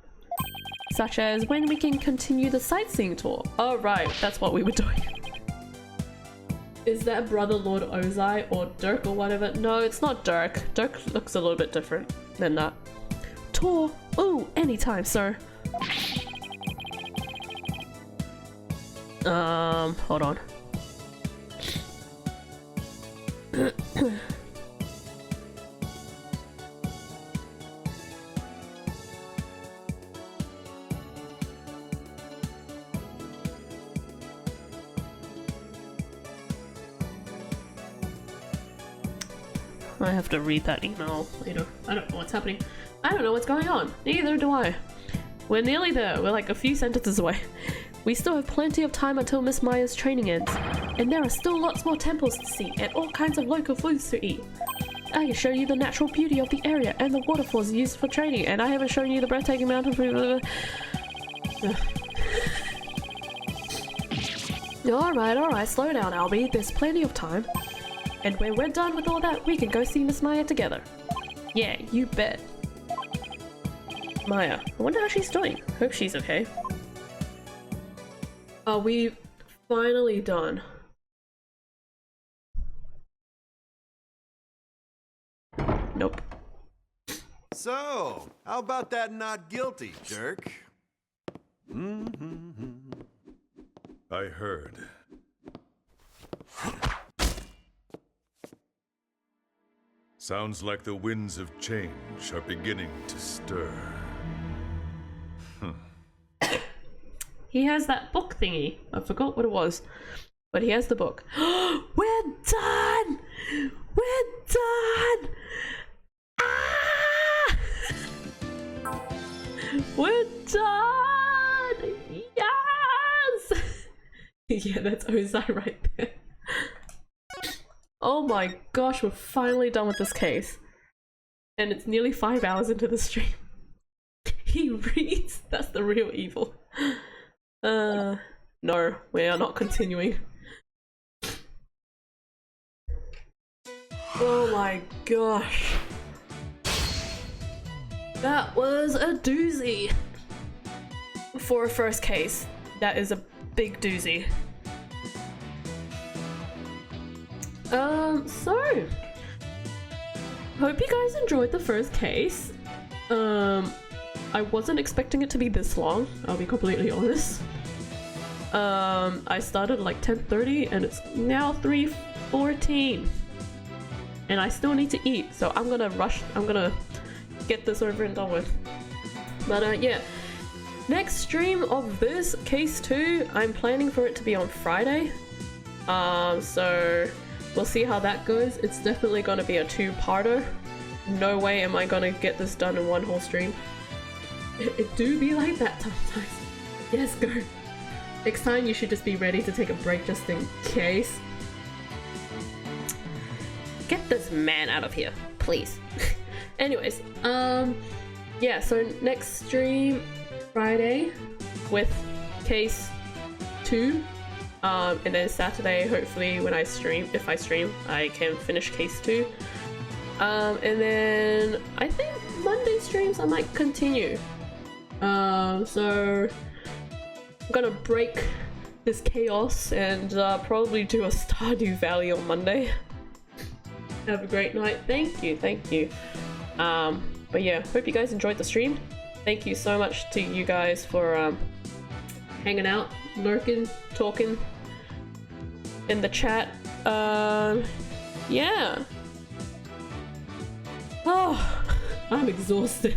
Such as when we can continue the sightseeing tour. Oh right, that's what we were doing. Is that Brother Lord Ozai or Dirk or whatever? No, it's not Dirk. Dirk looks a little bit different than that. Tour? Ooh, anytime, sir. Hold on. I have to read that email later. I don't know what's happening. I don't know what's going on. Neither do I. We're nearly there. We're like a few sentences away. We still have plenty of time until Miss Maya's training ends. And there are still lots more temples to see and all kinds of local foods to eat. I can show you the natural beauty of the area and the waterfalls used for training, and I haven't shown you the breathtaking mountain food. Alright, slow down, Albie. There's plenty of time. And when we're done with all that, we can go see Miss Maya together. Yeah, you bet. Maya, I wonder how she's doing. Hope she's okay. Are we finally done? Nope. So, how about that not guilty, jerk? I heard. Sounds like the winds of change are beginning to stir. He has that book thingy. I forgot what it was. But he has the book. We're done! We're done! Ah! We're done! Yes! Yeah, that's Ozai right there. Oh my gosh, we're finally done with this case. And it's nearly 5 hours into the stream. He reads? That's the real evil. No, we are not continuing. Oh my gosh. That was a doozy. For a first case, that is a big doozy. So hope you guys enjoyed the first case. I wasn't expecting it to be this long, I'll be completely honest. I started like 10:30 and it's now 3:14. And I still need to eat, so I'm gonna rush, I'm gonna get this over and done with. But yeah, next stream of this case 2, I'm planning for it to be on Friday. So we'll see how that goes. It's definitely gonna be a 2-parter. No way am I gonna get this done in one whole stream. It do be like that sometimes. Yes, go. Next time you should just be ready to take a break just in case. Get this man out of here, please. Anyways, yeah, so next stream Friday with case 2. And then Saturday, hopefully when I stream, if I stream, I can finish case 2. And then I think Monday streams I might continue. So I'm gonna break this chaos and probably do a Stardew Valley on Monday. Have a great night. Thank you, thank you. But yeah, hope you guys enjoyed the stream. Thank you so much to you guys for hanging out, lurking, talking in the chat. Yeah. Oh, I'm exhausted.